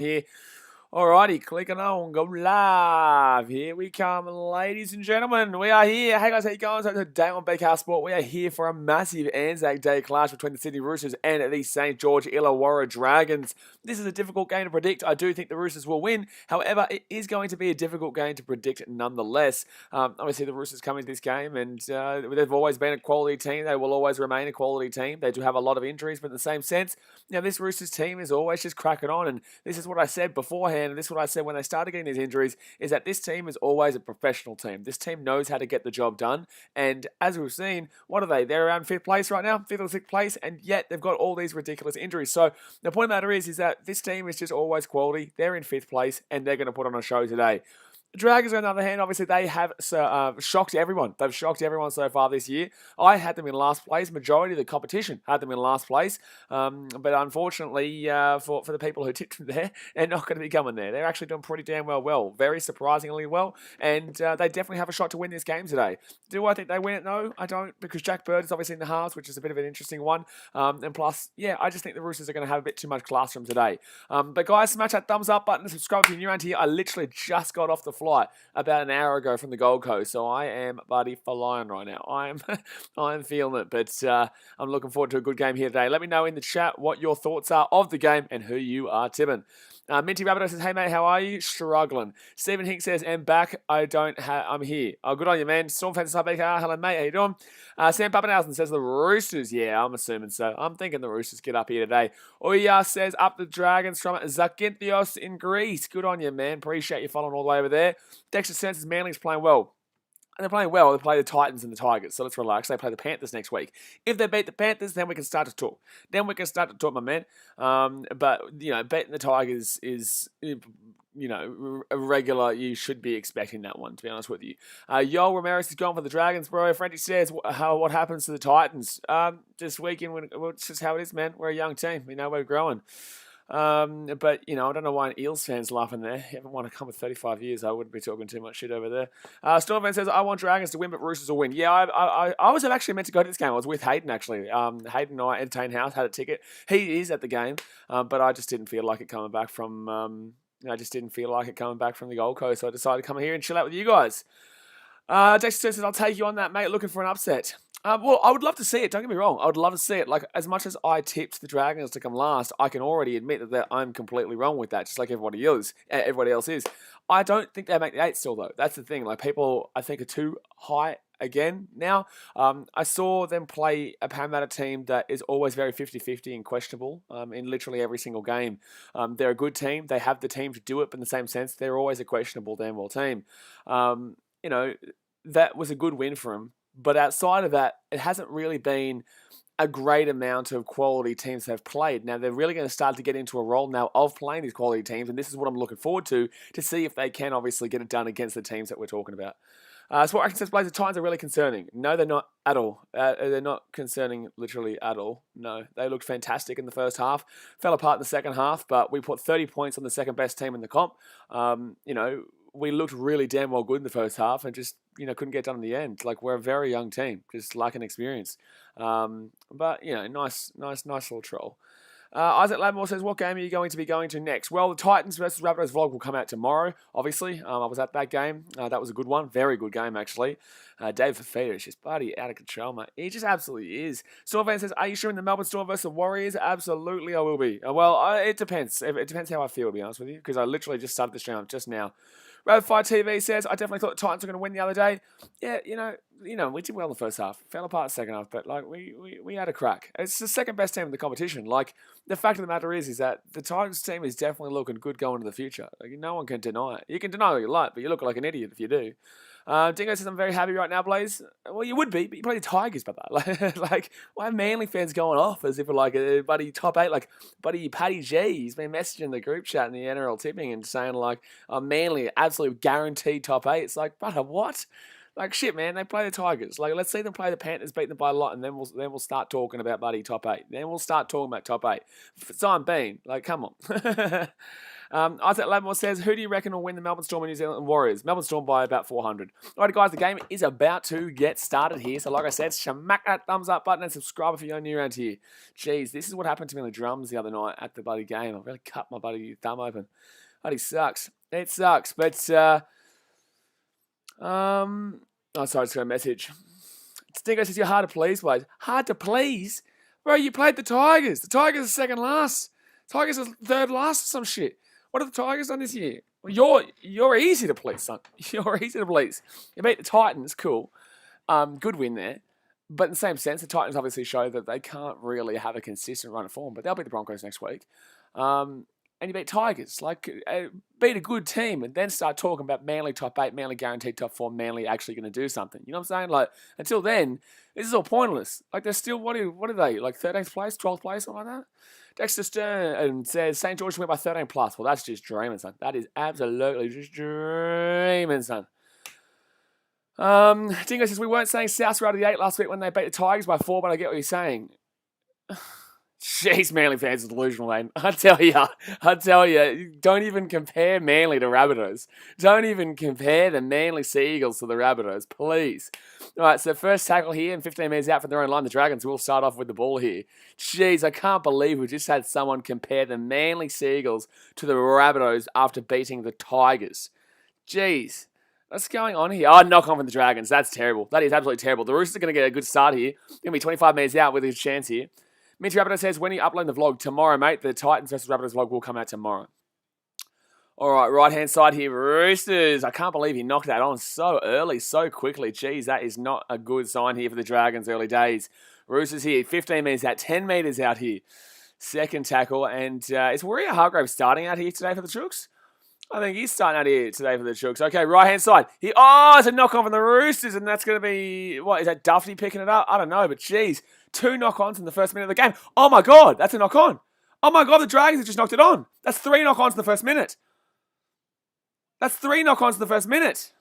here. Alrighty, clicking on, go live. Here we come, ladies and gentlemen. We are here. Hey guys, how you going? So today on BKR Sport, we are here for a massive ANZAC Day clash between the Sydney Roosters and the St George Illawarra Dragons. This is a difficult game to predict. I do think the Roosters will win. However, it is going to be a difficult game to predict nonetheless. Obviously, the Roosters come into this game and they've always been a quality team. They will always remain a quality team. They do have a lot of injuries, but in the same sense, this Roosters team is always just cracking on. And this is what I said beforehand. And this is what I said when they started getting these injuries, is that this team is always a professional team. This team knows how to get the job done. And as we've seen, what are they? They're around 5th place right now, 5th or 6th place, and yet they've got all these ridiculous injuries. So the point of the matter is that this team is just always quality. They're in 5th place, and they're going to put on a show today. The Dragons, on the other hand, obviously they have shocked everyone. They've shocked everyone so far this year. I had them in last place. Majority of the competition had them in last place. But unfortunately, for the people who tipped them there, they're not going to be coming there. They're actually doing pretty damn well. Very surprisingly well. And they definitely have a shot to win this game today. Do I think they win it? No, I don't. Because Jack Bird is obviously in the halves, which is a bit of an interesting one. And plus, I just think the Roosters are going to have a bit too much class from today. But guys, smash that thumbs up button and subscribe if you're new around here. I literally just got off the flight about an hour ago from the Gold Coast, so I am buddy flying right now. I'm feeling it, but I'm looking forward to a good game here today. Let me know in the chat what your thoughts are of the game and who you are tipping. Minty Rabbit says, hey mate, how are you? Struggling. Stephen Hink says, I'm back. I'm here. Oh, good on you, man. Storm Fans BKR. Hello, mate. How you doing? Sam Pappenhausen says the Roosters. Yeah, I'm assuming so. I'm thinking the Roosters get up here today. Oya says, up the Dragons from Zakynthos in Greece. Good on you, man. Appreciate you following all the way over there. Dexter says Manly's playing well. And they're playing well. They play the Titans and the Tigers, so let's relax. They play the Panthers next week. If they beat the Panthers, then we can start to talk. My man. But, beating the Tigers is, a regular. You should be expecting that one, to be honest with you. Yoel Ramirez is going for the Dragons, bro. Frenchy says, what happens to the Titans? This weekend, it's just how it is, man. We're a young team. We know we're growing. But, I don't know why an Eels fan's laughing there. You haven't won a cup with 35 years. I wouldn't be talking too much shit over there. Stormvan says, I want Dragons to win, but Roosters will win. Yeah, I was actually meant to go to this game. I was with Hayden, actually. Hayden and I, Entertain House, had a ticket. He is at the game, but I just didn't feel like it coming back from... the Gold Coast, so I decided to come here and chill out with you guys. Dexter says, I'll take you on that, mate. Looking for an upset. Well, I would love to see it. Don't get me wrong. I would love to see it. Like, as much as I tipped the Dragons to come last, I can already admit that I'm completely wrong with that, just like everybody else is. I don't think they make the 8 still, though. That's the thing. Like, people, I think, are too high again now. I saw them play a Parramatta team that is always very 50-50 and questionable in literally every single game. They're a good team. They have the team to do it, but in the same sense, they're always a questionable damn well team. That was a good win for them. But outside of that, it hasn't really been a great amount of quality teams that have played. Now, they're really going to start to get into a role now of playing these quality teams, and this is what I'm looking forward to see if they can obviously get it done against the teams that we're talking about. So what I can say is the Titans are really concerning. No, they're not at all. They're not concerning literally at all. No, they looked fantastic in the first half. Fell apart in the second half, but we put 30 points on the second best team in the comp. We looked really damn well good in the first half and just, couldn't get done in the end. Like, we're a very young team, just lacking experience. But, nice little troll. Isaac Ladmore says, what game are you going to be going to next? Well, the Titans versus Rabbitohs vlog will come out tomorrow, obviously. I was at that game. That was a good one. Very good game, actually. Dave Fafita is just bloody out of control, mate. He just absolutely is. Stormvan says, are you sure in the Melbourne Storm versus the Warriors? Absolutely, I will be. It depends. It depends how I feel, to be honest with you, because I literally just started this round just now. Rapid TV says, I definitely thought the Titans were going to win the other day. Yeah, we did well in the first half. Fell apart in the second half, but we had a crack. It's the second best team in the competition. Like, the fact of the matter is that the Titans team is definitely looking good going into the future. Like, no one can deny it. You can deny what you like, but you look like an idiot if you do. Dingo says, I'm very happy right now, Blaze. Well, you would be, but you play the Tigers, brother. Like, why are Manly fans going off as if we're like a buddy top 8? Like, buddy Paddy G, he's been messaging the group chat in the NRL tipping and saying, like, Manly, absolute guaranteed top 8. It's like, brother, what? Like, shit, man, they play the Tigers. Like, let's see them play the Panthers, beat them by a lot, and then we'll start talking about bloody top 8. Then we'll start talking about top 8. For the time being, like, come on. Isaac Ladmore says, who do you reckon will win the Melbourne Storm and New Zealand Warriors? Melbourne Storm by about 400. All right, guys, the game is about to get started here. So, like I said, smack that thumbs up button and subscribe if you're new around here. Jeez, this is what happened to me on the drums the other night at the bloody game. I really cut my bloody thumb open. Bloody sucks. It sucks, but oh, sorry, just got a message. Stingo says you're hard to please, boys. Hard to please? Bro, you played the Tigers. The Tigers are second last. Tigers are third last or some shit. What have the Tigers done this year? Well, you're easy to please, son. You're easy to please. You beat the Titans, cool. Good win there. But in the same sense, the Titans obviously show that they can't really have a consistent run of form, but they'll beat the Broncos next week. And you beat Tigers. Like, beat a good team and then start talking about Manly top 8, Manly guaranteed top 4, Manly actually going to do something. You know what I'm saying? Like, until then, this is all pointless. Like, they're still, what are they? Like, 13th place, 12th place, something like that? Dexter Stern says, St George went by 13 plus. Well, that's just dreaming, son. That is absolutely just dreaming, son. Dingo says, we weren't saying South were out of the 8 last week when they beat the Tigers by 4, but I get what you're saying. Jeez, Manly fans are delusional, man. I tell you, don't even compare Manly to Rabbitohs. Don't even compare the Manly Seagulls to the Rabbitohs, please. All right, so first tackle here and 15 metres out from their own line. The Dragons will start off with the ball here. Jeez, I can't believe we just had someone compare the Manly Seagulls to the Rabbitohs after beating the Tigers. Jeez. What's going on here? Oh, knock on from the Dragons. That's terrible. That is absolutely terrible. The Roosters are going to get a good start here. Going to be 25 metres out with a chance here. Mitch Rabbitoh says, when you upload the vlog tomorrow, mate, the Titans versus Rabbitohs vlog will come out tomorrow. All right, right-hand side here, Roosters. I can't believe he knocked that on so early, so quickly. Jeez, that is not a good sign here for the Dragons early days. Roosters here, 15 metres out, 10 metres out here. Second tackle, and is Warrior Hargrave starting out here today for the Chooks? I think he's starting out here today for the Chooks. Okay, right-hand side. It's a knock-on from the Roosters, and that's going to be, what, is that Duffy picking it up? I don't know, but jeez. 2 knock-ons in the first minute of the game. Oh, my God, that's a knock-on. Oh, my God, the Dragons have just knocked it on. That's 3 knock-ons in the first minute. That's 3 knock-ons in the first minute.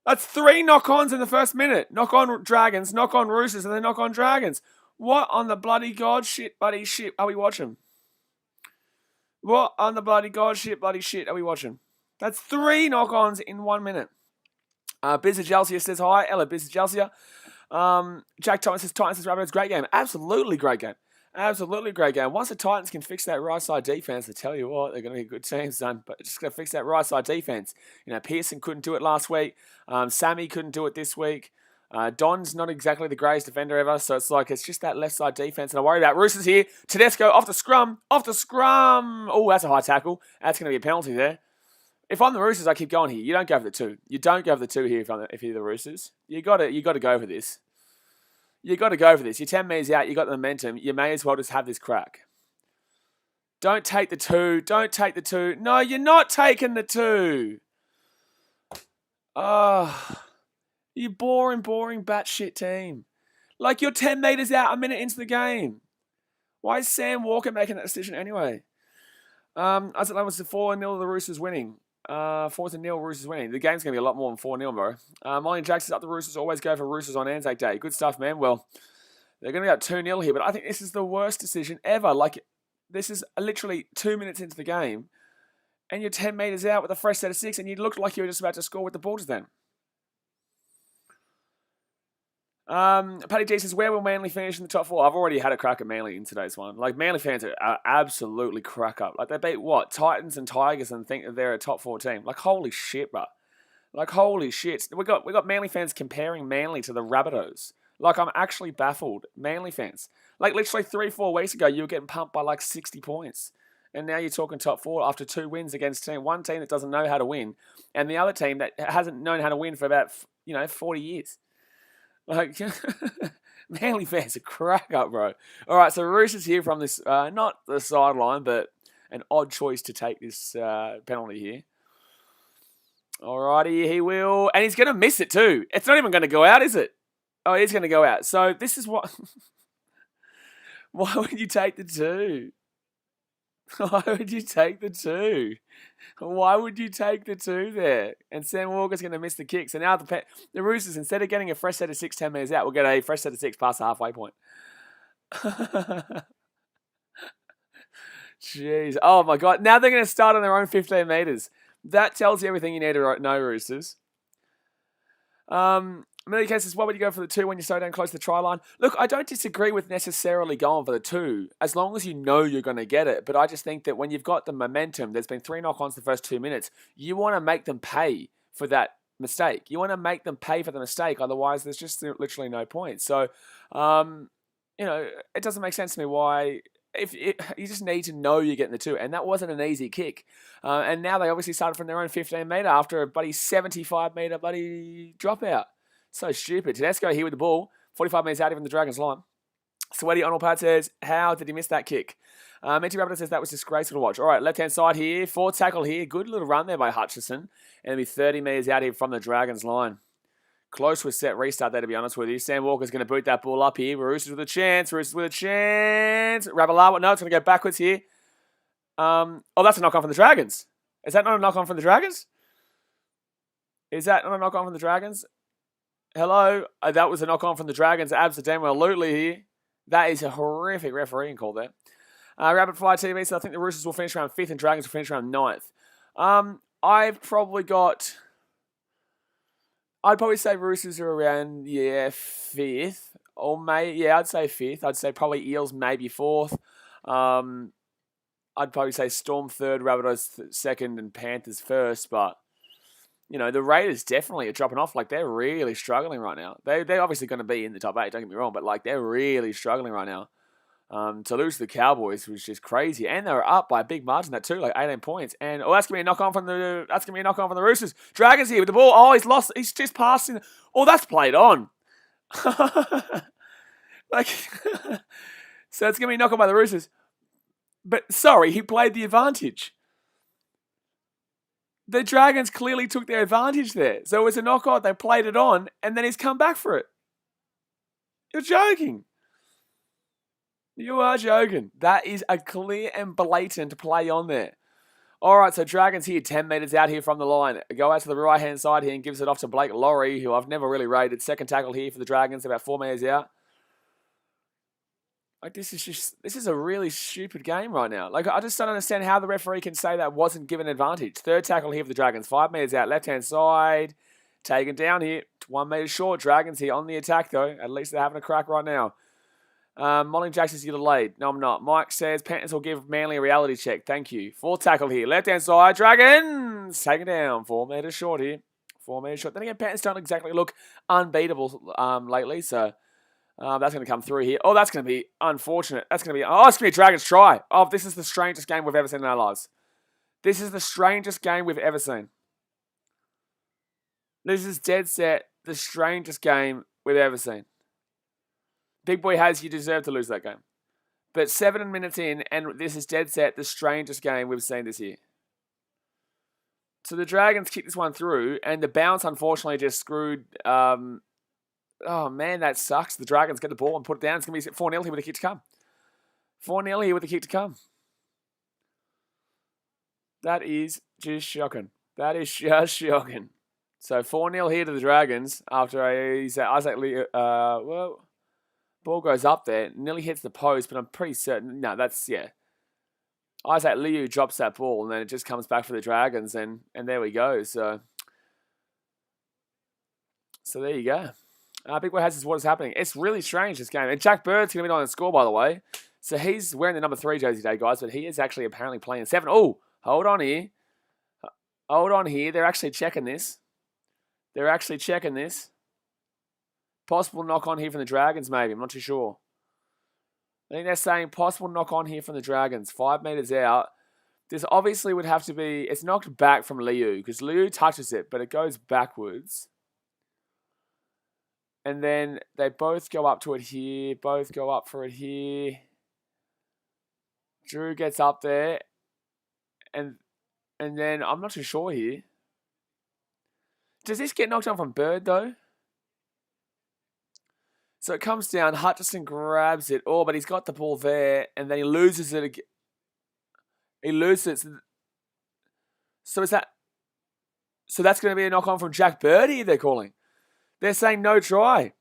That's 3 knock-ons in the first minute. Knock-on Dragons, knock-on Roosters, and then knock-on Dragons. What on the bloody God shit, buddy shit are we watching? What on the bloody God shit, bloody shit are we watching? That's 3 knock-ons in 1 minute. Biz Jelsia says hi. Hello, Biz Jelsia. Jack Thomas says, Titans versus Rabbitohs, great game. Absolutely great game. Absolutely great game. Once the Titans can fix that right side defense, I tell you what, they're going to be a good team, son. But just going to fix that right side defense. You know, Pearson couldn't do it last week. Sammy couldn't do it this week. Don's not exactly the greatest defender ever, so it's just that left side defense. And I worry about Roosters here. Tedesco off the scrum. Oh, that's a high tackle. That's going to be a penalty there. If I'm the Roosters, I keep going here. You don't go for the 2. You don't go for the 2 here if you're the Roosters. You got to go for this. You got to go for this. You're 10 metres out. You got the momentum. You may as well just have this crack. Don't take the 2. Don't take the 2. No, you're not taking the 2. You boring, batshit team. Like, you're 10 metres out a minute into the game. Why is Sam Walker making that decision anyway? As it was 4-0, the Roosters winning. 4-0, Roosters winning. The game's going to be a lot more than 4-0, bro. Molly Jackson's up the Roosters. Always go for Roosters on ANZAC Day. Good stuff, man. Well, they're going to be up 2-0 here, but I think this is the worst decision ever. Like, this is literally 2 minutes into the game, and you're 10 metres out with a fresh set of 6, and you looked like you were just about to score with the ball just then. Paddy G says, where will Manly finish in the top 4? I've already had a crack at Manly in today's one. Like, Manly fans are absolutely crack up. Like, they beat, what, Titans and Tigers and think that they're a top 4 team. Like, holy shit, bro. Like, holy shit. We got Manly fans comparing Manly to the Rabbitohs. Like, I'm actually baffled. Manly fans. Like, literally 3-4 weeks ago, you were getting pumped by, like, 60 points. And now you're talking top 4 after 2 wins against one team that doesn't know how to win, and the other team that hasn't known how to win for about, 40 years. Like, Manly fans are crack up, bro. All right, so Roosters here from this, not the sideline, but an odd choice to take this penalty here. All righty, he will. And he's going to miss it too. It's not even going to go out, is it? Oh, it is going to go out. So this is what... Why would you take the 2? Why would you take the 2? Why would you take the 2 there? And Sam Walker's going to miss the kick. So now the Roosters, instead of getting a fresh set of 6 10 metres out, will get a fresh set of 6 past the halfway point. Jeez. Oh, my God. Now they're going to start on their own 15 metres. That tells you everything you need to know, Roosters. Amelia K says, why would you go for the 2 when you're so down close to the try line? Look, I don't disagree with necessarily going for the 2, as long as you know you're going to get it. But I just think that when you've got the momentum, there's been 3 knock-ons the first 2 minutes, you want to make them pay for that mistake. You want to make them pay for the mistake, otherwise there's just literally no point. So, it doesn't make sense to me why... you just need to know you're getting the 2, and that wasn't an easy kick. And now they obviously started from their own 15 metre after a bloody 75 metre bloody dropout. So stupid. Tedesco here with the ball, 45 metres out even the Dragons line. Sweaty Onalpad says, how did he miss that kick? Minty Rabbit says that was disgraceful to watch. All right, left-hand side here, 4 tackle here. Good little run there by Hutchison. And it'll be 30 metres out here from the Dragons line. Close to a set restart there, to be honest with you. Sam Walker's going to boot that ball up here. Roosters with a chance. Ravalawa, no, it's going to go backwards here. That's a knock-on from the Dragons. Is that not a knock-on from the Dragons? Is that not a knock-on from the Dragons? Hello? That was a knock-on from the Dragons. Absolutely here. That is a horrific refereeing call there. Rapid Fire TV, so I think the Roosters will finish around 5th and Dragons will finish around 9th. I'd probably say Roosters are around, 5th. Or I'd say 5th. I'd say probably Eels maybe 4th. I'd probably say Storm 3rd, Rabbitohs 2nd, and Panthers 1st. But, the Raiders definitely are dropping off. Like, they're really struggling right now. They're obviously going to be in the top 8, don't get me wrong. But, they're really struggling right now. To lose to the Cowboys was just crazy, and they were up by a big margin that too, 18 points. And that's gonna be a knock on from the Roosters. Dragons here with the ball. Oh, he's lost. He's just passing. Oh, that's played on. So it's gonna be a knock on by the Roosters. But sorry, he played the advantage. The Dragons clearly took their advantage there. So it was a knock on. They played it on, and then he's come back for it. You're joking. You are joking. That is a clear and blatant play on there. All right, so Dragons here, 10 metres out here from the line. Go out to the right-hand side here and gives it off to Blake Laurie, who I've never really rated. Second tackle here for the Dragons, about 4 metres out. This is a really stupid game right now. I just don't understand how the referee can say that wasn't given advantage. Third tackle here for the Dragons, 5 metres out, left-hand side. Taken down here, 1 metre short. Dragons here on the attack, though. At least they're having a crack right now. Molly Jackson's you delayed. No, I'm not. Mike says Panthers will give Manly a reality check. Thank you. 4 tackle here. Left-hand side. Dragons taken down. 4 metres short here. 4 metres short. Then again, Panthers don't exactly look unbeatable lately. So that's going to come through here. Oh, that's going to be unfortunate. It's going to be a Dragons try. Oh, this is the strangest game we've ever seen in our lives. This is the strangest game we've ever seen. This is dead set the strangest game we've ever seen. Big boy has, you deserve to lose that game. But 7 minutes in, and this is dead set the strangest game we've seen this year. So the Dragons kicked this one through, and the bounce unfortunately just screwed. Oh man, that sucks. The Dragons get the ball and put it down. It's going to be 4-0 here with a kick to come. 4-0 here with a kick to come. That is just shocking. That is just shocking. So 4-0 here to the Dragons after Isaac Lee. Ball goes up there, nearly hits the post, but I'm pretty certain. No, Isaac Liu drops that ball, and then it just comes back for the Dragons, and there we go. So there you go. Big Boy has what is happening. It's really strange, this game. And Jack Bird's going to be on the score, by the way. So he's wearing the number 3 jersey today, guys, but he is actually apparently playing 7. Oh, hold on here. Hold on here. They're actually checking this. Possible knock-on here from the Dragons, maybe. I'm not too sure. I think they're saying possible knock-on here from the Dragons. 5 metres out. This obviously would have to be... It's knocked back from Liu, because Liu touches it, but it goes backwards. And then they both go up to it here. Both go up for it here. Drew gets up there. And then I'm not too sure here. Does this get knocked on from Bird, though? So it comes down, Hutchison grabs it. Oh, but he's got the ball there, and then he loses it again. He loses. So is that? So that's going to be a knock on from Jack Birdie. They're calling. They're saying no try.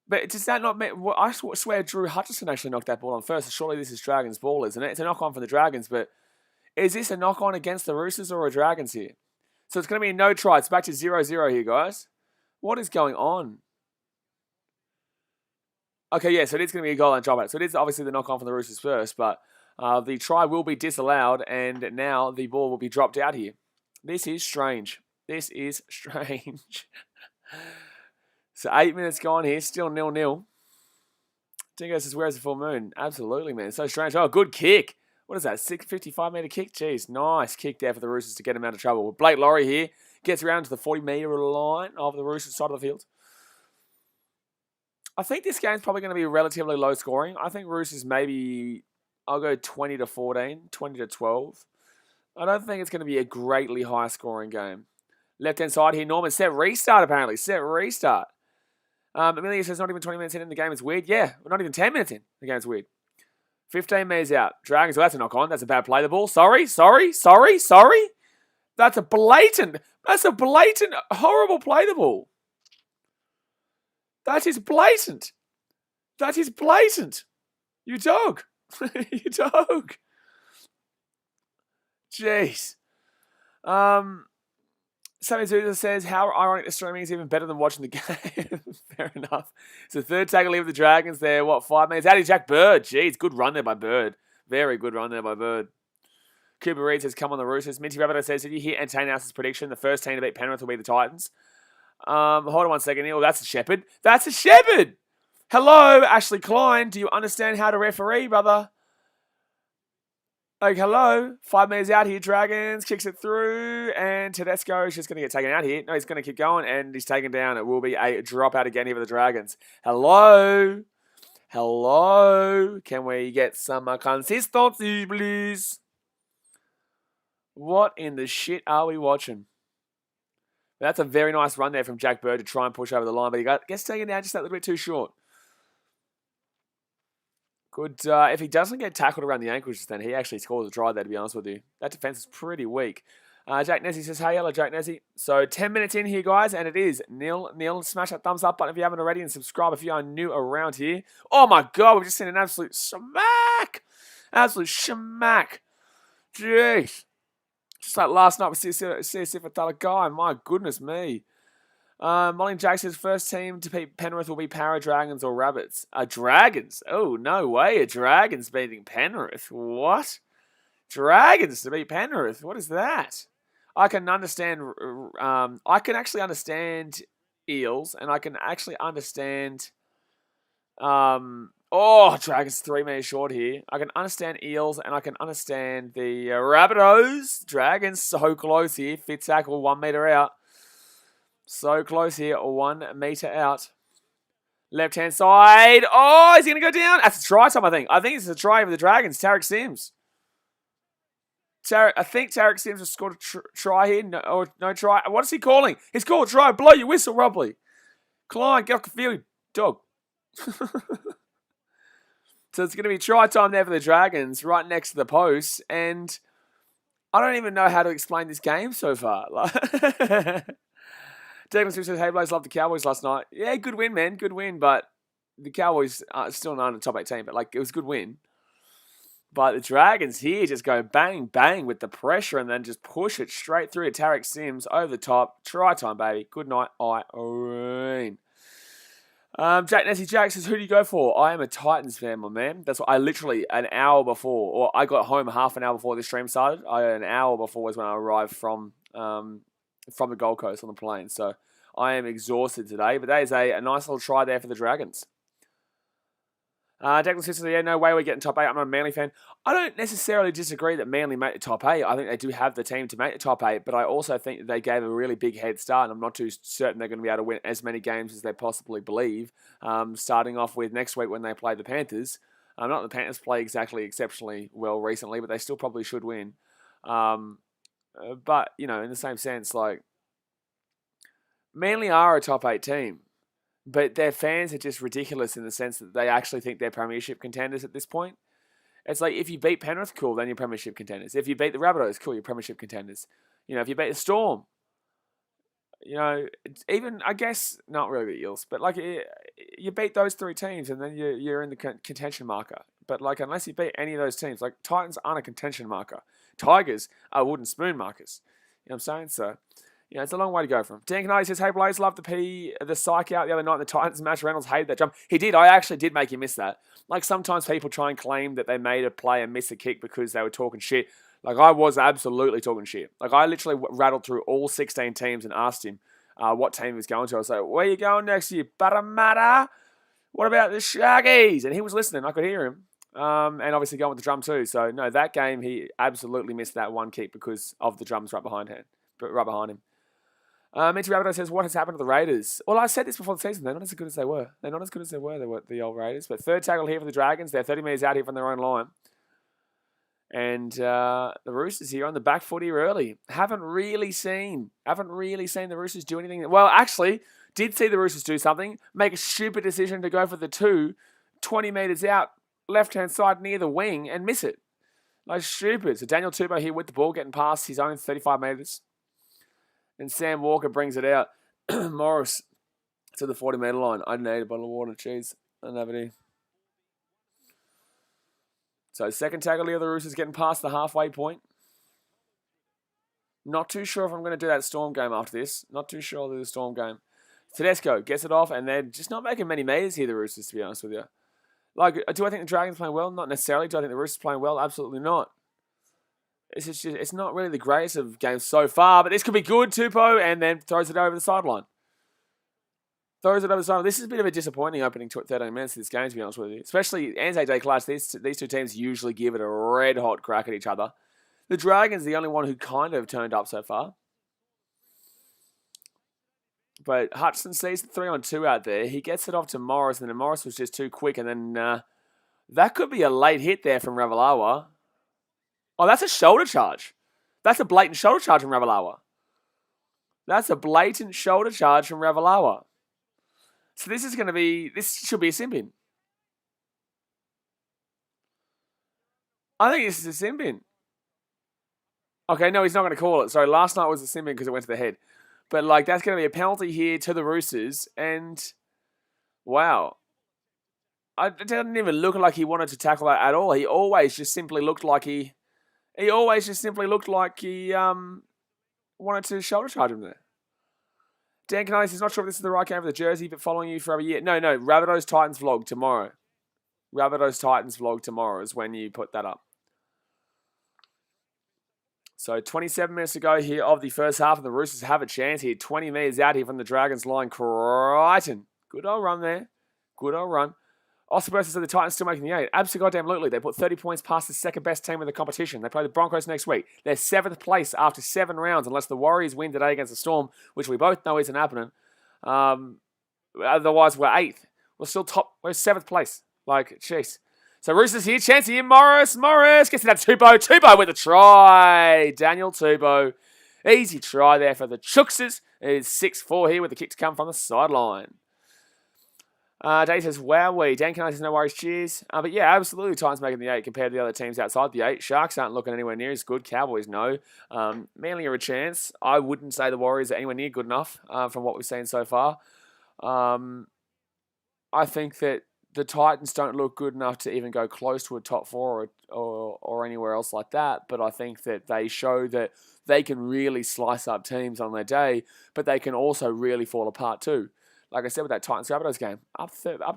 But does that not mean... Well, I swear Drew Hutchison actually knocked that ball on first. So surely this is Dragons ball, isn't it? It's a knock-on for the Dragons, but is this a knock-on against the Roosters or a Dragons here? So it's going to be a no try. It's back to 0-0 here, guys. What is going on? Okay, yeah, so it is going to be a goal line dropout. So it is obviously the knock-on for the Roosters first, but the try will be disallowed, and now the ball will be dropped out here. This is strange. This is strange. So 8 minutes gone here, still 0-0. Dingo says, where's the full moon? Absolutely, man. So strange. Oh, good kick. What is that, 55-metre kick? Jeez, nice kick there for the Roosters to get him out of trouble. Blake Laurie here gets around to the 40-metre line of the Roosters side of the field. I think this game's probably going to be relatively low scoring. I think Roosters maybe, I'll go 20-14, 20-12. I don't think it's going to be a greatly high scoring game. Left-hand side here, Norman. Set restart, apparently. Set restart. Amelia says not even 20 minutes in the game is weird. Yeah, we're not even 10 minutes in. The game's weird. 15 metres out. Dragons, well, that's a knock-on. That's a bad play the ball. Sorry. That's a blatant, horrible play the ball. That is blatant. You dog. You dog. Jeez. Sammy Zuza says, how ironic the streaming is even better than watching the game. Fair enough. It's the third tackle leave of the Dragons there. 5 minutes? Out of Jack Bird. Jeez, good run there by Bird. Very good run there by Bird. Cooper Reid says, come on the Roosters. Minty Rabbit says, did you hear Anthony House's prediction? The first team to beat Penrith will be the Titans. Hold on 1 second. Oh, that's a Shepherd. That's a Shepherd! Hello, Ashley Klein. Do you understand how to referee, brother? Like, hello. 5 metres out here, Dragons. Kicks it through. And Tedesco is just going to get taken out here. No, he's going to keep going. And he's taken down. It will be a dropout again here for the Dragons. Hello. Can we get some consistency, please? What in the shit are we watching? That's a very nice run there from Jack Bird to try and push over the line. But he gets taken down just that little bit too short. Good. If he doesn't get tackled around the ankles, then he actually scores a try there, to be honest with you. That defense is pretty weak. Jack Nessie says, hey, hello, Jack Nessie. So 10 minutes in here, guys, and it is 0-0. Smash that thumbs up button if you haven't already and subscribe if you are new around here. Oh, my God, we've just seen an absolute smack. Absolute smack. Jeez. Just like last night with CSF without a guy. My goodness me. Molly Jack says first team to beat Penrith will be Para Dragons or Rabbits. Dragons? Oh, no way. Dragons beating Penrith. What? Dragons to beat Penrith? What is that? I can understand. I can actually understand Eels, and I can actually understand. Dragons 3 metres short here. I can understand Eels, and I can understand the Rabbitohs. Dragons so close here. Fit tackle 1 metre out. So close here, 1 metre out. Left-hand side. Oh, is he going to go down? That's a try time, I think. I think it's a try for the Dragons. Tarek Sims. I think Tarek Sims has scored a try here. No try. What is he calling? He's called a try. Blow your whistle, Robley. Klein, get off the field, dog. So it's going to be try time there for the Dragons, right next to the post. And I don't even know how to explain this game so far. David Smith says, hey, Blaze, loved the Cowboys last night. Yeah, good win, man. Good win. But the Cowboys are still not in the top 18. But, it was a good win. But the Dragons here just go bang, bang with the pressure and then just push it straight through to Tarek Sims over the top. Try time, baby. Good night, Irene. Jack Nessie Jack says, who do you go for? I am a Titans fan, my man. That's what I literally, an hour before, or I got home half an hour before this stream started. An hour before was when I arrived from the Gold Coast on the plane. So I am exhausted today. But that is a nice little try there for the Dragons. Declan says, yeah, no way we're getting top 8. I'm not a Manly fan. I don't necessarily disagree that Manly make the top 8. I think they do have the team to make the top 8. But I also think that they gave a really big head start. And I'm not too certain they're going to be able to win as many games as they possibly believe. Starting off with next week when they play the Panthers. Not the Panthers play exactly exceptionally well recently, but they still probably should win. But, in the same sense, Manly are a top 8 team. But their fans are just ridiculous in the sense that they actually think they're premiership contenders at this point. It's like if you beat Penrith, cool, then you're premiership contenders. If you beat the Rabbitohs, cool, you're premiership contenders. If you beat the Storm, even, I guess, not really the Eels, but like you beat those 3 teams and then you're in the contention marker. But like unless you beat any of those teams, like Titans aren't a contention marker. Tigers are wooden spoon markers. You know what I'm saying? So, it's a long way to go from. Dan Canadi says, hey, Blaze, loved the psych out the other night in the Titans match. Reynolds hated that jump. He did. I actually did make him miss that. Like sometimes people try and claim that they made a player miss a kick because they were talking shit. Like I was absolutely talking shit. Like I literally rattled through all 16 teams and asked him what team he was going to. I was like, where are you going next year? Parramatta? What about the Sharkies? And he was listening. I could hear him. And obviously going with the drum too. So no, that game he absolutely missed that one kick because of the drums right behind him. Mitch Rabbitoh says, what has happened to the Raiders? Well, I said this before the season. They're not as good as they were. They were the old Raiders. But third tackle here for the Dragons. They're 30 metres out here from their own line. And the Roosters here on the back foot here early. Haven't really seen the Roosters do anything. Well, actually, did see the Roosters do something. Make a stupid decision to go for the 20 metres out, left-hand side near the wing, and miss it. Like stupid. So Daniel Tupou here with the ball, getting past his own 35 metres. And Sam Walker brings it out. Morris to the 40-metre line. I need a bottle of water. Cheese. I don't have any. So second tackle here, the Roosters getting past the halfway point. Not too sure if I'm going to do that Storm game after this. Not too sure I'll do the Storm game. Tedesco gets it off, and they're just not making many metres here, the Roosters, to be honest with you. Like, do I think the Dragons playing well? Not necessarily. Do I think the Roosters playing well? Absolutely not. It's not really the greatest of games so far, but this could be good, Tupou, and then throws it over the sideline. This is a bit of a disappointing opening 13 minutes of this game, to be honest with you. Especially ANZAC Day Clash, these two teams usually give it a red-hot crack at each other. The Dragons are the only one who kind of turned up so far. But Hutchinson sees the 3-on-2 out there. He gets it off to Morris, and then Morris was just too quick, and then that could be a late hit there from Ravalawa. Oh, that's a shoulder charge. That's a blatant shoulder charge from Ravalawa. So this should be a sin bin. I think this is a sin bin. Okay, no, he's not going to call it. Sorry, last night was a sin bin because it went to the head. But, like, that's going to be a penalty here to the Roosters. And, wow. It didn't even look like he wanted to tackle that at all. He always just simply looked like he wanted to shoulder charge him there. Dan Canales is not sure if this is the right game for the jersey, but following you for over a year. No, Rabbitohs Titans vlog tomorrow. Rabbitohs Titans vlog tomorrow is when you put that up. So 27 minutes to go here of the first half, and the Roosters have a chance here. 20 metres out here from the Dragons line. Crichton. Good old run there. Good old run. Osborne said the Titans still making the 8. Absolutely. They put 30 points past the second best team in the competition. They play the Broncos next week. They're 7th place after 7 rounds, unless the Warriors win today against the Storm, which we both know isn't happening. Otherwise, we're 8th. We're still top. We're 7th place. Like, jeez. So Roosters here. Chance here. Morris gets it out to Tupou. Tupou with a try. Daniel Tupou. Easy try there for the Chooksers. It is 6-4 here with the kick to come from the sideline. Dave says, wowee. Dan Canales says, no worries, cheers. But yeah, absolutely, Titans making the 8 compared to the other teams outside the 8. Sharks aren't looking anywhere near as good. Cowboys, no. Manly are a chance. I wouldn't say the Warriors are anywhere near good enough from what we've seen so far. I think that the Titans don't look good enough to even go close to a top 4 or anywhere else like that. But I think that they show that they can really slice up teams on their day, but they can also really fall apart too. Like I said with that Titans-Rabbitohs game, up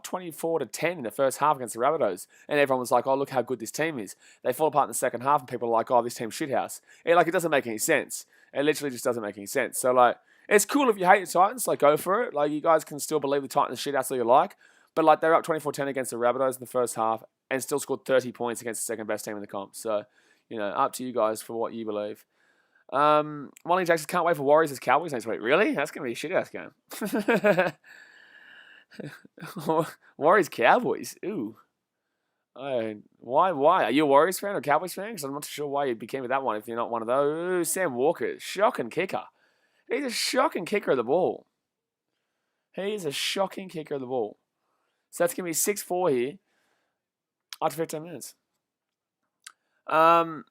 24-10 in the first half against the Rabbitohs. And everyone was like, oh, look how good this team is. They fall apart in the second half and people are like, oh, this team's shithouse. It doesn't make any sense. It literally just doesn't make any sense. So, like, it's cool if you hate the Titans. Like, go for it. Like, you guys can still believe the Titans shithouse all you like. But, like, they're up 24-10 against the Rabbitohs in the first half and still scored 30 points against the second best team in the comp. So, up to you guys for what you believe. Molly Jackson can't wait for Warriors as Cowboys next week. Really? That's going to be a shit-ass game. Warriors Cowboys. Ooh. Why? Are you a Warriors fan or Cowboys fan? Because I'm not sure why you became with that one if you're not one of those. Sam Walker, shocking kicker. He's a shocking kicker of the ball. So that's going to be 6-4 here after 15 minutes. Oscar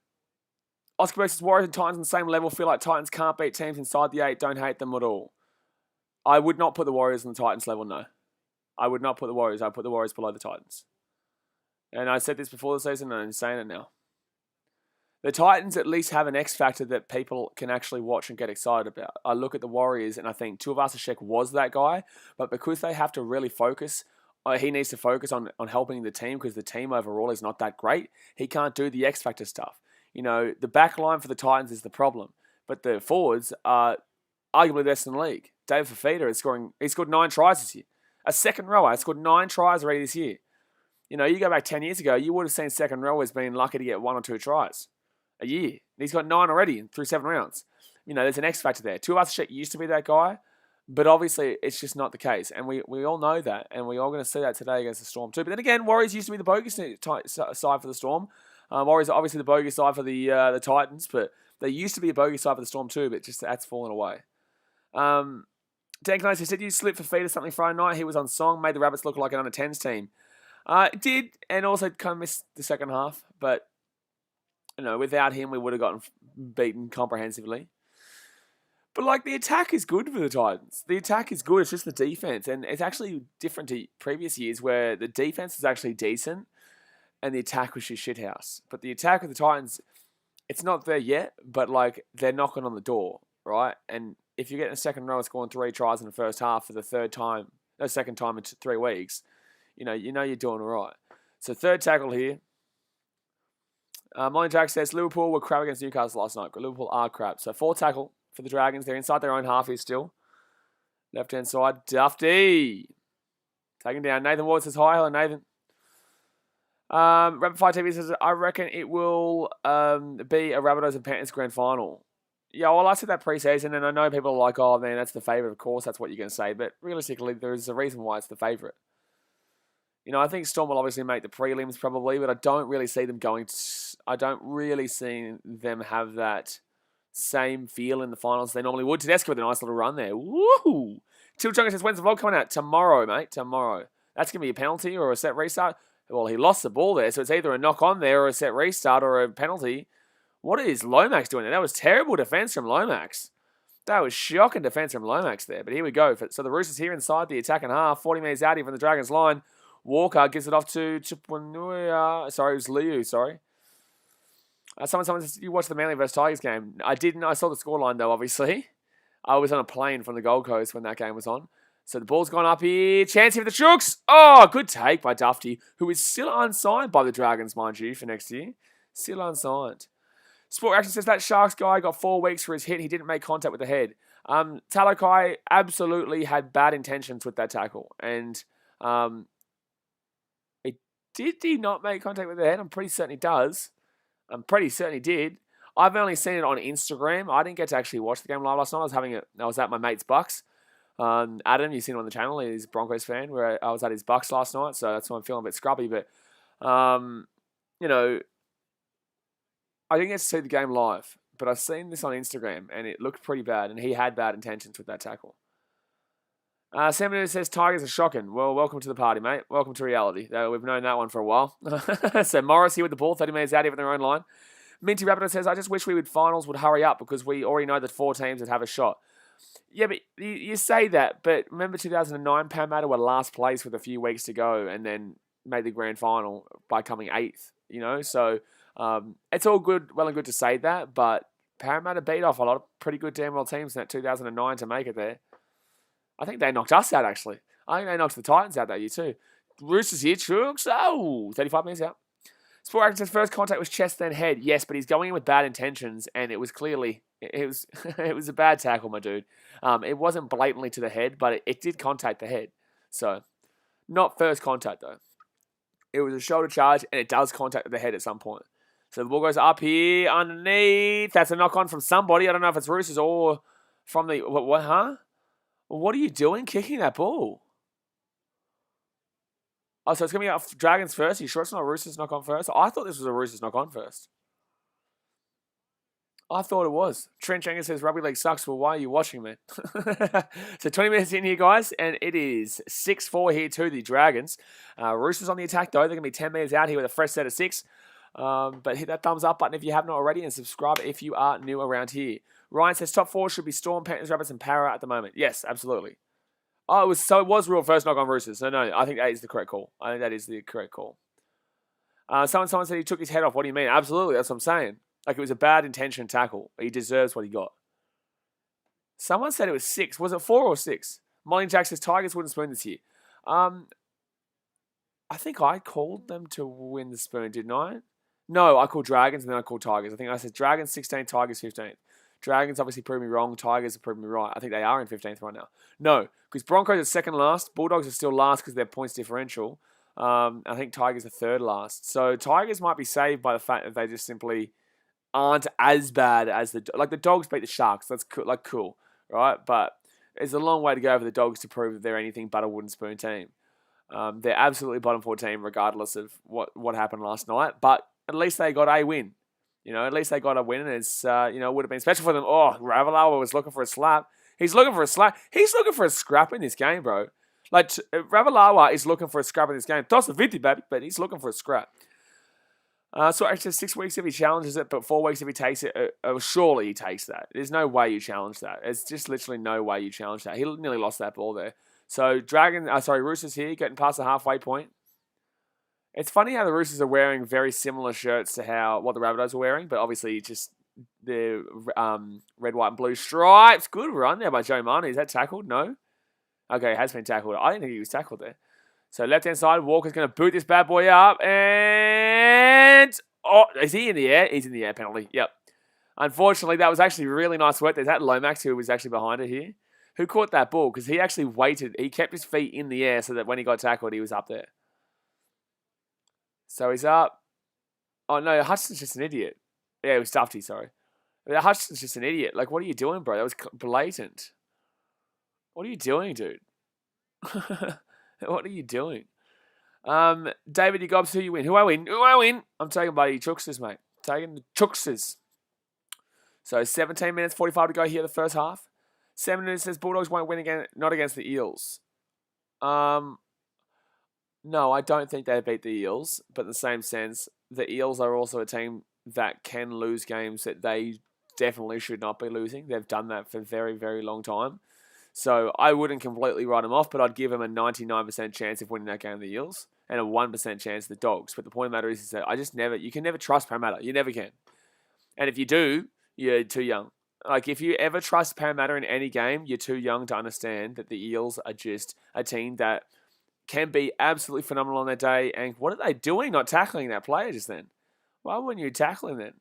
versus Warriors and Titans on the same level. Feel like Titans can't beat teams inside the 8. Don't hate them at all. I would not put the Warriors on the Titans level, no. I would not put the Warriors. I'd put the Warriors below the Titans. And I said this before the season, and I'm saying it now. The Titans at least have an X factor that people can actually watch and get excited about. I look at the Warriors and I think Tuivasa-Sheck was that guy, but because they have to really focus, he needs to focus on helping the team because the team overall is not that great. He can't do the X factor stuff. You know, the back line for the Titans is the problem, but the forwards are arguably the best in the league. David Fafita he scored 9 tries this year. A second rower has scored 9 tries already this year. You know, you go back 10 years ago, you would have seen second rowers being lucky to get 1 or 2 tries a year. And he's got 9 already through 7 rounds. You know, there's an X factor there. Tuivasa-Sheck used to be that guy, but obviously it's just not the case. And we all know that, and we're all going to see that today against the Storm too. But then again, Warriors used to be the bogus side for the Storm. Warriors are obviously the bogus side for the Titans, but they used to be a bogus side for the Storm too, but just that's fallen away. Dan Canose said, you slipped for feet or something Friday night. He was on song, made the Rabbits look like an under-10s team. It did, and also kind of missed the second half. But, you know, without him, we would have gotten beaten comprehensively. But, like, the attack is good for the Titans. The attack is good. It's just the defense. And it's actually different to previous years where the defense was actually decent and the attack was just shithouse. But the attack of the Titans, it's not there yet, but, like, they're knocking on the door, right? And if you get in a second row scoring 3 tries in the first half for the second time in 3 weeks, you know you're doing all right. So third tackle here. Molly Jack says, Liverpool were crap against Newcastle last night. Liverpool are crap. So 4 tackle for the Dragons. They're inside their own half here still. Left-hand side, Dufty. Taking down. Nathan Ward says, hi. Hello, Nathan. Rapid Fire TV says, I reckon it will be a Rabbitohs and Panthers grand final. Yeah, well, I said that pre-season, and I know people are like, oh, man, that's the favourite. Of course, that's what you're going to say. But realistically, there's a reason why it's the favourite. You know, I think Storm will obviously make the prelims probably, but I don't really see them I don't really see them have that same feel in the finals they normally would. Tedesco with a nice little run there. Woohoo! Till Chunga says, when's the vlog coming out? Tomorrow, mate. Tomorrow. That's going to be a penalty or a set restart. Well, he lost the ball there, so it's either a knock on there or a set restart or a penalty. What is Lomax doing there? That was terrible defense from Lomax. That was shocking defense from Lomax there. But here we go. So the Roosters here inside the attacking half. 40 metres out here from the Dragons line. Walker gives it off to Chipunuia. Sorry, it was Liu. Sorry. Someone says, you watched the Manly vs Tigers game. I didn't. I saw the scoreline though, obviously. I was on a plane from the Gold Coast when that game was on. So the ball's gone up here. Chance here for the Chooks. Oh, good take by Dufty, who is still unsigned by the Dragons, mind you, for next year. Still unsigned. Sport Action says that Sharks guy got 4 weeks for his hit. He didn't make contact with the head. Talakai absolutely had bad intentions with that tackle. And did he not make contact with the head? I'm pretty certain he does. I'm pretty certain he did. I've only seen it on Instagram. I didn't get to actually watch the game live last night. I was at my mate's Bucks. Adam, you've seen him on the channel. He's a Broncos fan. Where I was at his Bucks last night, so that's why I'm feeling a bit scrubby. But you know, I didn't get to see the game live, but I've seen this on Instagram, and it looked pretty bad, and he had bad intentions with that tackle. Sam says, Tigers are shocking. Well, welcome to the party, mate. Welcome to reality. We've known that one for a while. So Morris here with the ball, 30 metres out here from their own line. Minty Rabbitoh says, I just wish finals would hurry up because we already know that 4 teams would have a shot. Yeah, but you say that, but remember 2009, Parramatta were last place with a few weeks to go and then made the grand final by coming 8th, you know? So it's all good, well and good to say that, but Parramatta beat off a lot of pretty good damn well teams in that 2009 to make it there. I think they knocked us out, actually. I think they knocked the Titans out that year, too. Roosters here, Chooks. Oh, 35 minutes out. Sport Action says first contact was chest, then head. Yes, but he's going in with bad intentions, and it was clearly... It was a bad tackle, my dude. It wasn't blatantly to the head, but it did contact the head. So, not first contact, though. It was a shoulder charge, and it does contact the head at some point. So the ball goes up here, underneath. That's a knock-on from somebody. I don't know if it's Roosters or from the... What huh? What are you doing kicking that ball? Oh, so it's going to be Dragons first? Are you sure it's not Roosters knock-on first? I thought this was a Roosters knock-on first. I thought it was. Trent Jenkins says, rugby league sucks. Well, why are you watching, man? So 20 minutes in here, guys, and it is 6-4 here to the Dragons. Roosters on the attack, though. They're going to be 10 metres out here with a fresh set of 6. But hit that thumbs up button if you haven't already and subscribe if you are new around here. Ryan says top 4 should be Storm, Panthers, Rabbits, and Para at the moment. Yes, absolutely. Oh, it was real first knock on Roosters. No, I think that is the correct call. Someone said he took his head off. What do you mean? Absolutely, that's what I'm saying. Like, it was a bad intention tackle. He deserves what he got. Someone said it was 6. Was it 4 or 6? Molly Jack says Tigers wouldn't spoon this year. I think I called them to win the spoon, didn't I? No, I called Dragons and then I called Tigers. I think I said Dragons 16th, Tigers 15th. Dragons obviously proved me wrong. Tigers have proved me right. I think they are in 15th right now. No, because Broncos are second last. Bulldogs are still last because they're points differential. I think Tigers are third last. So Tigers might be saved by the fact that they just simply aren't as bad as the Dogs beat the Sharks. That's cool, right? But there's a long way to go for the Dogs to prove that they're anything but a wooden spoon team. They're absolutely bottom 4 team regardless of what happened last night. But at least they got a win. At least they got a win, and it's it would have been special for them. Oh, Ravalawa was looking for a slap. He's looking for a slap. He's looking for a scrap in this game, bro. Like, Ravalawa is looking for a scrap in this game. Toss the 50, baby, but he's looking for a scrap. So actually 6 weeks if he challenges it, but 4 weeks if he takes it, surely he takes that. There's no way you challenge that. It's just literally no way you challenge that. He nearly lost that ball there. So Roosters here, getting past the halfway point. It's funny how the Roosters are wearing very similar shirts to what the Rabbitohs are wearing, but obviously just the red, white, and blue stripes. Good run there by Joe Marnie. Is that tackled? No? Okay, it has been tackled. I didn't think he was tackled there. So left-hand side, Walker's going to boot this bad boy up, and... Oh, is he in the air? He's in the air, penalty. Yep. Unfortunately, that was actually really nice work. There's that Lomax who was actually behind it here. Who caught that ball? Because he actually waited. He kept his feet in the air so that when he got tackled, he was up there. So he's up. Oh, no, Hutchinson's just an idiot. Yeah, it was Dufty, sorry. Hutchinson's just an idiot. Like, what are you doing, bro? That was blatant. What are you doing, dude? What are you doing? David, you gobs, who you win? Who I win? I'm taking Buddy Chooksters, mate. Taking the Chooksters. So 17 minutes, 45 to go here the first half. 7 minutes says Bulldogs won't win again, not against the Eels. No, I don't think they beat the Eels, but in the same sense, the Eels are also a team that can lose games that they definitely should not be losing. They've done that for a very, very long time. So I wouldn't completely write them off, but I'd give them a 99% chance of winning that game, the Eels, and a 1% chance the Dogs. But the point of the matter is that you can never trust Parramatta. You never can. And if you do, you're too young. Like, if you ever trust Parramatta in any game, you're too young to understand that the Eels are just a team that can be absolutely phenomenal on their day. And what are they doing not tackling that player just then? Why wouldn't you tackle him then?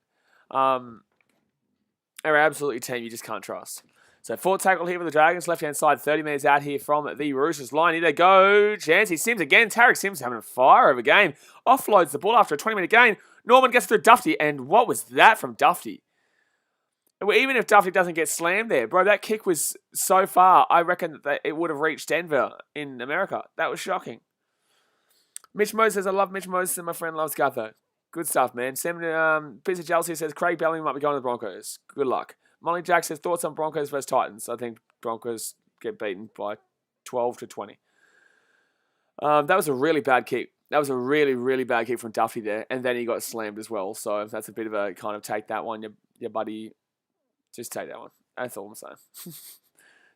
They're absolutely a team you just can't trust. So 4 tackle here for the Dragons. Left-hand side, 30 metres out here from the Roosters line. Here they go. Chancey Sims again. Tarek Sims having a fire of a game. Offloads the ball after a 20-minute gain. Norman gets through Dufty. And what was that from Dufty? Even if Dufty doesn't get slammed there, bro, that kick was so far, I reckon that it would have reached Denver in America. That was shocking. Mitch Moses says, I love Mitch Moses and my friend loves Gutho. Good stuff, man. Pizza Chelsea says, Craig Bellamy might be going to the Broncos. Good luck. Molly Jack says, thoughts on Broncos versus Titans? I think Broncos get beaten by 12-20. That was a really bad kick. That was a really, really bad kick from Duffy there. And then he got slammed as well. So that's a bit of a kind of take that one, your buddy. Just take that one. That's all I'm saying.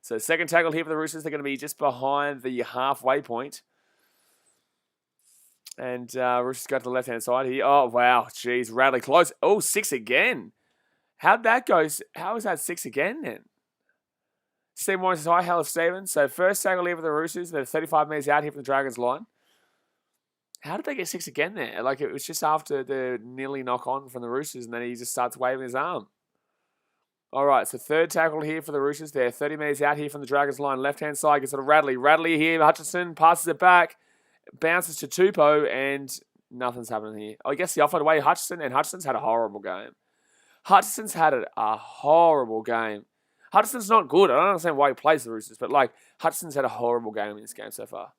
So second tackle here for the Roosters. They're going to be just behind the halfway point. And Roosters go to the left-hand side here. Oh, wow. Jeez, Radley close. Oh, 6 again. How'd that go? How is that 6 again then? Steve Morris says, hi, hello, Stephen. So first tackle here for the Roosters. They're 35 metres out here from the Dragons line. How did they get 6 again there? Like, it was just after the nearly knock on from the Roosters, and then he just starts waving his arm. All right, so third tackle here for the Roosters. They're 30 metres out here from the Dragons line. Left-hand side gets it to Radley. Radley here. Hutchinson passes it back. Bounces to Tupou, and nothing's happening here. I guess the offload away Hutchinson, and Hutchinson's had a horrible game. Hutchinson's had a horrible game. Hutchinson's not good. I don't understand why he plays the Roosters, but, like, Hutchinson's had a horrible game in this game so far.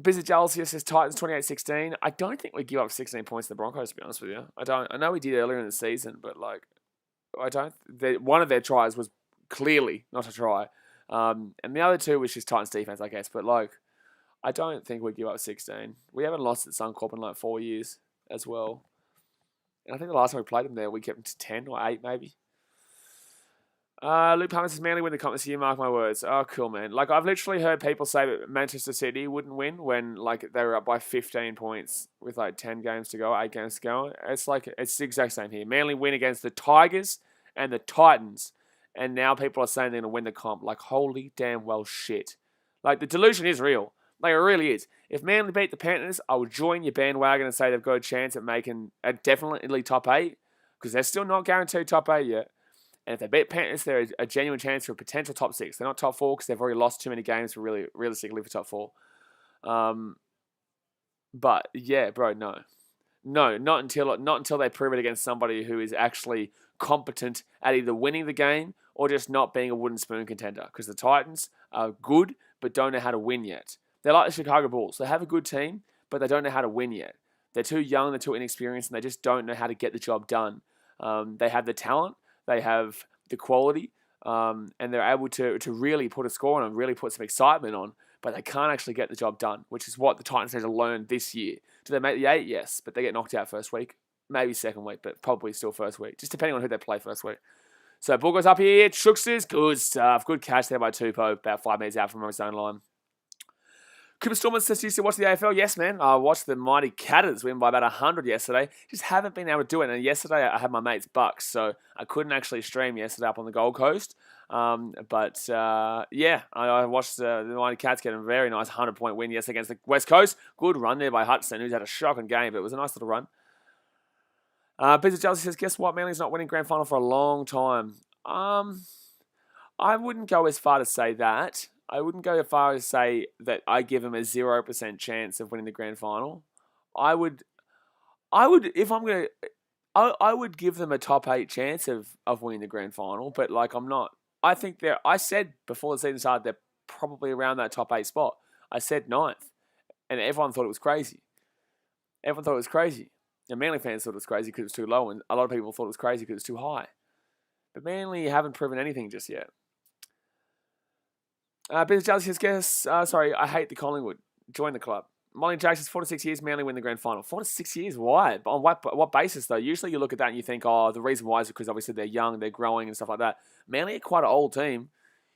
Busy Giles here says Titans 28-16. I don't think we give up 16 points to the Broncos, to be honest with you. I know we did earlier in the season, but, like, one of their tries was clearly not a try. And the other two was just Titans defense, I guess. But, like, I don't think we'd give up 16. We haven't lost at Suncorp in like 4 years as well. And I think the last time we played them there, we kept them to 10 or 8 maybe. Luke Palmer says Manly win the comp this year, mark my words. Oh, cool, man. Like, I've literally heard people say that Manchester City wouldn't win when, like, they were up by 15 points with, like, 10 games to go, 8 games to go. It's like, it's the exact same here. Manly win against the Tigers and the Titans, and now people are saying they're going to win the comp. Like, holy damn well shit. Like, the delusion is real. Like, it really is. If Manly beat the Panthers, I would join your bandwagon and say they've got a chance at making a definitely top 8, because they're still not guaranteed top 8 yet. And if they beat Panthers, they're a genuine chance for a potential top 6. They're not top 4 because they've already lost too many games for really realistically for top 4. But yeah, bro, no, not until they prove it against somebody who is actually competent at either winning the game or just not being a wooden spoon contender. Because the Titans are good but don't know how to win yet. They're like the Chicago Bulls. They have a good team, but they don't know how to win yet. They're too young, they're too inexperienced, and they just don't know how to get the job done. They have the talent. They have the quality, and they're able to really put a score on and really put some excitement on, but they can't actually get the job done, which is what the Titans need to learn this year. Do they make the 8? Yes, but they get knocked out first week, maybe second week, but probably still first week, just depending on who they play first week. So ball goes up here, Shooksters, good stuff. Good catch there by Tupou, about 5 metres out from his own line. Cooper Storman says, "Do you still watch the AFL?" Yes, man. I watched the mighty Catters win by about 100 yesterday. Just haven't been able to do it. And yesterday I had my mate's Bucks, so I couldn't actually stream yesterday up on the Gold Coast. Yeah, I watched the mighty Cats get a very nice 100-point win yesterday against the West Coast. Good run there by Hudson, who's had a shocking game, but it was a nice little run. Peter Jealousy says, "Guess what? Manly's not winning grand final for a long time." I wouldn't go as far to say that. I wouldn't go as far as say that I give them a 0% chance of winning the grand final. I would if I'm gonna, I would give them a top 8 chance of winning the grand final, but like I'm not. I think I said before the season started they're probably around that top 8 spot. I said 9th, and everyone thought it was crazy. Everyone thought it was crazy. And Manly fans thought it was crazy because it was too low, and a lot of people thought it was crazy because it's too high. But Manly haven't proven anything just yet. Business Jealousy says, I hate the Collingwood. Join the club. Molly Jackson's 4 to 6 years, Manly win the grand final. 4 to 6 years? Why? On what basis, though? Usually you look at that and you think, the reason why is because obviously they're young, they're growing and stuff like that. Manly are quite an old team.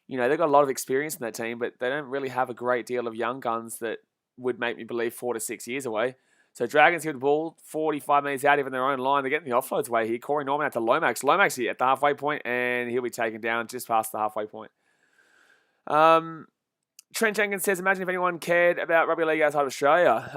You know, they've got a lot of experience in that team, but they don't really have a great deal of young guns that would make me believe 4 to 6 years away. So Dragons give the ball 45 minutes out, even their own line. They're getting the offloads away here. Corey Norman out to Lomax. Lomax here at the halfway point, and he'll be taken down just past the halfway point. Trent Jenkins says, "Imagine if anyone cared about rugby league outside of Australia."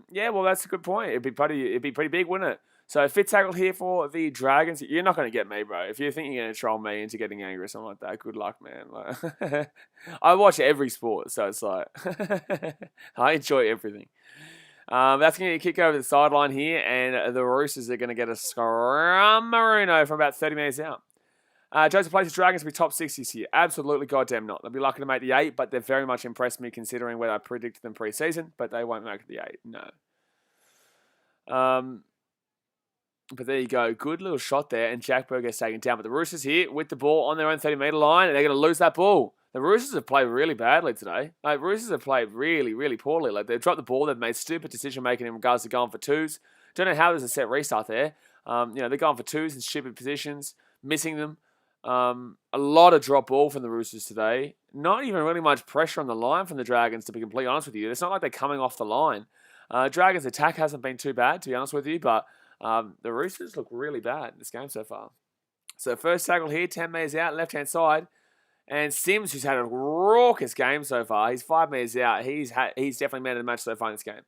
Yeah, well, that's a good point. It'd be pretty big, wouldn't it? So fit tackle here for the Dragons. You're not going to get me, bro. If you think you're going to troll me into getting angry or something like that, good luck, man. Like, I watch every sport, so it's like I enjoy everything. That's going to kick over the sideline here, and the Roosters are going to get a scrum-maruno from about 30 minutes out. Joseph plays the Dragons to be top 6 this year. Absolutely goddamn not. They'll be lucky to make the 8, but they've very much impressed me considering where I predicted them pre-season, but they won't make the 8, no. But there you go. Good little shot there, and Jack Berger gets taken down. But the Roosters here with the ball on their own 30-metre line, and they're going to lose that ball. The Roosters have played really badly today. Like, Roosters have played really, really poorly. Like, they've dropped the ball. They've made stupid decision-making in regards to going for 2s. Don't know how there's a set restart there. They're going for 2s in stupid positions, missing them. A lot of drop ball from the Roosters today. Not even really much pressure on the line from the Dragons, to be completely honest with you. It's not like they're coming off the line. Dragons' attack hasn't been too bad, to be honest with you, but the Roosters look really bad in this game so far. So first tackle here, 10 metres out, left-hand side. And Sims, who's had a raucous game so far, he's 5 metres out. He's definitely man of the match so far in this game.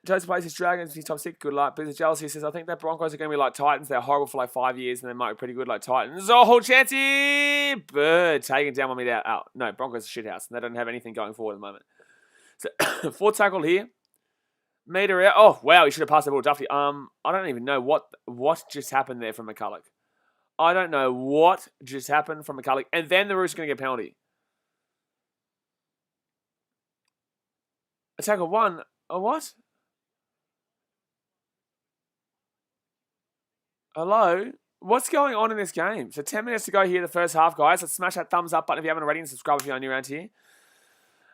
Joseph plays his Dragons, he's top 6, good luck. Business Jealousy says, "I think that Broncos are going to be like Titans. They're horrible for like 5 years, and they might be pretty good like Titans." Oh, Chancey! Bird taken down 1 metre out. No, Broncos are shithouse, and they don't have anything going forward at the moment. So, 4 tackle here. Metre out. Oh, wow, he should have passed the ball to Duffy. I don't even know what just happened there from McCulloch. I don't know what just happened from McCulloch. And then the Roosters are going to get a penalty. A tackle 1. A what? Hello? What's going on in this game? So 10 minutes to go here, the first half, guys. Let's smash that thumbs up button if you haven't already, and subscribe if you're new around here.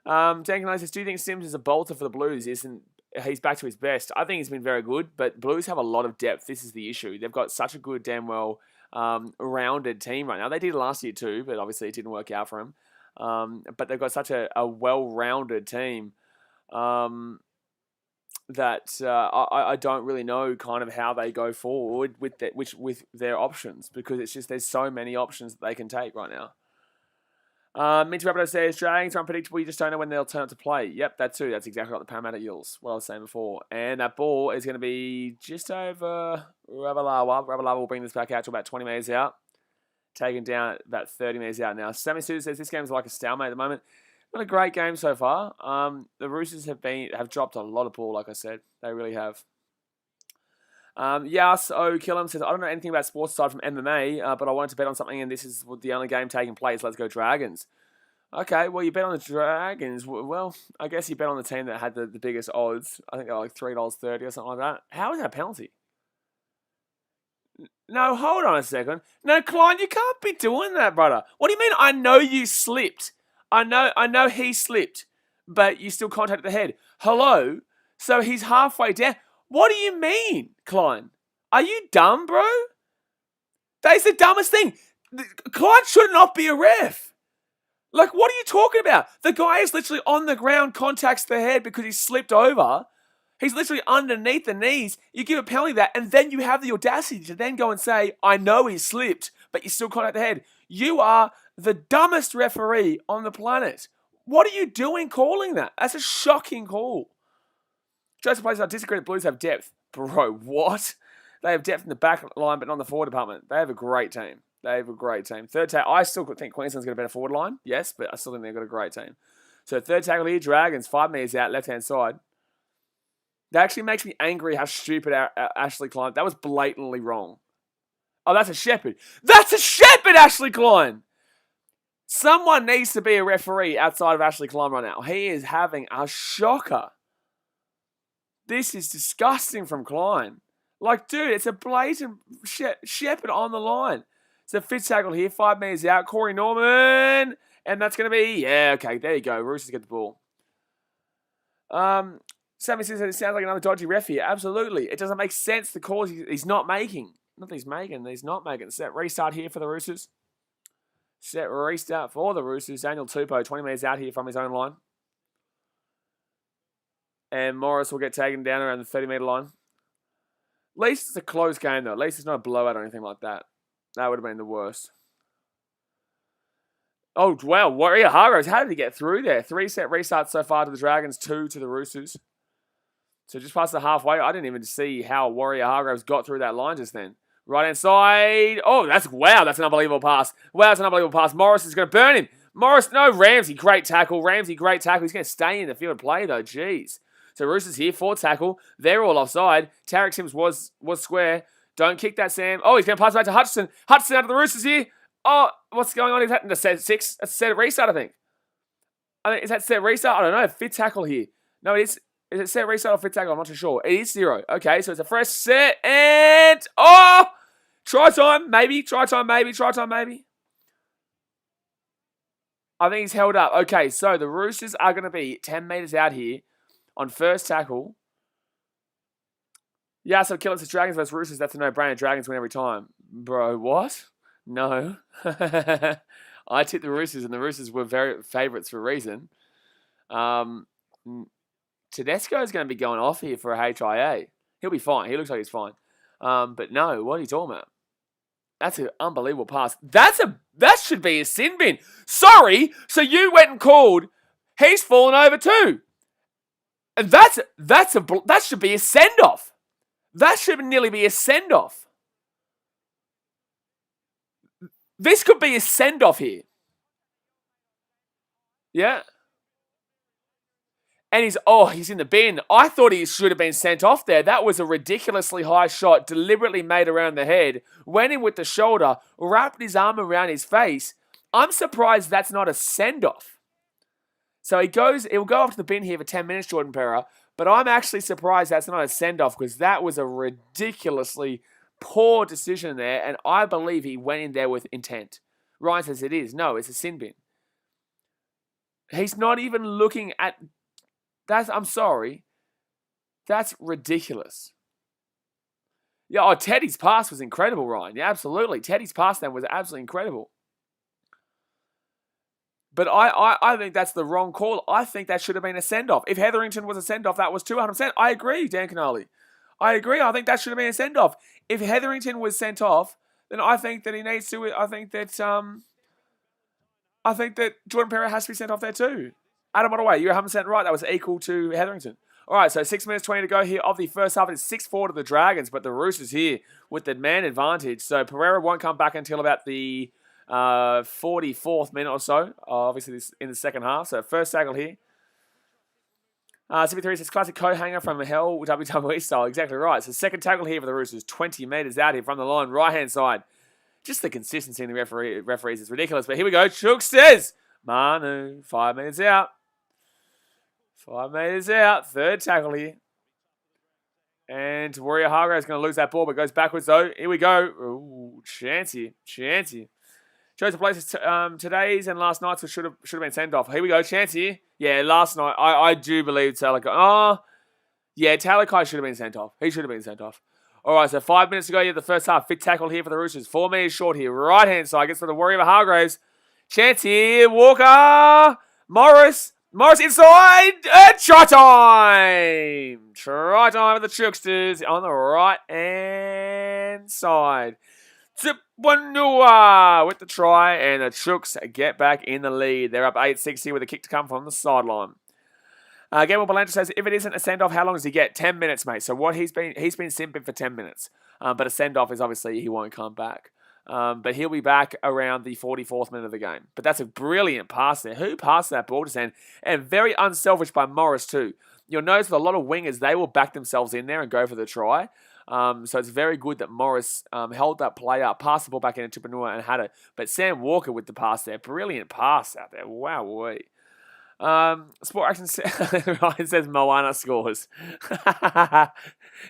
Dan Canales says, do you think Sims is a bolter for the Blues? He's back to his best? I think he's been very good, but Blues have a lot of depth. This is the issue. They've got such a good, damn well rounded team right now. They did last year too, but obviously it didn't work out for them. But they've got such a well-rounded team that I don't really know kind of how they go forward with their options, because it's just there's so many options that they can take right now. Minty Rapido says, Dragons are unpredictable, you just don't know when they'll turn up to play. Yep, that too. That's exactly like the Parramatta Eels, what I was saying before. And that ball is going to be just over Ravalawa. Ravalawa will bring this back out to about 20 metres out. Taken down about 30 metres out now. Sammy Sue says, this game's like a stalemate at the moment. Not a great game so far. The Roosters have dropped a lot of ball, like I said. They really have. Yas O'Killam says, I don't know anything about sports aside from MMA, but I wanted to bet on something, and this is the only game taking place. Let's go Dragons. Okay, well, you bet on the Dragons. Well, I guess you bet on the team that had the biggest odds. I think they're like $3.30 or something like that. How is that a penalty? No, hold on a second. No, Klein, you can't be doing that, brother. What do you mean? I know you slipped. I know he slipped, but you still contacted the head. Hello? So he's halfway down. What do you mean, Klein? Are you dumb, bro? That's the dumbest thing. Klein should not be a ref. Like, what are you talking about? The guy is literally on the ground, contacts the head because he slipped over. He's literally underneath the knees. You give a penalty that, and then you have the audacity to then go and say, I know he slipped, but you still contact the head. You are the dumbest referee on the planet. What are you doing calling that? That's a shocking call. Joseph plays, I disagree, the Blues have depth. Bro, what? They have depth in the back line, but not in the forward department. They have a great team. Third tackle, I still think Queensland's got a better forward line. Yes, but I still think they've got a great team. So third tackle here, Dragons, 5 metres out, left-hand side. That actually makes me angry how stupid Ashley Klein. That was blatantly wrong. Oh, that's a Shepherd. That's a Shepherd, Ashley Klein! Someone needs to be a referee outside of Ashley Klein right now. He is having a shocker. This is disgusting from Klein. Like, dude, it's a blatant Shepherd on the line. So fifth tackle here, 5 metres out. Corey Norman. And that's going to be, yeah, okay, there you go. Roosters get the ball. Sammy says it sounds like another dodgy ref here. Absolutely. It doesn't make sense, the calls he's not making. Not that he's not making. Set restart here for the Roosters. Set restart for the Roosters. Daniel Tupou, 20 metres out here from his own line. And Morris will get taken down around the 30-metre line. At least it's a close game, though. At least it's not a blowout or anything like that. That would have been the worst. Oh, wow. Warrior Hargroves, how did he get through there? 3 set restarts so far to the Dragons, 2 to the Roosters. So just past the halfway, I didn't even see how Warrior Hargroves got through that line just then. Right-hand side. Oh, that's an unbelievable pass. Wow, that's an unbelievable pass. Morris is going to burn him. Morris, no, Ramsey, great tackle. He's going to stay in the field of play, though. Jeez. So Roosters here, 4 tackle. They're all offside. Tarek Sims was square. Don't kick that, Sam. Oh, he's going to pass back to Hutchison. Hutchison out of the Roosters here. Oh, what's going on? Is that set 6? That's a set restart, I think. Is that set restart? I don't know. 5th tackle here. No, it is. Is it set restart or 5th tackle? I'm not too sure. It is 0. Okay, so it's a fresh set. And, oh! Try time, maybe. I think he's held up. Okay, so the Roosters are going to be 10 metres out here on first tackle. Yeah, so Killers says Dragons versus Roosters. That's a no-brainer. Dragons win every time. Bro, what? No. I tipped the Roosters, and the Roosters were very favourites for a reason. Tedesco is going to be going off here for a HIA. He'll be fine. He looks like he's fine. But no, what are you talking about? That's an unbelievable pass. That should be a sin bin. Sorry, so you went and called. He's fallen over too. And that should be a send-off. That should nearly be a send-off. This could be a send-off here. Yeah. And he's in the bin. I thought he should have been sent off there. That was a ridiculously high shot, deliberately made around the head. Went in with the shoulder, wrapped his arm around his face. I'm surprised that's not a send-off. So he'll go off to the bin here for 10 minutes, Jordan Pera. But I'm actually surprised that's not a send-off because that was a ridiculously poor decision there. And I believe he went in there with intent. Ryan says it is. No, it's a sin bin. He's not even looking at... I'm sorry. That's ridiculous. Yeah, Teddy's pass was incredible, Ryan. Yeah, absolutely. Teddy's pass then was absolutely incredible. But I think that's the wrong call. I think that should have been a send-off. If Hetherington was a send-off, that was 200%. I agree, Dan Canali. I agree. I think that should have been a send-off. If Hetherington was sent off, then I think that he needs to... I think that Jordan Perra has to be sent off there too. Adam, what away? You're 100% right. That was equal to Hetherington. All right, so 6 minutes 20 to go here of the first half. It's 6-4 to the Dragons, but the Roosters here with the man advantage. So Pereira won't come back until about the 44th minute or so. Obviously, this in the second half. So first tackle here. CP3 says classic coat hanger from hell WWE style. Exactly right. So second tackle here for the Roosters. 20 metres out here from the line, right-hand side. Just the consistency in the referees is ridiculous. But here we go. Chook says, Manu, 5 minutes out. 5 metres out. Third tackle here. And Warrior Hargrave's going to lose that ball, but goes backwards though. Here we go. Ooh, chance here. Shows the places today's and last night's should have been sent off. Here we go. Chance here. Yeah, last night. I do believe Talakai. Oh, yeah, Talakai should have been sent off. He should have been sent off. All right, so 5 minutes to go here, the first half. Fit tackle here for the Roosters. 4 metres short here. Right-hand side gets to the Warrior Hargraves. Chance here. Walker. Morris inside. Try time. Try time for the Chooksters on the right-hand side. Tipanua with the try, and the Chooks get back in the lead. They're up 8-6 here with a kick to come from the sideline. Gamble Belantra says, if it isn't a send-off, how long does he get? 10 minutes, mate. So what he's been simping for 10 minutes. But a send-off is obviously he won't come back. But he'll be back around the 44th minute of the game. But that's a brilliant pass there. Who passed that ball to Sand? And very unselfish by Morris too. You'll notice with a lot of wingers, they will back themselves in there and go for the try. So it's very good that Morris held that play up, passed the ball back into Tupanua and had it. But Sam Walker with the pass there. Brilliant pass out there. Wow. Sport Action Ryan says Moana scores.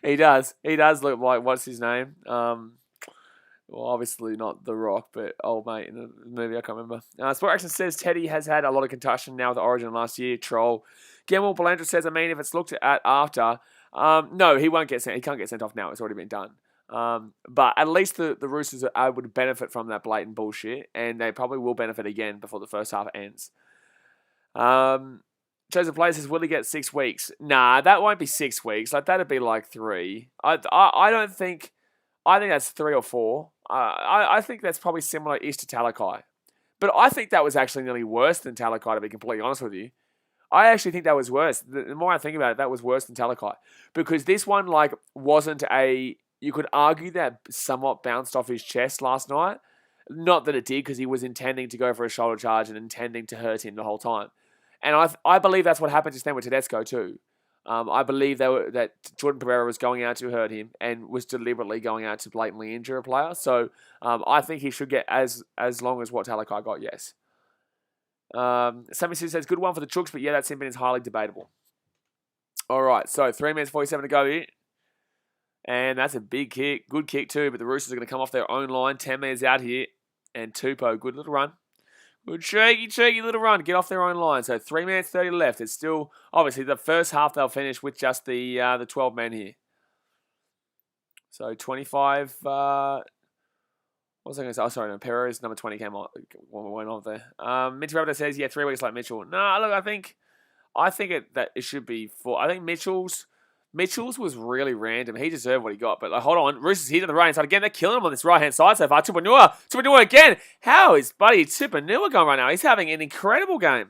He does. He does look like, what's his name? Well, obviously not The Rock, but old mate in the movie, I can't remember. Sport Action says Teddy has had a lot of concussion now with Origin last year. Troll. Gamble Belandra says, if it's looked at after, no, he won't get sent. He can't get sent off now. It's already been done. But at least the Roosters are able to benefit from that blatant bullshit, and they probably will benefit again before the first half ends. Chosen Player says, will he get 6 weeks? Nah, that won't be 6 weeks. Like, that'd be like 3. I think that's 3 or 4. I think that's probably similar-ish to Talakai. But I think that was actually nearly worse than Talakai, to be completely honest with you. I actually think that was worse. The more I think about it, that was worse than Talakai. Because this one, wasn't a... You could argue that somewhat bounced off his chest last night. Not that it did, because he was intending to go for a shoulder charge and intending to hurt him the whole time. And I believe that's what happened just then with Tedesco too. I believe that Jordan Pereira was going out to hurt him and was deliberately going out to blatantly injure a player. So I think he should get as long as what Talakai got, yes. Sammy Sue says, good one for the Chooks, but yeah, that simping is highly debatable. All right, so 3 minutes 47 to go here. And that's a big kick. Good kick too, but the Roosters are going to come off their own line. 10 metres out here. And Tupou, good little run. Good cheeky little run. Get off their own line. So 3 minutes 30 left. It's still, obviously, the first half they'll finish with just the 12 men here. So 25, what was I going to say? Oh, sorry, no, Perez, number 20 came on, went off there. Mitch Rabbit says, yeah, 3 weeks like Mitchell. No, look, I think that it should be 4. I think Mitchell's was really random. He deserved what he got. But hold on. Roosters here to the right-hand side. Again, they're killing him on this right-hand side so far. Tupanua again. How is buddy Tupanua going right now? He's having an incredible game.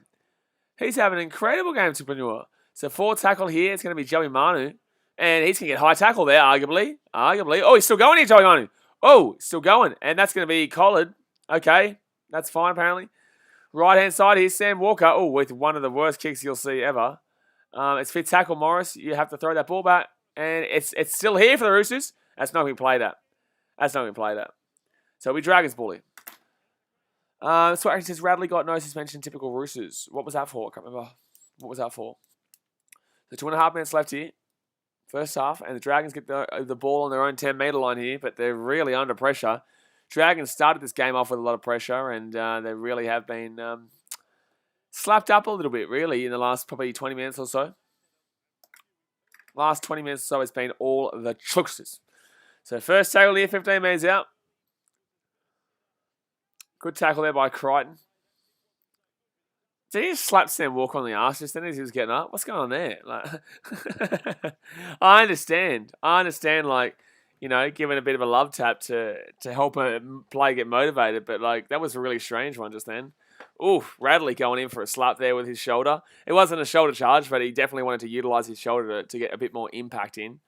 Tupanua. So 4 tackle here. It's going to be Joey Manu. And he's going to get high tackle there, arguably. Oh, he's still going here, Joey Manu. Oh, still going. And that's going to be Collard. Okay. That's fine, apparently. Right-hand side here, Sam Walker. Oh, with one of the worst kicks you'll see ever. It's fit tackle Morris. You have to throw that ball back. And it's still here for the Roosters. That's not going to play that. So we Dragons bully. So actually says Radley got no suspension, typical Roosters. What was that for? I can't remember. What was that for? So 2.5 minutes left here. First half. And the Dragons get the ball on their own 10-metre line here. But they're really under pressure. Dragons started this game off with a lot of pressure. And they really have been... slapped up a little bit, really, in the last probably 20 minutes or so. Last 20 minutes or so, it's been all the Roosters. So first tackle here, 15 metres out. Good tackle there by Crichton. Did he just slap Sam Walker on the arse just then as he was getting up? What's going on there? Like, I understand. Like, you know, giving a bit of a love tap to help a player get motivated, but like that was a really strange one just then. Oof, Radley going in for a slap there with his shoulder. It wasn't a shoulder charge, but he definitely wanted to utilise his shoulder to get a bit more impact in.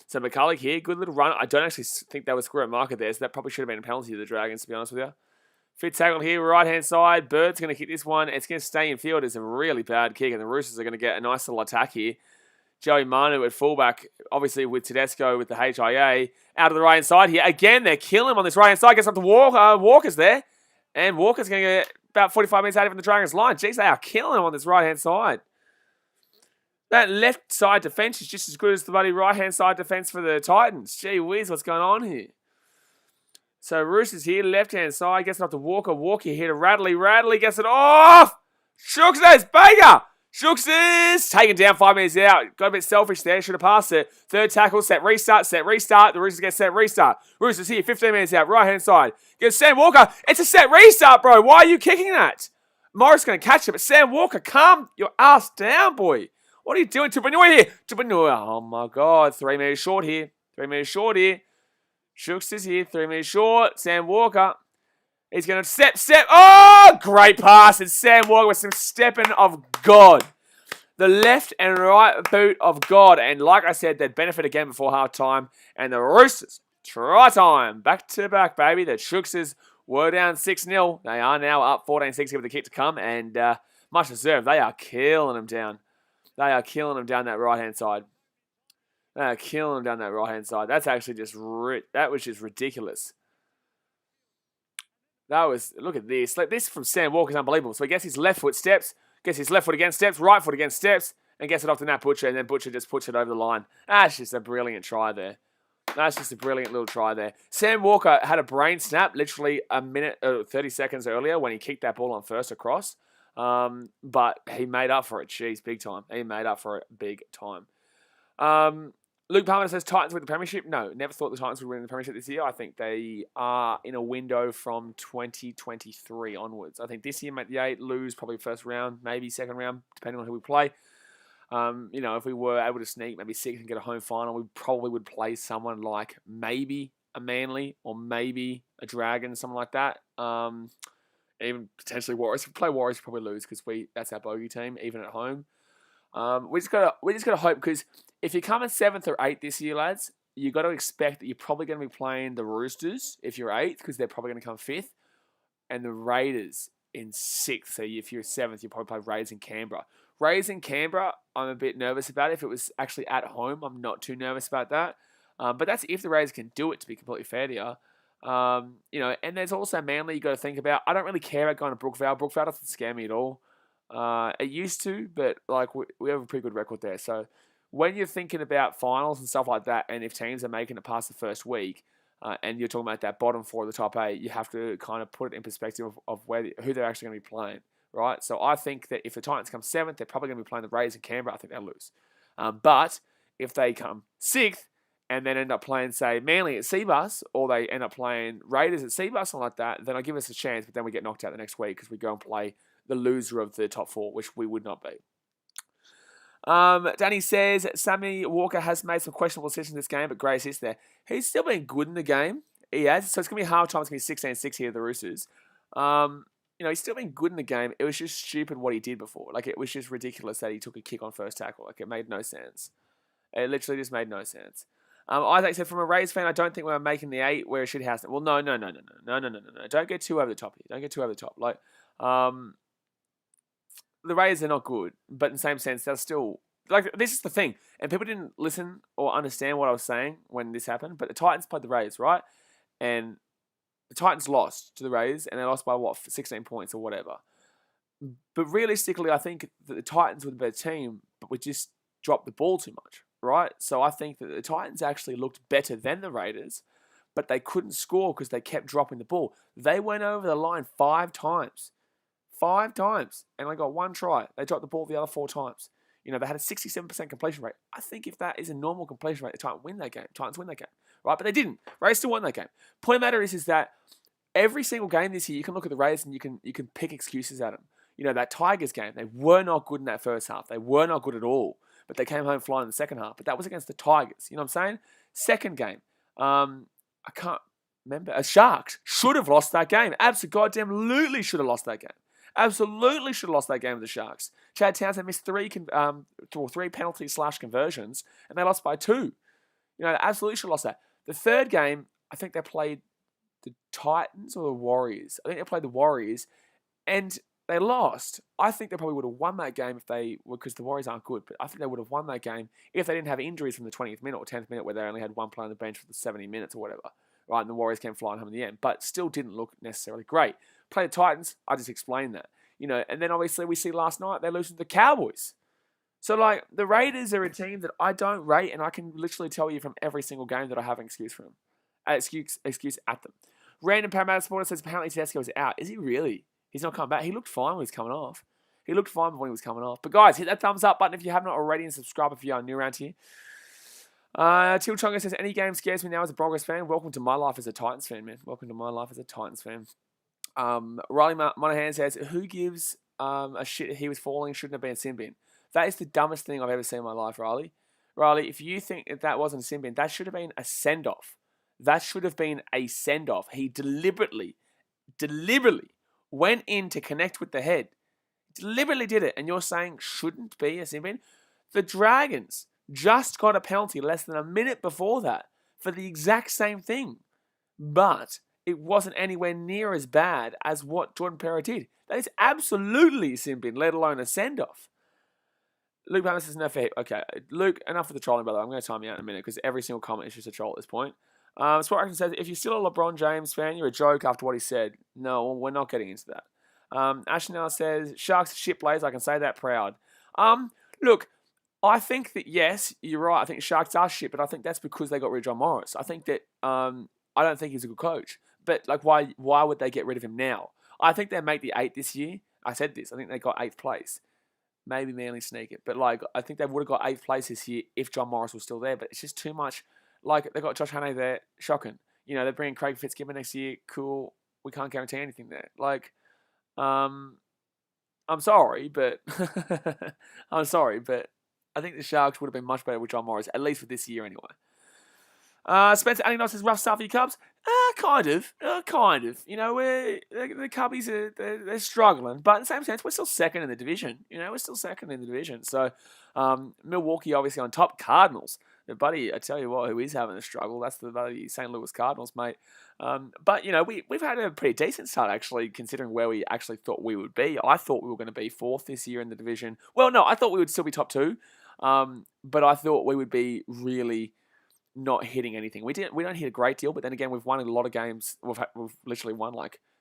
So McCulloch here, good little run. I don't actually think they would score a marker there, so that probably should have been a penalty to the Dragons, to be honest with you. Fit tackle here, right-hand side. Bird's going to kick this one. It's going to stay in field. It's a really bad kick, and the Roosters are going to get a nice little attack here. Joey Manu at fullback, obviously with Tedesco with the HIA. Out of the right-hand side here. Again, they're killing him on this right-hand side. Gets up to Walker. Walker's there. And Walker's going to get about 45 minutes out of the Dragons' line. Jeez, they are killing him on this right-hand side. That left side defence is just as good as the bloody right-hand side defence for the Titans. Gee whiz, what's going on here? So Roosters here, left-hand side, gets it off to Walker. Walker here to Radley. Radley gets it off! Shookses, Baker! Shookses! Taken down 5 minutes out. Got a bit selfish there, should have passed it. Third tackle, set restart. The Roosters get set restart. Roosters here, 15 minutes out, right-hand side. Gets Sam Walker. It's a set restart, bro. Why are you kicking that? Morris going to catch it, but Sam Walker, calm your ass down, boy. What are you doing? Tupanui here. Tupanui. Oh, my God. 3 minutes short here. 3 minutes short here. Shooks is here, 3 minutes short. Sam Walker. He's going to step. Oh, great pass. And Sam Walker with some stepping of God. The left and right boot of God. And like I said, they'd benefit again before half-time. And the Roosters, try time. Back to back, baby. The Shookses were down 6-0. They are now up 14-6 with the kick to come. And much deserved. They are killing them down. They are killing them down that right-hand side. Killing him down that right-hand side. That's actually just... that was just ridiculous. That was... Look at this. Like, this from Sam Walker is unbelievable. So he gets his left foot steps, gets his left foot against steps, right foot against steps, and gets it off to Nat Butcher, and then Butcher just puts it over the line. That's just a brilliant try there. That's just a brilliant little try there. Sam Walker had a brain snap literally a minute, 30 seconds earlier when he kicked that ball on first across. But he made up for it. Jeez, big time. He made up for it big time. Luke Palmer says Titans win the premiership. No, never thought the Titans would win the premiership this year. I think they are in a window from 2023 onwards. I think this year, make the 8, lose probably first round, maybe second round, depending on who we play. You know, if we were able to sneak maybe 6 and get a home final, we probably would play someone like maybe a Manly or maybe a Dragon, something like that. Even potentially Warriors. If we play Warriors, we'll probably lose because that's our bogey team, even at home. We just gotta hope, because if you're coming 7th or 8th this year, lads, you got to expect that you're probably going to be playing the Roosters if you're 8th, because they're probably going to come 5th, and the Raiders in 6th. So if you're 7th, you probably play Raiders in Canberra. Raiders in Canberra, I'm a bit nervous about. If it was actually at home, I'm not too nervous about that. But that's if the Raiders can do it, to be completely fair to you. You know, and there's also Manly you got to think about. I don't really care about going to Brookvale. Brookvale doesn't scare me at all. It used to, but like we have a pretty good record there. So when you're thinking about finals and stuff like that, and if teams are making it past the first week, and you're talking about that bottom 4 of the top 8, you have to kind of put it in perspective of who they're actually going to be playing, right? So I think that if the Titans come 7th, they're probably going to be playing the Raiders in Canberra. I think they'll lose. But if they come 6th and then end up playing, say, Manly at Seabus, or they end up playing Raiders at Seabus, something like that, then I'll give us a chance, but then we get knocked out the next week because we go and play the loser of the top 4, which we would not be. Danny says, Sammy Walker has made some questionable decisions in this game, but great assist there. He's still been good in the game. He has. So it's going to be half time. It's going to be 16-6 here, the Roosters. You know, he's still been good in the game. It was just stupid what he did before. Like, it was just ridiculous that he took a kick on first tackle. Like, it made no sense. It literally just made no sense. Isaac said, from a Rays fan, I don't think we're making the 8 where Shithouse. Well, no. Don't get too over the top here. Don't get too over the top. Like, the Raiders are not good, but in the same sense, they're still... Like, this is the thing. And people didn't listen or understand what I was saying when this happened, but the Titans played the Raiders, right? And the Titans lost to the Raiders, and they lost by, 16 points or whatever. But realistically, I think that the Titans were the better team, but we just dropped the ball too much, right? So I think that the Titans actually looked better than the Raiders, but they couldn't score because they kept dropping the ball. They went over the line 5 times. 5 times and they got 1 try. They dropped the ball the other 4 times. They had a 67% completion rate. I think if that is a normal completion rate, the Titans win that game. Right? But they didn't. Raiders still won that game. Point of the matter is that every single game this year, you can look at the Raiders and you can pick excuses at them. That Tigers game, they were not good in that first half. They were not good at all. But they came home flying in the second half. But that was against the Tigers. You know what I'm saying? Second game. I can't remember. Sharks should have lost that game. Absolutely should have lost that game. Absolutely should have lost that game with the Sharks. Chad Townsend missed 3 penalties/conversions, and they lost by 2. They absolutely should have lost that. The third game, I think they played the Titans or the Warriors. I think they played the Warriors, and they lost. I think they probably would have won that game because the Warriors aren't good, but I think they would have won that game if they didn't have injuries from the 20th minute or 10th minute where they only had 1 player on the bench for the 70 minutes or whatever. Right, and the Warriors came flying home in the end, but still didn't look necessarily great. Play the Titans, I just explained that. And then obviously we see last night, they lose to the Cowboys. So, the Raiders are a team that I don't rate, and I can literally tell you from every single game that I have an excuse for them. Excuse at them. Random Parramatta supporter says apparently Tedesco is out. Is he really? He's not coming back. He looked fine when he was coming off. But guys, hit that thumbs up button if you have not already, and subscribe if you are new around here. Till Chonga says, any game scares me now as a Broncos fan. Welcome to my life as a Titans fan, man. Riley Monahan says, who gives a shit he was falling shouldn't have been a sin bin. That is the dumbest thing I've ever seen in my life, Riley. Riley, if you think that wasn't a sin bin, that should have been a send-off. He deliberately went in to connect with the head. Deliberately did it. And you're saying shouldn't be a sin bin? The Dragons just got a penalty less than a minute before that for the exact same thing. But it wasn't anywhere near as bad as what Jordan Perro did. That is absolutely a sin bin, let alone a send-off. Luke Banner says no fair. Okay, Luke, enough of the trolling, brother. I'm going to time you out in a minute because every single comment is just a troll at this point. Sport Action says, if you're still a LeBron James fan, you're a joke after what he said. No, we're not getting into that. Ashnell says, Sharks shit Blaze, I can say that proud. Look, I think that, yes, you're right. I think Sharks are shit, but I think that's because they got rid of John Morris. I think that, I don't think he's a good coach. But, why would they get rid of him now? I think they make the 8 this year. I said this. I think they got 8th place. Maybe Manly sneak it. But, I think they would have got 8th place this year if John Morris was still there. But it's just too much. They got Josh Hannay there. Shocking. They're bringing Craig Fitzgibbon next year. Cool. We can't guarantee anything there. I'm sorry, but I think the Sharks would have been much better with John Morris, at least for this year anyway. Spencer Allen says, rough start for your Cubs. Kind of. The Cubbies they're struggling, but in the same sense, we're still second in the division. So, Milwaukee obviously on top. Cardinals, buddy, I tell you what, who is having a struggle? That's the bloody St. Louis Cardinals, mate. But we've had a pretty decent start actually, considering where we actually thought we would be. I thought we were going to be 4th this year in the division. Well, no, I thought we would still be top 2, but I thought we would be really not hitting anything. We don't hit a great deal, but then again, we've won a lot of games. We've literally won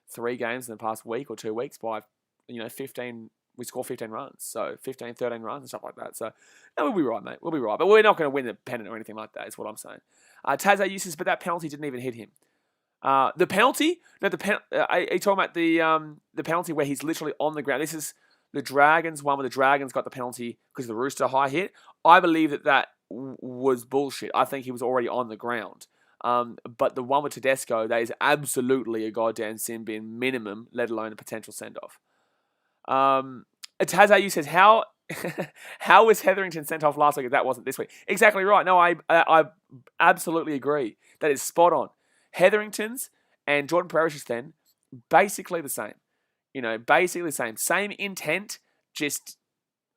3 games in the past week or 2 weeks by 15. We score 15 runs, so 15, 13 runs and stuff like that. So we'll be right, mate. We'll be right, but we're not going to win the pennant or anything like that. Is what I'm saying. Taz uses, but that penalty didn't even hit him. The penalty? No, are you talking about the penalty where he's literally on the ground? This is the Dragons one where the Dragons got the penalty because the Rooster high hit. I believe that was bullshit. I think he was already on the ground. But the one with Tedesco, that is absolutely a goddamn sin bin minimum, let alone a potential send-off. Tazayu says, how was Hetherington sent off last week if that wasn't this week? Exactly right. No, I absolutely agree. That is spot on. Hetherington's and Jordan Parrish's then, basically the same. Basically the same. Same intent, just,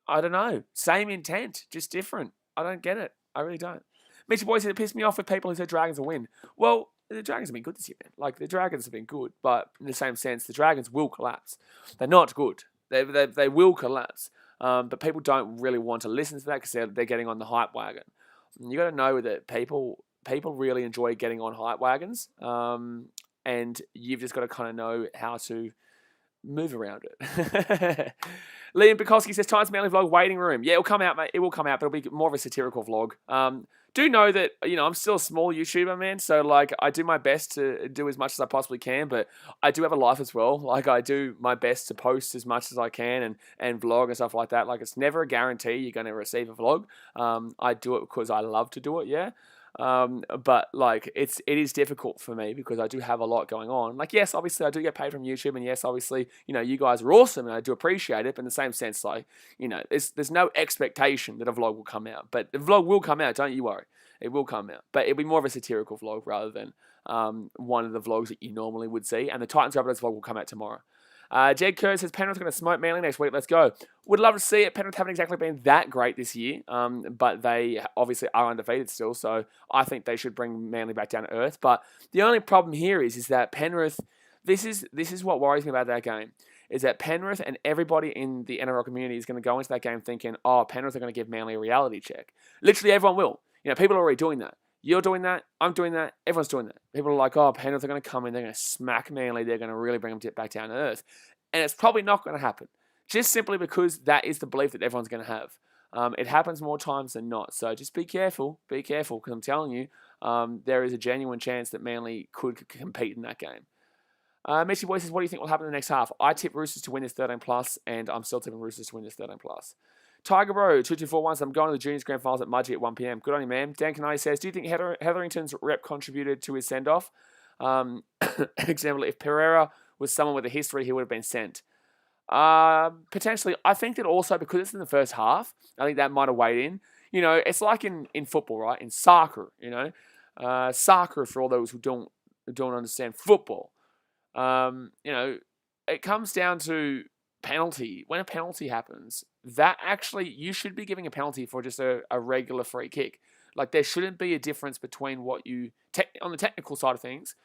I don't know. Same intent, just different. I don't get it. I really don't. Mitchell Boy said it pissed me off with people who said Dragons will win. Well, the Dragons have been good this year, man. The Dragons have been good, but in the same sense, the Dragons will collapse. They're not good. They will collapse. But people don't really want to listen to that because they're getting on the hype wagon. And you got to know that people really enjoy getting on hype wagons, and you've just got to kind of know how to move around it. Liam Bukowski says, Titans Manly vlog waiting room. Yeah, it'll come out, mate. It will come out, but it'll be more of a satirical vlog. do know that, I'm still a small YouTuber, man. So, like, I do my best to do as much as I possibly can, but I do have a life as well. Like, I do my best to post as much as I can and vlog and stuff like that. Like, it's never a guarantee you're going to receive a vlog. I do it because I love to do it, yeah. But like it is difficult for me because I do have a lot going on. Like, yes, obviously I do get paid from YouTube, and yes, obviously, you guys are awesome and I do appreciate it. But in the same sense, like, there's no expectation that a vlog will come out. But the vlog will come out, don't you worry. It will come out. But it'll be more of a satirical vlog rather than one of the vlogs that you normally would see. And the Titans Rabbitohs vlog will come out tomorrow. Jed Kerr says Penrith are going to smoke Manly next week. Let's go. Would love to see it. Penrith haven't exactly been that great this year, but they obviously are undefeated still. So I think they should bring Manly back down to earth. But the only problem here is that Penrith. This is what worries me about that game. Is that Penrith and everybody in the NRL community is going to go into that game thinking, oh, Penrith are going to give Manly a reality check. Literally everyone will. People are already doing that. You're doing that. I'm doing that. Everyone's doing that. People are like, oh, Penrith are going to come in. They're going to smack Manly. They're going to really bring them back down to earth. And it's probably not going to happen. Just simply because that is the belief that everyone's going to have. It happens more times than not. So just be careful. Be careful. Because I'm telling you, there is a genuine chance that Manly could compete in that game. Mitchy Boy says, what do you think will happen in the next half? I tip Roosters to win this 13+, and I'm still tipping Roosters to win this 13+. Tiger Bro, 2241 says, I'm going to the Juniors Grand Finals at Mudgee at 1 p.m. Good on you, man. Dan Canali says, do you think Hetherington's rep contributed to his send-off? Example, if Pereira was someone with a history, he would have been sent. Potentially. I think that also because it's in the first half, I think that might have weighed in. It's like in football, right? In soccer, soccer for all those who don't understand football. It comes down to penalty. When a penalty happens, that actually, you should be giving a penalty for just a regular free kick. Like, there shouldn't be a difference between what you, on the technical side of things,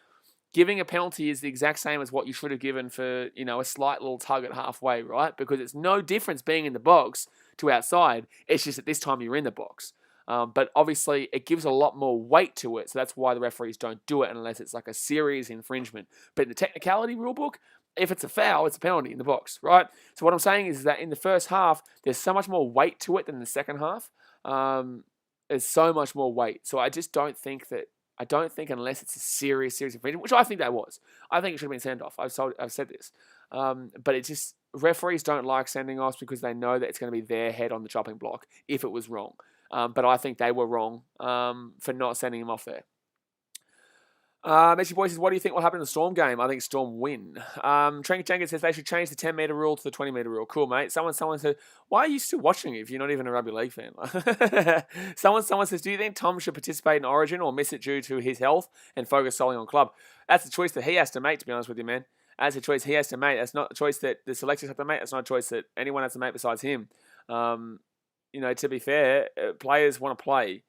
giving a penalty is the exact same as what you should have given for, a slight little tug at halfway, right? Because it's no difference being in the box to outside. It's just that this time you're in the box. But obviously, it gives a lot more weight to it. So that's why the referees don't do it unless it's like a serious infringement. But in the technicality rule book, if it's a foul, it's a penalty in the box, right? So what I'm saying is that in the first half, there's so much more weight to it than in the second half. There's so much more weight. So I just don't think unless it's a serious infringement, which I think that was. I think it should have been sent off. I've said this. But it just, referees don't like sending offs because they know that it's going to be their head on the chopping block if it was wrong. But I think they were wrong for not sending him off there. Mitchy Boy says, what do you think will happen in the Storm game? I think Storm win. Trank Jenkins says they should change the 10-metre rule to the 20-metre rule. Cool, mate. Someone said, why are you still watching if you're not even a rugby league fan? Someone says, do you think Tom should participate in Origin or miss it due to his health and focus solely on club? That's a choice that he has to make, to be honest with you, man. That's a choice he has to make. That's not a choice that the selectors have to make. That's not a choice that anyone has to make besides him. To be fair, players want to play.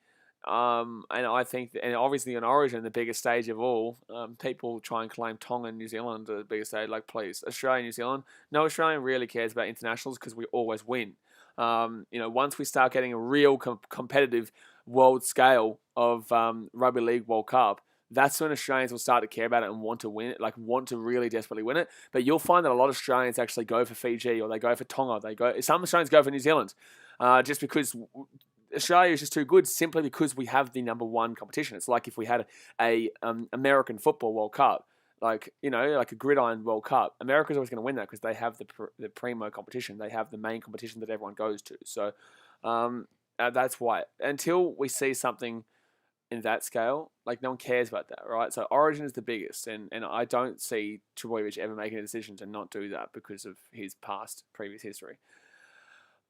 And I think, and obviously on Origin, the biggest stage of all, people try and claim Tonga and New Zealand the biggest stage. Like, please, Australia, New Zealand. No Australian really cares about internationals because we always win. Once we start getting a real competitive world scale of Rugby League World Cup, that's when Australians will start to care about it and want to win it, like want to really desperately win it. But you'll find that a lot of Australians actually go for Fiji or they go for Tonga. Some Australians go for New Zealand, just because Australia is just too good, simply because we have the number one competition. It's like if we had a American football World Cup, like a gridiron World Cup. America's always going to win that because they have the primo competition. They have the main competition that everyone goes to. So that's why. Until we see something in that scale, like, no one cares about that, right? So Origin is the biggest, and I don't see Trbojevic ever making a decision to not do that because of his previous history.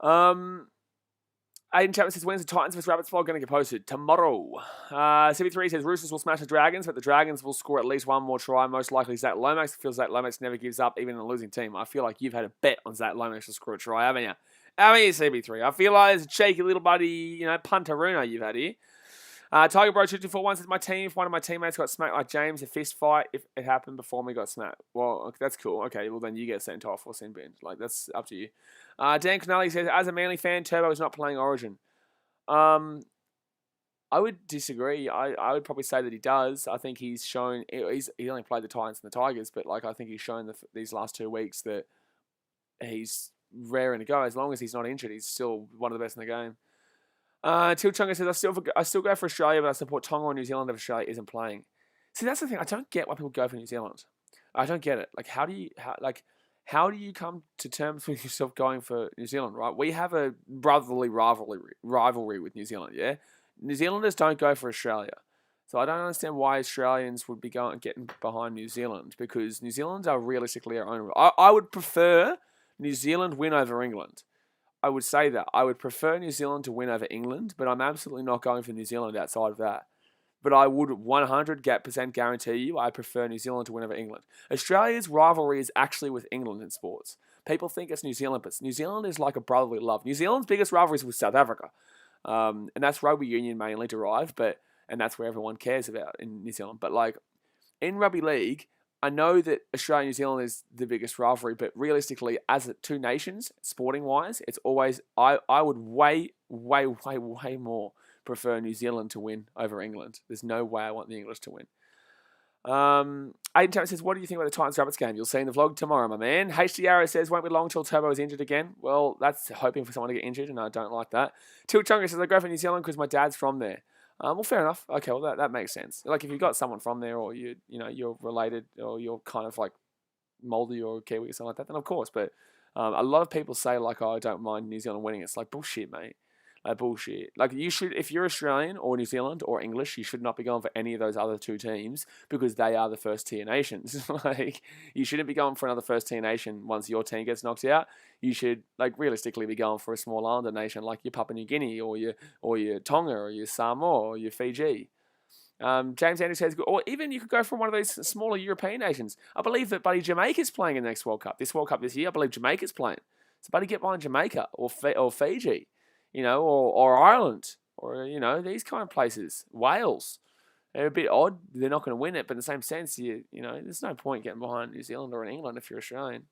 Aiden Chapman says, when's the Titans vs Rabbits vlog going to get posted? Tomorrow. CB3 says, Roosters will smash the Dragons, but the Dragons will score at least one more try. Most likely Zach Lomax. Feels Zach Lomax never gives up, even in a losing team. I feel like you've had a bet on Zach Lomax to score a try, haven't you? Haven't you, CB3? I feel like there's a cheeky little buddy, punterooner you've had here. Tiger Bro 2241 says, if one of my teammates got smacked like James, a fist fight, if it happened before me got smacked. Well, that's cool. Okay, well then you get sent off or sin bin. Like, that's up to you. Dan Canali says, as a Manly fan, Turbo is not playing Origin. I would disagree. I would probably say that he does. I think he's shown, he only played the Titans and the Tigers, but like, I think he's shown these last 2 weeks that he's raring to go. As long as he's not injured, he's still one of the best in the game. Till Chunga says, I still go for Australia, but I support Tonga or New Zealand if Australia isn't playing. See, that's the thing. I don't get why people go for New Zealand. I don't get it. Like, how do you come to terms with yourself going for New Zealand, right? We have a brotherly rivalry with New Zealand, yeah? New Zealanders don't go for Australia. So I don't understand why Australians would be getting behind New Zealand, because New Zealand are realistically our own. I would prefer New Zealand win over England. I would say that. I would prefer New Zealand to win over England, but I'm absolutely not going for New Zealand outside of that. But I would 100% guarantee you I prefer New Zealand to win over England. Australia's rivalry is actually with England in sports. People think it's New Zealand, but New Zealand is like a brotherly love. New Zealand's biggest rivalry is with South Africa. And that's rugby union mainly derived, and that's where everyone cares about in New Zealand. But like in rugby league, I know that Australia and New Zealand is the biggest rivalry, but realistically, as two nations, sporting-wise, it's always I would way more prefer New Zealand to win over England. There's no way I want the English to win. Aiden Chapman says, what do you think about the Titans-Rabbits game? You'll see in the vlog tomorrow, my man. HDR says, won't be long till Turbo is injured again. Well, that's hoping for someone to get injured, and I don't like that. Til Chunga says, I go for New Zealand because my dad's from there. Well, fair enough. Okay, well, that makes sense. Like, if you've got someone from there, or you're related, or you're kind of like Māori or Kiwi or something like that, then of course. But a lot of people say, like, oh, I don't mind New Zealand winning. It's like, bullshit, mate. Bullshit. Like, you should, if you're Australian or New Zealand or English, you should not be going for any of those other two teams because they are the first tier nations. Like, you shouldn't be going for another first tier nation once your team gets knocked out. You should, like, realistically be going for a small islander nation like your Papua New Guinea or your Tonga or your Samoa or your Fiji. James Anderson says, or even you could go for one of those smaller European nations. I believe that, buddy, Jamaica's playing in the next World Cup. This World Cup this year, I believe Jamaica's playing. So, buddy, get behind Jamaica or Fiji. Or Ireland, or, these kind of places. Wales. They're a bit odd. They're not going to win it, but in the same sense, there's no point getting behind New Zealand or England if you're Australian.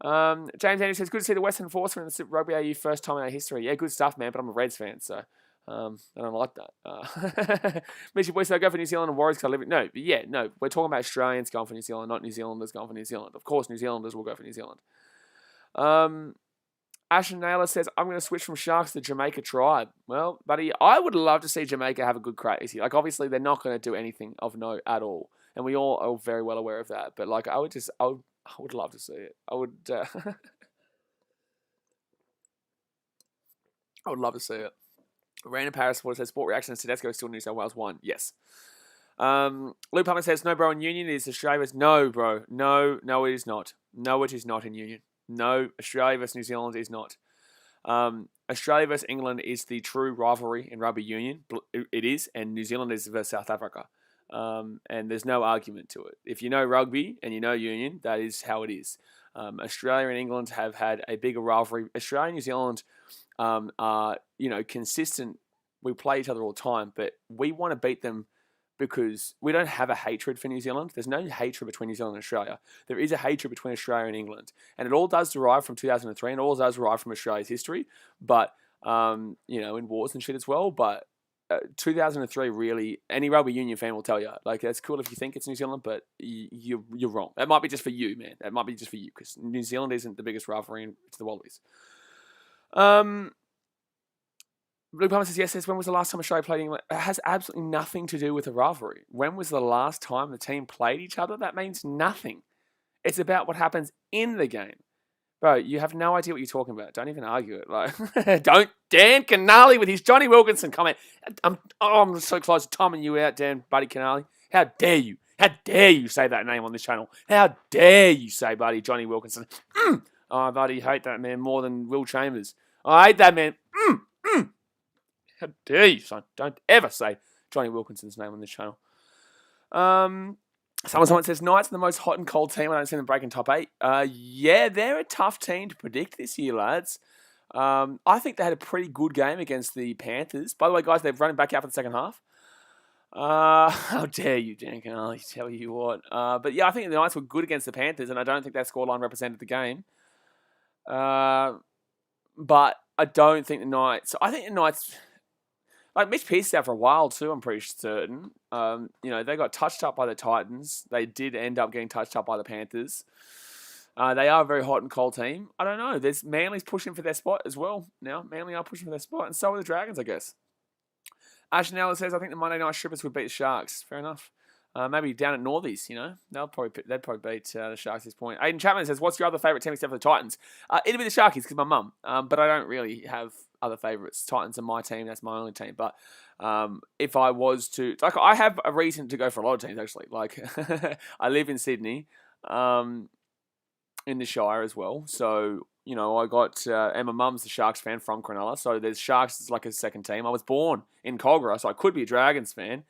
James Andy says, good to see the Western Enforcer in the Rugby AU first time in our history. Yeah, good stuff, man, but I'm a Reds fan, so I don't like that. Mitchy Boy said, I go for New Zealand and Warriors because I live in... No, we're talking about Australians going for New Zealand, not New Zealanders going for New Zealand. Of course, New Zealanders will go for New Zealand. Ashton Naylor says, I'm going to switch from Sharks to Jamaica Tribe. Well, buddy, I would love to see Jamaica have a good crack this year. Like, obviously, they're not going to do anything of note at all. And we all are very well aware of that. But, like, I would love to see it. I would love to see it. Random Paris Supporter says, Sport Reactions, Tedesco is still New South Wales 1. Yes. Luke Palmer says, no, bro, in Union is Australia. No, bro. No, it is not. No, it is not in Union. No, Australia versus New Zealand is not. Australia versus England is the true rivalry in rugby union. It is, and New Zealand is versus South Africa. And there's no argument to it. If you know rugby and you know union, that is how it is. Australia and England have had a bigger rivalry. Australia and New Zealand are, consistent. We play each other all the time, but we want to beat them because we don't have a hatred for New Zealand. There's no hatred between New Zealand and Australia. There is a hatred between Australia and England. And it all does derive from 2003, and it all does derive from Australia's history, but, in wars and shit as well. But 2003, really, any rugby union fan will tell you, like, that's cool if you think it's New Zealand, but you're wrong. That might be just for you, man. That might be just for you, because New Zealand isn't the biggest rivalry to the Wallabies. Luke Palmer says, when was the last time Australia played England? It has absolutely nothing to do with the rivalry. When was the last time the team played each other? That means nothing. It's about what happens in the game. Bro, you have no idea what you're talking about. Don't even argue it. Like, don't Dan Canali with his Johnny Wilkinson comment. I'm so close to timing you out, Dan, buddy Canali. How dare you? How dare you say that name on this channel? How dare you say, buddy, Johnny Wilkinson? Oh, buddy, hate that man more than Will Chambers. I hate that man. How dare you, son? Don't ever say Johnny Wilkinson's name on this channel. Someone says, Knights are the most hot and cold team. I don't see them breaking top 8. Yeah, they're a tough team to predict this year, lads. I think they had a pretty good game against the Panthers. By the way, guys, they're running back out for the second half. How dare you, Dan Canali, tell you what. But yeah, I think the Knights were good against the Panthers, and I don't think that scoreline represented the game. But I don't think the Knights... I think the Knights... Like, Mitch Pearce out for a while too, I'm pretty certain. They got touched up by the Titans. They did end up getting touched up by the Panthers. They are a very hot and cold team. I don't know. There's Manly's pushing for their spot as well now. Manly are pushing for their spot, and so are the Dragons, I guess. Ashnella says, I think the Monday Night Strippers would beat the Sharks. Fair enough. Maybe down at Northies, you know. They'd probably beat the Sharks at this point. Aiden Chapman says, what's your other favourite team except for the Titans? It'd be the Sharkies because my mum. But I don't really have other favourites. Titans are my team. That's my only team. But if I was to... Like, I have a reason to go for a lot of teams, actually. Like, I live in Sydney, in the Shire as well. So... You know, I got, and my mum's the Sharks fan from Cronulla, so there's Sharks as like a second team. I was born in Cogra, so I could be a Dragons fan.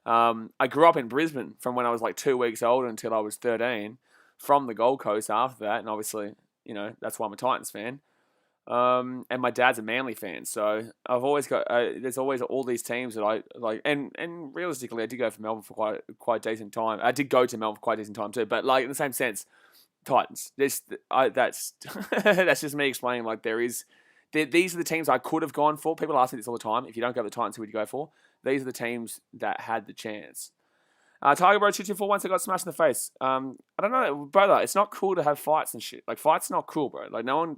I grew up in Brisbane from when I was like 2 weeks old until I was 13, from the Gold Coast after that, and obviously, you know, that's why I'm a Titans fan. And my dad's a Manly fan, so I've always got, there's always all these teams that I like, and realistically, I did go for Melbourne for quite a decent time. I did go to Melbourne for quite a decent time too, but like in the same sense, Titans. That's that's just me explaining. Like these are the teams I could have gone for. People ask me this all the time. If you don't go for the Titans, who would you go for? These are the teams that had the chance. Tiger Bro 2241 once I got smashed in the face. I don't know, brother. It's not cool to have fights and shit. Like fights not cool, bro. Like no one.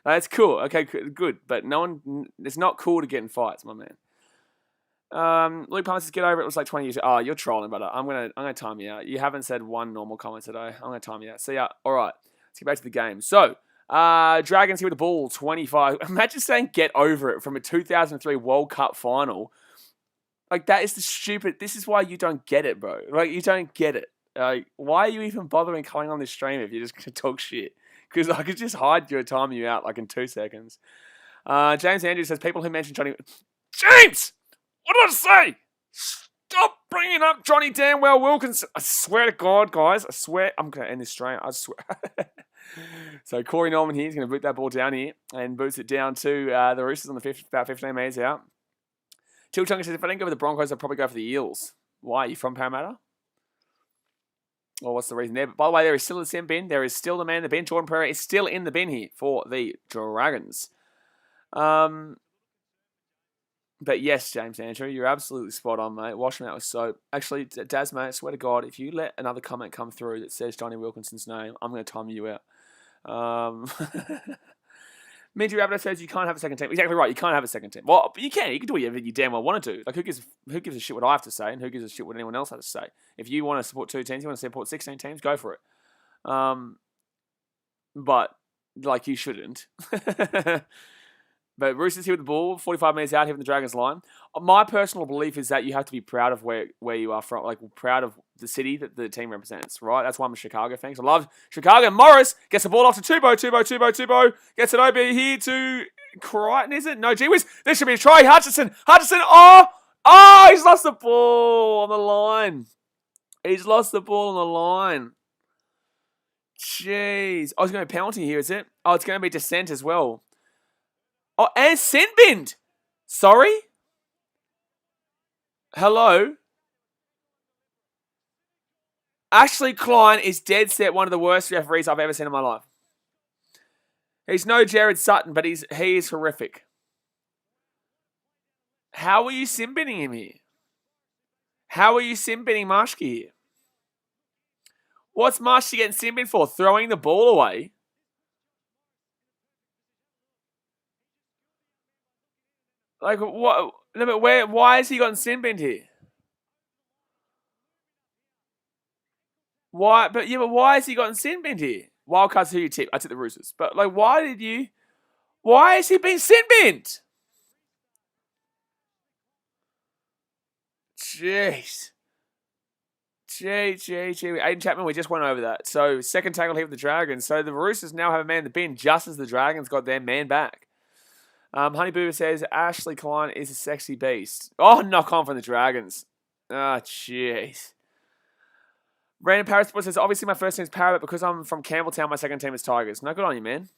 That's cool. Okay, good. But no one. It's not cool to get in fights, my man. Luke Palmer says, get over it. It was like 20 years. Oh, you're trolling, brother. I'm gonna time you out. You haven't said one normal comment today. I'm gonna time you out. See ya. All right. Let's get back to the game. So, Dragons here with the ball, 25. Imagine saying get over it from a 2003 World Cup final. Like, that is the stupid... This is why you don't get it, bro. Like, you don't get it. Like, why are you even bothering coming on this stream if you're just gonna talk shit? Because I could just hide you, time you out like in 2 seconds. James Andrews says, people who mention Johnny... James! What did I say? Stop bringing up Johnny Danwell Wilkinson. I swear to God, guys. I swear. I'm going to end this stream. I swear. So Corey Norman here is going to boot that ball down here and boots it down to the Roosters on the about 15 metres out. Chilchunga says, if I didn't go for the Broncos, I'd probably go for the Eels. Why? Are you from Parramatta? Or what's the reason there? But by the way, there is still the sim bin. There is still the man in the bin. Jordan Pereira is still in the bin here for the Dragons. But yes, James Andrew, you're absolutely spot on, mate. Wash him out with soap. Actually, Daz, mate, I swear to God, if you let another comment come through that says Johnny Wilkinson's name, I'm going to time you out. Minty Rabbit says you can't have a second team. Exactly right, you can't have a second team. Well, you can. You can do whatever you damn well want to do. Like, who gives a shit what I have to say, and who gives a shit what anyone else has to say? If you want to support 2 teams, you want to support 16 teams, go for it. But, like, you shouldn't. But Roosters here with the ball, 45 minutes out here from the Dragons line. My personal belief is that you have to be proud of where you are from, like proud of the city that the team represents, right? That's why I'm a Chicago fan. I love Chicago. Morris gets the ball off to Tubo. Gets it over here to Crichton, is it? No, gee whiz. This should be a try. Hutchinson. Oh, he's lost the ball on the line. He's lost the ball on the line. Jeez. Oh, it's going to be a penalty here, is it? Oh, it's going to be dissent as well. Oh, and Sinbind. Sorry? Hello? Ashley Klein is dead set one of the worst referees I've ever seen in my life. He's no Jared Sutton, but he is horrific. How are you Sinbinning him here? How are you Sinbinning Marshke here? What's Marshke getting Sinbin for? Throwing the ball away? Like, what? No, but why has he gotten sin-binned here? Why? But why has he gotten sin-binned here? Wildcards, who you tip? I tip the Roosters. But, like, why has he been sin-binned? Jeez. Aiden Chapman, we just went over that. So, second tackle here with the Dragons. So, the Roosters now have a man in the bin just as the Dragons got their man back. Honey Boo says, Ashley Klein is a sexy beast. Oh, knock on from the Dragons. Ah, jeez. Brandon Paris says, obviously my first team is Para, but because I'm from Campbelltown, my second team is Tigers. No, good on you, man.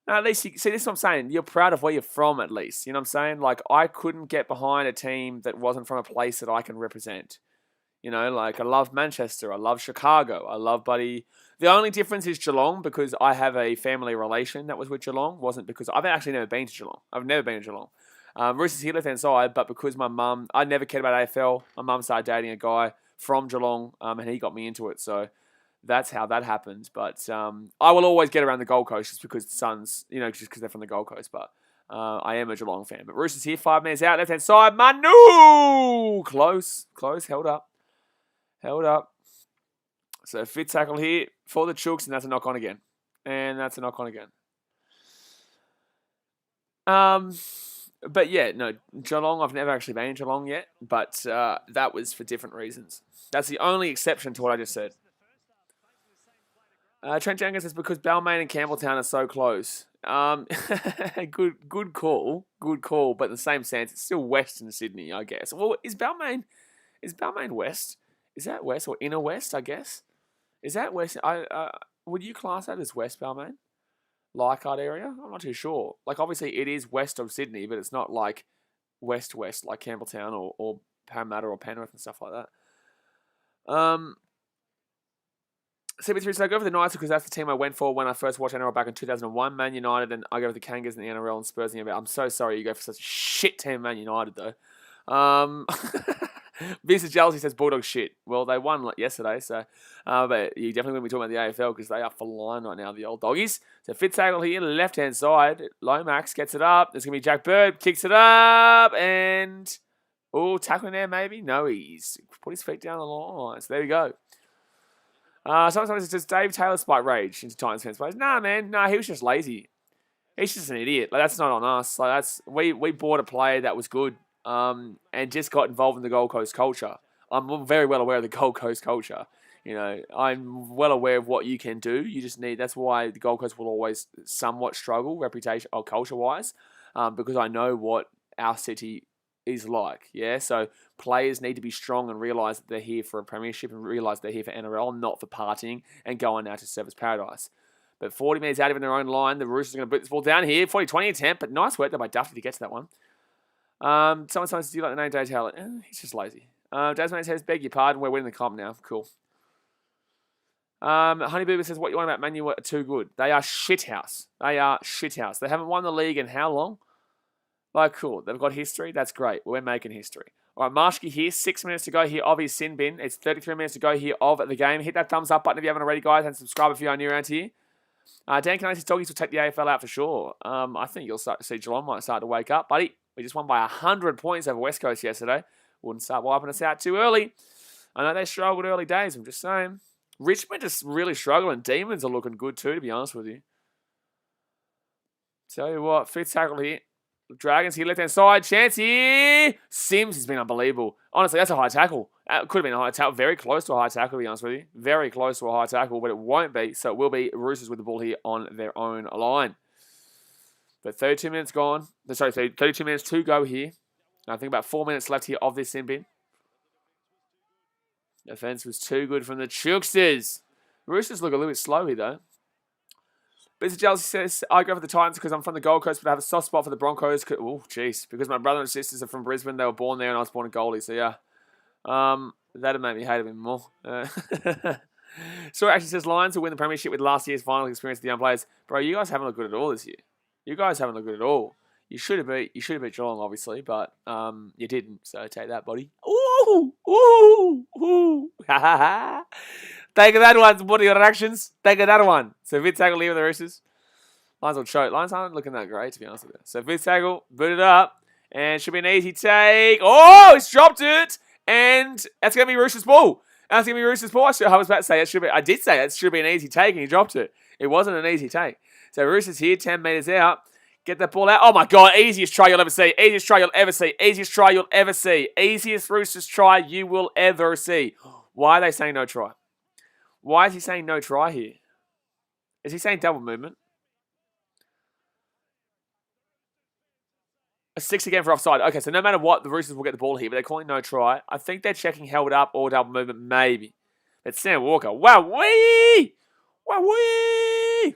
No, at least, see, this is what I'm saying. You're proud of where you're from, at least. You know what I'm saying? Like, I couldn't get behind a team that wasn't from a place that I can represent. You know, like, I love Manchester. I love Chicago. I love Buddy. The only difference is Geelong, because I have a family relation that was with Geelong. Wasn't because I've actually never been to Geelong. I've never been to Geelong. Roosters here left hand side, but because my mum, I never cared about AFL. My mum started dating a guy from Geelong, and he got me into it. So that's how that happened. But I will always get around the Gold Coast just because the Suns, just because they're from the Gold Coast. But I am a Geelong fan. But Roosters here, 5 minutes out, left-hand side. Manu! Close, held up. So fit tackle here for the Chooks, and that's a knock-on again. But yeah, no, Geelong, I've never actually been in Geelong yet, but that was for different reasons. That's the only exception to what I just said. Trent Jenkins says because Balmain and Campbelltown are so close. Good call, but in the same sense, it's still Western Sydney, I guess. Well, is Balmain west? Is that west or inner west, I guess? Is that west? Would you class that as West Balmain? Leichhardt area? I'm not too sure. Like, obviously, it is west of Sydney, but it's not like west, like Campbelltown or Parramatta or Penrith and stuff like that. CB3 says I go for the Knights because that's the team I went for when I first watched NRL back in 2001. Man United, and I go for the Kangas in the NRL and Spurs in the NBA. I'm so sorry you go for such a shit team, Man United, though. Visa Jealousy says Bulldogs shit. Well, they won yesterday, so but you definitely wouldn't be talking about the AFL because they are for line right now, the old doggies. So Fitzhagle here, left-hand side. Lomax gets it up. There's going to be Jack Bird, kicks it up, and tackling there maybe? No, he's put his feet down the line. So there we go. Sometimes it's just Dave Taylor spike rage into Titans fans' plays. Nah, man. Nah, he was just lazy. He's just an idiot. Like, that's not on us. Like, we bought a player that was good and just got involved in the Gold Coast culture. I'm very well aware of the Gold Coast culture. I'm well aware of what you can do. You just need. That's why the Gold Coast will always somewhat struggle reputation or culture-wise, because I know what our city is like. Yeah, so players need to be strong and realise that they're here for a premiership and realise they're here for NRL, not for partying and going out to Service Paradise. But 40 minutes out of their own line, the Roosters are going to boot this ball down here. 40-20 attempt, but nice work there by Duffy to get to that one. Someone says, do you like the name Dave Taylor? He's just lazy. Desmond says, beg your pardon, we're winning the comp now. Cool. Honey Boober says, what you want about Man U are too good. They are shithouse. They haven't won the league in how long? Like, cool. They've got history. That's great. We're making history. All right, Marshke here. 6 minutes to go here of his sin bin. It's 33 minutes to go here of the game. Hit that thumbs up button if you haven't already, guys, and subscribe if you're new around here. Dan Canales' doggies will take the AFL out for sure. I think you'll start to see Geelong might start to wake up. Buddy, we just won by 100 points over West Coast yesterday. Wouldn't start wiping us out too early. I know they struggled early days. I'm just saying. Richmond is really struggling. Demons are looking good too, to be honest with you. Tell you what, fifth tackle here. Dragons here, left-hand side. Chance here. Sims has been unbelievable. Honestly, that's a high tackle. Could have been a high tackle. Very close to a high tackle, to be honest with you. Very close to a high tackle, but it won't be. So it will be Roosters with the ball here on their own line. But 32 minutes gone. Sorry, 32 minutes to go here. I think about 4 minutes left here of this sin bin. Defense was too good from the Chooksters. Roosters look a little bit slow here, though. Mr. Jealousy says, I go for the Titans because I'm from the Gold Coast, but I have a soft spot for the Broncos. Oh, jeez. Because my brother and sisters are from Brisbane. They were born there, and I was born in Goldie. So, yeah. That'd make me hate him even more. So, actually says, Lions will win the premiership with last year's final experience of the young players. Bro, you guys haven't looked good at all this year. You guys haven't looked good at all. You should have beat Geelong, obviously, but you didn't. So, take that, buddy. Ooh! Ooh! Ooh! Ha ha ha! Take that one. What are your reactions? Take that one. So Fitz tackle here with the Roosters. Lions will choke. Lions aren't looking that great, to be honest with you. So Fitz tackle, boot it up, and should be an easy take. Oh, he's dropped it, and that's going to be Roosters' ball. That's going to be Roosters' ball. I was about to say I did say it should be an easy take, and he dropped it. It wasn't an easy take. So Roosters here, 10 metres out. Get that ball out. Oh, my God. Easiest try you'll ever see. Easiest try you'll ever see. Easiest try you'll ever see. Easiest Roosters try you will ever see. Why are they saying no try? Why is he saying no try here? Is he saying double movement? A 6 again for offside. Okay, so no matter what, the Roosters will get the ball here, but they're calling no try. I think they're checking held up or double movement, maybe. It's Sam Walker. Wow-wee! Wow-wee!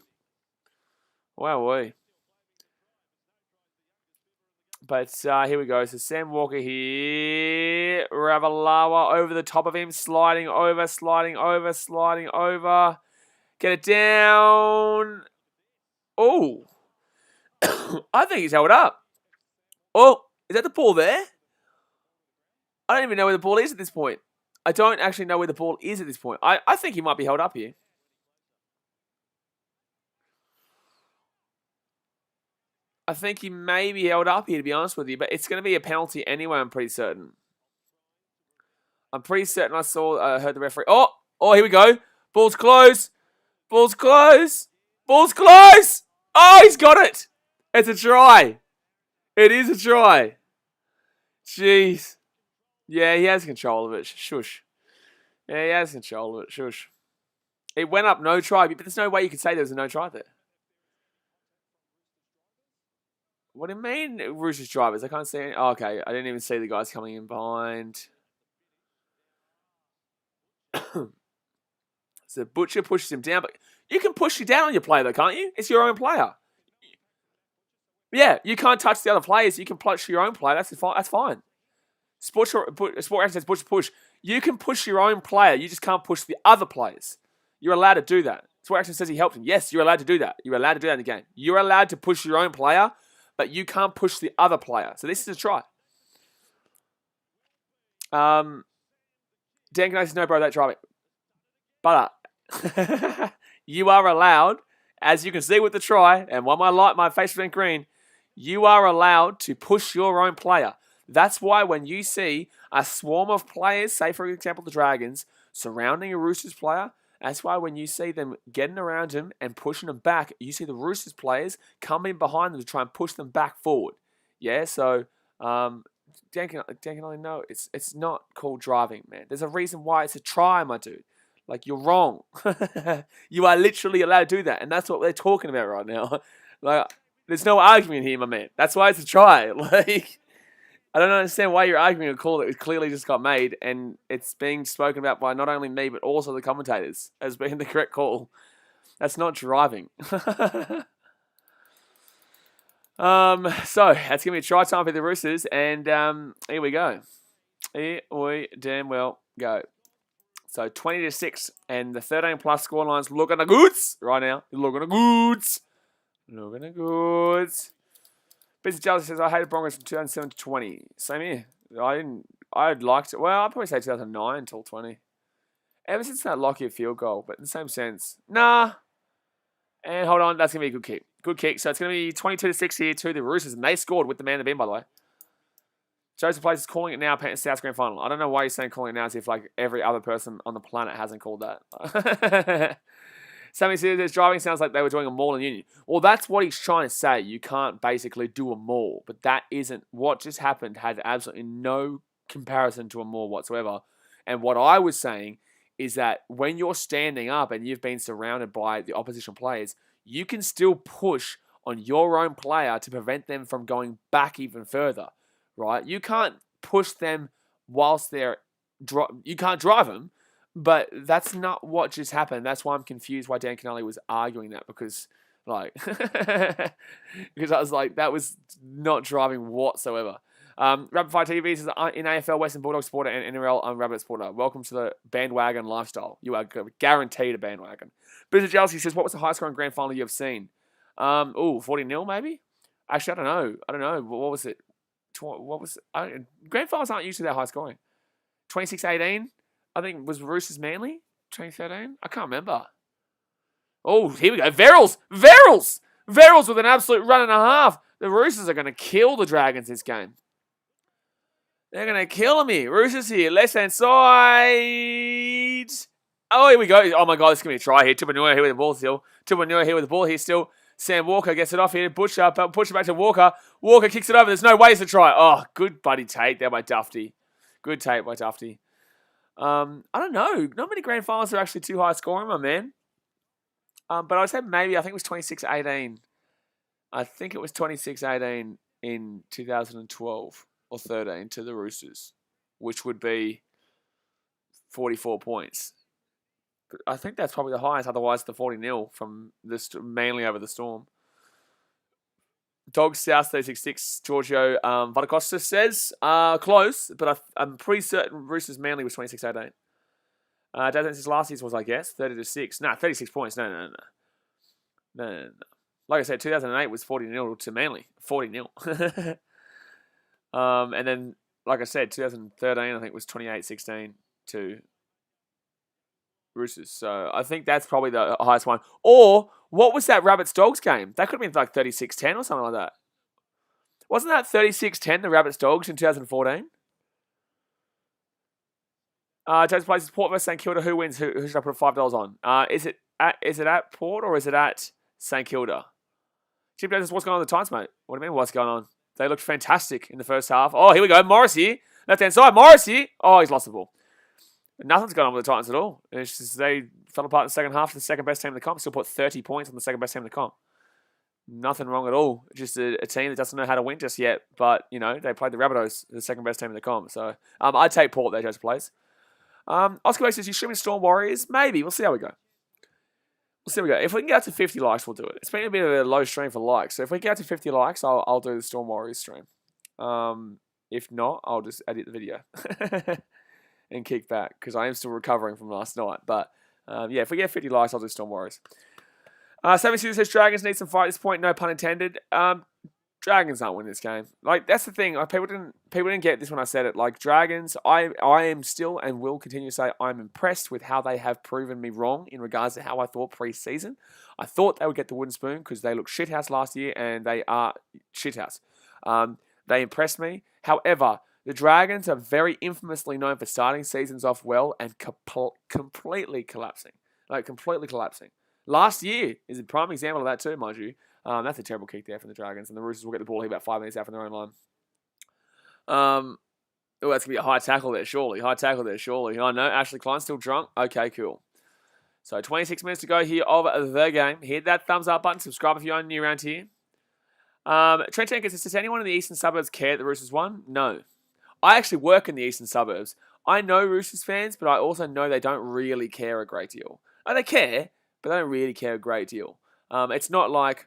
Wow-wee. But here we go. So Sam Walker here. Ravalawa over the top of him. Sliding over. Get it down. Oh. I think he's held up. Oh, is that the ball there? I don't even know where the ball is at this point. I don't actually know where the ball is at this point. I think he might be held up here. I think he may be held up here, to be honest with you, but it's going to be a penalty anyway, I'm pretty certain. I'm pretty certain I heard the referee. Oh, here we go. Ball's close. Ball's close. Ball's close. Oh, he's got it. It's a try. It is a try. Jeez. Yeah, he has control of it. Shush. Yeah, he has control of it. Shush. It went up no try, but there's no way you could say there was a no try there. What do you mean, Roosters drivers? I can't see any. Oh, okay, I didn't even see the guys coming in behind. So Butcher pushes him down, but you can push you down on your player, though, can't you? It's your own player. Yeah, you can't touch the other players. You can push your own player. That's fine. Sport Action says push. You can push your own player. You just can't push the other players. You're allowed to do that. Sport Action says he helped him. Yes, you're allowed to do that. You're allowed to do that in the game. You're allowed to push your own player, but you can't push the other player. So this is a try. Dan Canales says, no, bro, that driving. But you are allowed, as you can see with the try, and while my face went green, you are allowed to push your own player. That's why when you see a swarm of players, say for example the Dragons, surrounding a Roosters player, that's why when you see them getting around him and pushing them back, you see the Roosters players come in behind them to try and push them back forward. Yeah, so Dan can only know it's not called driving, man. There's a reason why it's a try, my dude. Like, you're wrong. You are literally allowed to do that, and that's what we're talking about right now. Like, there's no argument here, my man. That's why it's a try. Like, I don't understand why you're arguing a call that clearly just got made, and it's being spoken about by not only me, but also the commentators as being the correct call. That's not driving. So, that's going to be a try time for the Roosters, and here we go. Here we damn well go. So 20-6, and the 13+ scoreline's looking the goods right now. Looking the goods. Looking the goods. Busy Jealousy says, I hated Broncos from 2007 to 20. Same here. I liked it. Well, I'd probably say 2009 until 20. Ever since that Lockyer field goal, but in the same sense. Nah. And hold on, that's going to be a good kick. Good kick. So it's going to be 22-6 here to the Roosters, and they scored with the man in the bin, by the way. Joseph Place is calling it now, South Grand Final. I don't know why he's saying calling it now as if like every other person on the planet hasn't called that. Sammy says driving sounds like they were doing a maul in Union. Well, that's what he's trying to say. You can't basically do a maul, but that isn't what just happened. Had absolutely no comparison to a maul whatsoever. And what I was saying is that when you're standing up and you've been surrounded by the opposition players, you can still push on your own player to prevent them from going back even further. Right? You can't push them whilst they're... you can't drive them, but that's not what just happened. That's why I'm confused why Dan Canale was arguing that, because, like... because I was like, that was not driving whatsoever. Rapid Fire TV says, in AFL, Western Bulldog supporter and NRL, I'm Rabbit supporter. Welcome to the bandwagon lifestyle. You are guaranteed a bandwagon. Blizzard Jealousy says, what was the highest scoring grand final you have seen? 40-0 maybe? Actually, I don't know. What was it? What was grand finals aren't usually that high scoring. 26-18, I think was Roosters Manly. 2013, I can't remember. Oh, here we go. Verrills with an absolute run and a half. The Roosters are going to kill the Dragons this game. They're going to kill them here. Roosters here, left hand side. Oh, here we go. Oh my God, this is going to be a try here. Tupanua here with the ball still. Tupanua here with the ball here still. Sam Walker gets it off here. Butcher push it back to Walker. Walker kicks it over. There's no ways to try. Oh, good buddy take there by Dufty. Good take by Dufty. I don't know. Not many grand finals are actually too high scoring, my man. But I would say maybe, I think it was 26-18. I think it was 26-18 in 2012 or 13 to the Roosters, which would be 44 points. I think that's probably the highest. Otherwise, the 40-0 from mainly over the Storm. Dog South 366 Giorgio Vadacosta says close, but I'm pretty certain Roosters Manly was 26-18. Dad says last year's was, I guess, 30-6. No, 36 points. No. Like I said, 2008 was 40-0 to Manly. 40-0. And then, like I said, 2013 I think was 28-16 to Roosters. So I think that's probably the highest one. Or what was that Rabbits-Dogs game? That could have been like 36-10 or something like that. Wasn't that 36-10, the Rabbits-Dogs in 2014? James plays Port versus St Kilda. Who wins? Who should I put $5 on? Is it at Port or is it at St Kilda? Chip Davis, what's going on with the Titans, mate? What do you mean, what's going on? They looked fantastic in the first half. Oh, here we go. Morrissey. Left-hand side. Morrissey. Oh, he's lost the ball. Nothing's going on with the Titans at all. It's just they fell apart in the second half to the second-best team in the comp. Still put 30 points on the second-best team in the comp. Nothing wrong at all. Just a team that doesn't know how to win just yet. But, you know, they played the Rabbitohs, the second-best team in the comp. So, I'd take Port there, Joseph plays. Oscar Bates says, you streaming Storm Warriors? Maybe. We'll see how we go. If we can get up to 50 likes, we'll do it. It's been a bit of a low stream for likes. So if we get up to 50 likes, I'll do the Storm Warriors stream. If not, I'll just edit the video and kick back because I am still recovering from last night. But yeah, if we get 50 likes, I'll do Storm Warriors. Sammy Susan says Dragons need some fight at this point. No pun intended. Dragons aren't winning this game. Like, that's the thing. Like, people didn't get this when I said it. Like, Dragons, I am still and will continue to say I'm impressed with how they have proven me wrong in regards to how I thought pre-season. I thought they would get the wooden spoon because they looked shithouse last year and they are shithouse. They impressed me. However, the Dragons are very infamously known for starting seasons off well and completely collapsing. Like, completely collapsing. Last year is a prime example of that too, mind you. That's a terrible kick there from the Dragons. And the Roosters will get the ball here about 5 minutes out from their own line. Oh, that's going to be a high tackle there, surely. I know. Ashley Klein's still drunk. Okay, cool. So 26 minutes to go here of the game. Hit that thumbs up button. Subscribe if you're new around here. Trent Jenkins says, does anyone in the eastern suburbs care that the Roosters won? No. I actually work in the eastern suburbs. I know Roosters fans, but I also know they don't really care a great deal. They care, but they don't really care a great deal. It's not like,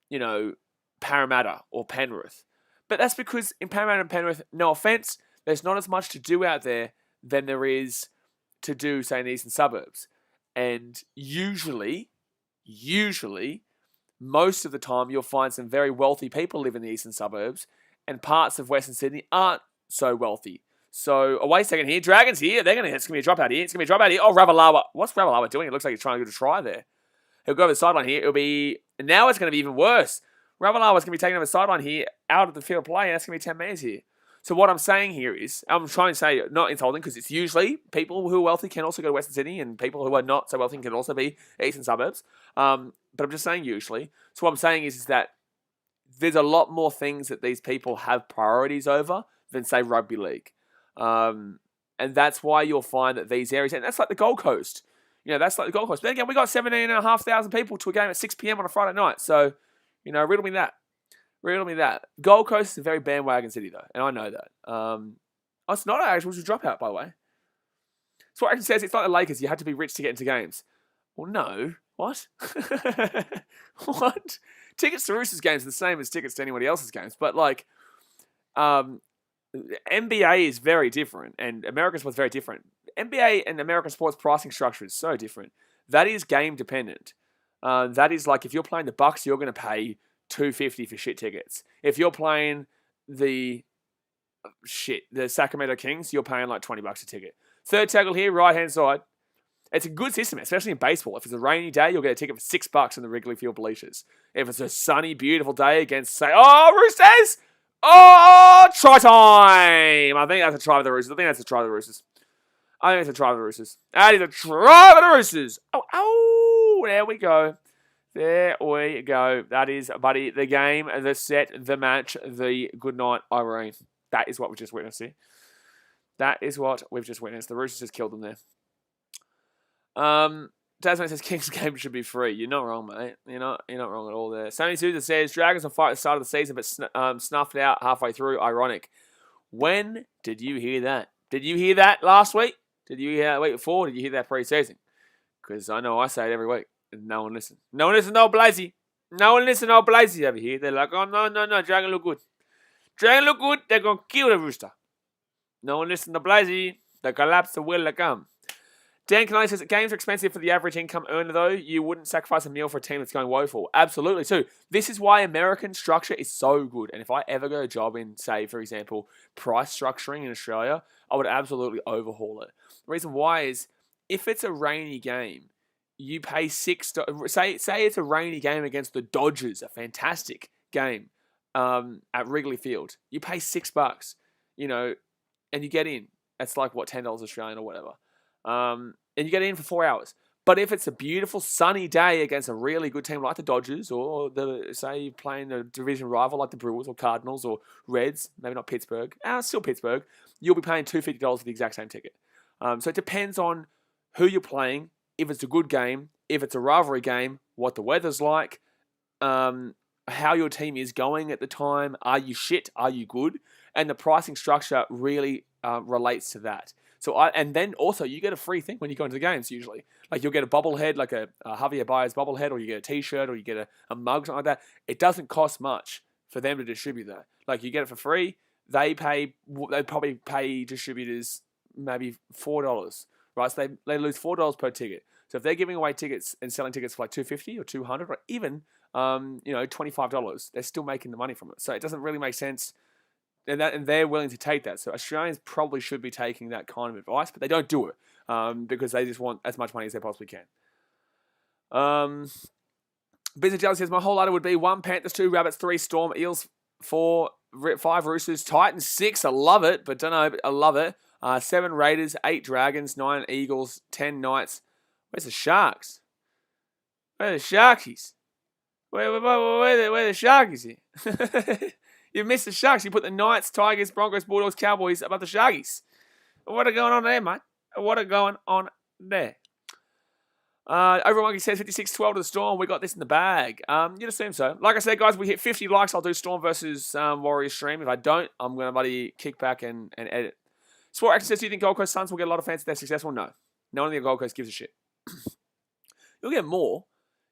you know, Parramatta or Penrith. But that's because in Parramatta and Penrith, no offence, there's not as much to do out there than there is to do, say, in the eastern suburbs. And usually, most of the time, you'll find some very wealthy people live in the eastern suburbs, and parts of Western Sydney aren't so wealthy. So, wait a second here. Dragons here. It's going to be a dropout here. Oh, Ravalawa. What's Ravalawa doing? It looks like he's trying to get a try there. He'll go over the sideline here. Now it's going to be even worse. Ravalawa's going to be taking over the sideline here out of the field of play, and that's going to be 10 metres here. So what I'm saying here is, I'm trying to say, not insulting, because it's usually people who are wealthy can also go to Western Sydney, and people who are not so wealthy can also be eastern suburbs. But I'm just saying usually. So what I'm saying is that there's a lot more things that these people have priorities over than, say, rugby league. And that's why you'll find that these areas, and that's like the Gold Coast. That's like the Gold Coast. But then again, we got 17,500 people to a game at 6 p.m. on a Friday night. So, riddle me that. Gold Coast is a very bandwagon city, though, and I know that. It's not actually, which was a dropout, by the way. So what actually says it's like the Lakers. You had to be rich to get into games. Well, no. What? What? Tickets to Roosters games are the same as tickets to anybody else's games, but like, NBA is very different, and American sports very different. NBA and American sports pricing structure is so different. That is game dependent. That is like if you're playing the Bucks, you're going to pay $250 for shit tickets. If you're playing the Sacramento Kings, you're paying like $20 a ticket. Third tackle here, right hand side. It's a good system, especially in baseball. If it's a rainy day, you'll get a ticket for $6 in the Wrigley Field bleachers. If it's a sunny, beautiful day against, say, Roosters! Oh, try time! I think that's a try for the Roosters. That is a try for the Roosters. Oh, there we go. That is, buddy, the game, the set, the match, the good night, Irene. That is what we just witnessed here. The Roosters just killed them there. Tasman says Kings game should be free. You're not wrong, mate. You're not wrong at all there. Sammy Souza says Dragons will fight at the start of the season, but snuffed out halfway through. Ironic. When did you hear that? Did you hear that last week? Did you hear that week before? Did you hear that pre-season? Because I know I say it every week, and no one listens. No one listens to old Blazy. Over here. They're like, oh no, Dragon look good. They're gonna kill the Rooster. No one listens to Blazy. The collapse will come. Dan Canale says that games are expensive for the average income earner, though. You wouldn't sacrifice a meal for a team that's going woeful. Absolutely, too. This is why American structure is so good. And if I ever got a job in, say, for example, price structuring in Australia, I would absolutely overhaul it. The reason why is if it's a rainy game, you pay $6. Say it's a rainy game against the Dodgers, a fantastic game at Wrigley Field. You pay $6, and you get in. That's like, what, $10 Australian or whatever. And you get in for 4 hours. But if it's a beautiful sunny day against a really good team like the Dodgers, or say you're playing a division rival like the Brewers or Cardinals or Reds, maybe not Pittsburgh, still Pittsburgh, you'll be paying $250 for the exact same ticket. So it depends on who you're playing, if it's a good game, if it's a rivalry game, what the weather's like, how your team is going at the time, are you shit, are you good, and the pricing structure really relates to that. And then also you get a free thing when you go into the games usually. Like you'll get a bobblehead, like a Javier Baez bobblehead, or you get a t-shirt, or you get a mug, something like that. It doesn't cost much for them to distribute that. Like you get it for free. They probably pay distributors maybe $4, right? So they lose $4 per ticket. So if they're giving away tickets and selling tickets for like $250 or $200 or even $25, they're still making the money from it. So it doesn't really make sense. And they're willing to take that. So Australians probably should be taking that kind of advice, but they don't do it because they just want as much money as they possibly can. Business Jelly says, my whole ladder would be 1 Panthers, 2 Rabbits, 3 Storm, Eels, 4, 5 Roosters, Titans, 6. I love it, but don't know, but I love it. 7 Raiders, 8 Dragons, 9 Eagles, 10 Knights. Where's the Sharks? Where are the Sharkies? Where the Sharkies here? You missed the Sharks. You put the Knights, Tigers, Broncos, Bulldogs, Cowboys above the Sharkies. What are going on there, mate? What are going on there? Overmonkey says 56-12 to the Storm. We got this in the bag. You'd assume so. Like I said, guys, we hit 50 likes. I'll do Storm versus Warriors stream. If I don't, I'm going to bloody kick back and edit. Sport Action says, do you think Gold Coast Suns will get a lot of fans if they're successful? No. No one in the Gold Coast gives a shit. You'll get more.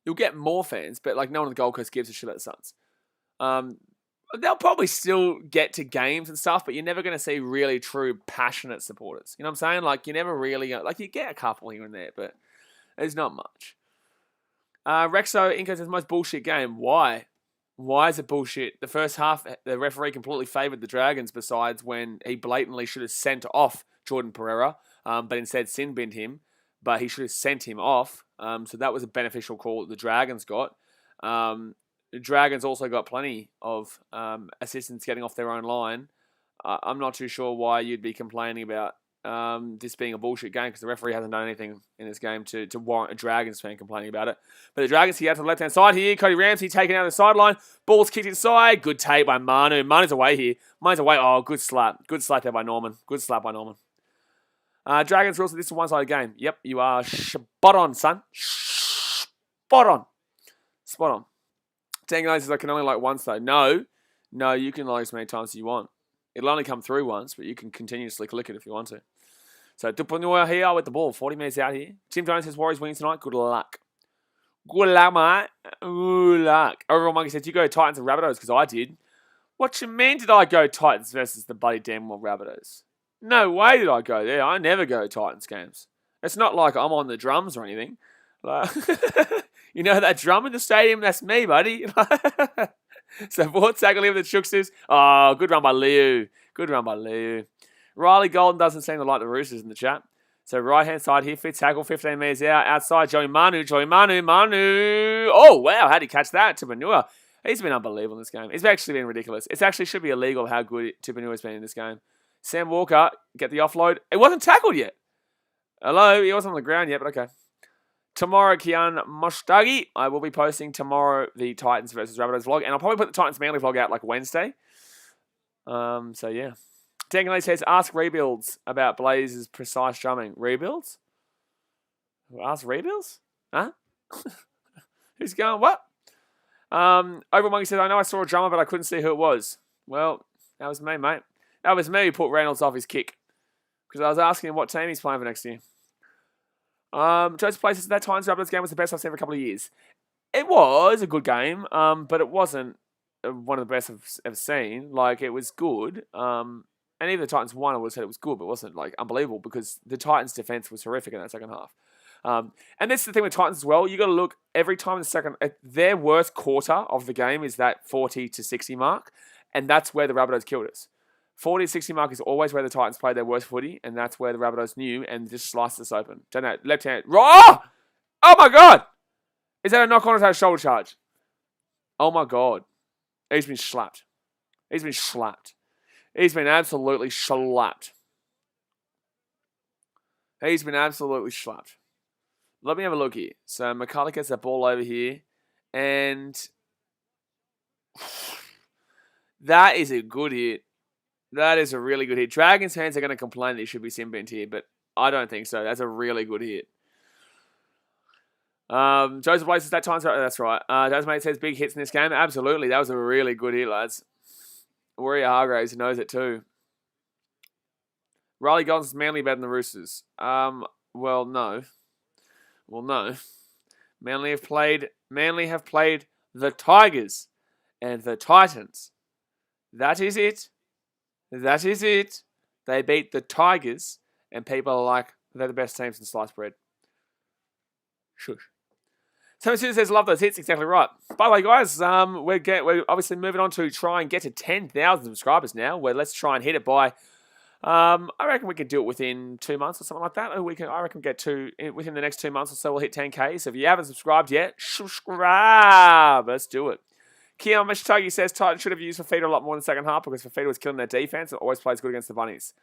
You'll get more fans, but like no one in the Gold Coast gives a shit about the Suns. They'll probably still get to games and stuff, but you're never going to see really true passionate supporters. You know what I'm saying? Like, you're never really... Like, you get a couple here and there, but there's not much. Rexo Inco says, most bullshit game. Why? Why is it bullshit? The first half, the referee completely favoured the Dragons, besides when he blatantly should have sent off Jordan Pereira, but instead sin-binned him, but he should have sent him off. So that was a beneficial call that the Dragons got. The Dragons also got plenty of assistants getting off their own line. I'm not too sure why you'd be complaining about this being a bullshit game, because the referee hasn't done anything in this game to warrant a Dragons fan complaining about it. But the Dragons here to the left-hand side here. Cody Ramsey taken out of the sideline. Ball's kicked inside. Good take by Manu. Manu's away here. Manu's away. Oh, good slap. Good slap there by Norman. Good slap by Norman. Dragons rules, this is a one-sided game. Yep, you are spot on, son. Spot on. Spot on. Tango says I can only like once though. No, you can like as many times as you want. It'll only come through once, but you can continuously click it if you want to. So Tupunua here with the ball. 40 minutes out here. Tim Jones says Warriors winning tonight. Good luck. Good luck, mate. Good luck. Overall Monkey says you go Titans and Rabbitohs because I did. What you mean did I go Titans versus the bloody damn well Rabbitohs? No way did I go there. I never go Titans games. It's not like I'm on the drums or anything. Like, you know that drum in the stadium? That's me, buddy. So, Fort tackle here with the Chooksters. Oh, good run by Liu. Good run by Liu. Riley Golden doesn't seem to like the Roosters in the chat. So, right-hand side here, fit tackle, 15 metres out. Outside, Joey Manu. Oh, wow, how'd he catch that? Tupanua. He's been unbelievable in this game. It's actually been ridiculous. It actually should be illegal how good Tupanua's been in this game. Sam Walker, get the offload. It wasn't tackled yet. Hello, he wasn't on the ground yet, but okay. Tomorrow, Kian Moshtagi. I will be posting tomorrow the Titans versus Rabbitohs vlog, and I'll probably put the Titans Manly vlog out like Wednesday. So yeah. Tangalay says, ask Rebuilds about Blaze's precise drumming. Rebuilds? Ask Rebuilds? Huh? Who's going, what? Overmonkey says, I know I saw a drummer, but I couldn't see who it was. Well, that was me, mate. That was me who put Reynolds off his kick. Because I was asking him what team he's playing for next year. Joseph Places, that Titans Rabbitohs game was the best I've seen for a couple of years. It was a good game, but it wasn't one of the best I've ever seen. Like, it was good. And even the Titans won, I would have said it was good, but it wasn't like unbelievable because the Titans' defense was horrific in that second half. And this is the thing with Titans as well. You got to look every time in the second. Their worst quarter of the game is that 40 to 60 mark, and that's where the Rabbitohs killed us. 40 to 60 mark is always where the Titans played their worst footy, and that's where the Rabbitohs knew and just sliced us open. Don't know, left hand. Oh my God! Is that a knock on or is that a shoulder charge? Oh my God. He's been slapped. He's been slapped. He's been absolutely slapped. He's been absolutely slapped. Let me have a look here. So McCulloch gets that ball over here. And that is a good hit. That is a really good hit. Dragons fans are going to complain that he should be sin binned here, but I don't think so. That's a really good hit. Joseph Blaze says that time's right. That's right. Tasmate says big hits in this game. Absolutely. That was a really good hit, lads. Warrior Hargraves knows it too. Riley Goldens Manly better than the Roosters. Well, no. Well, no. Manly have played the Tigers and the Titans. That is it. That is it. They beat the Tigers, and people are like, they're the best teams in sliced bread. Shush. Sam Susan says, love those hits. Exactly right. By the way, guys, we're obviously moving on to try and get to 10,000 subscribers now. Where let's try and hit it by, I reckon we could do it within 2 months or something like that. I reckon get within the next 2 months or so, we'll hit 10K. So if you haven't subscribed yet, subscribe. Let's do it. Keon Mishitagi says Titans should have used Fafita a lot more in the second half because Fafita was killing their defense and always plays good against the Bunnies.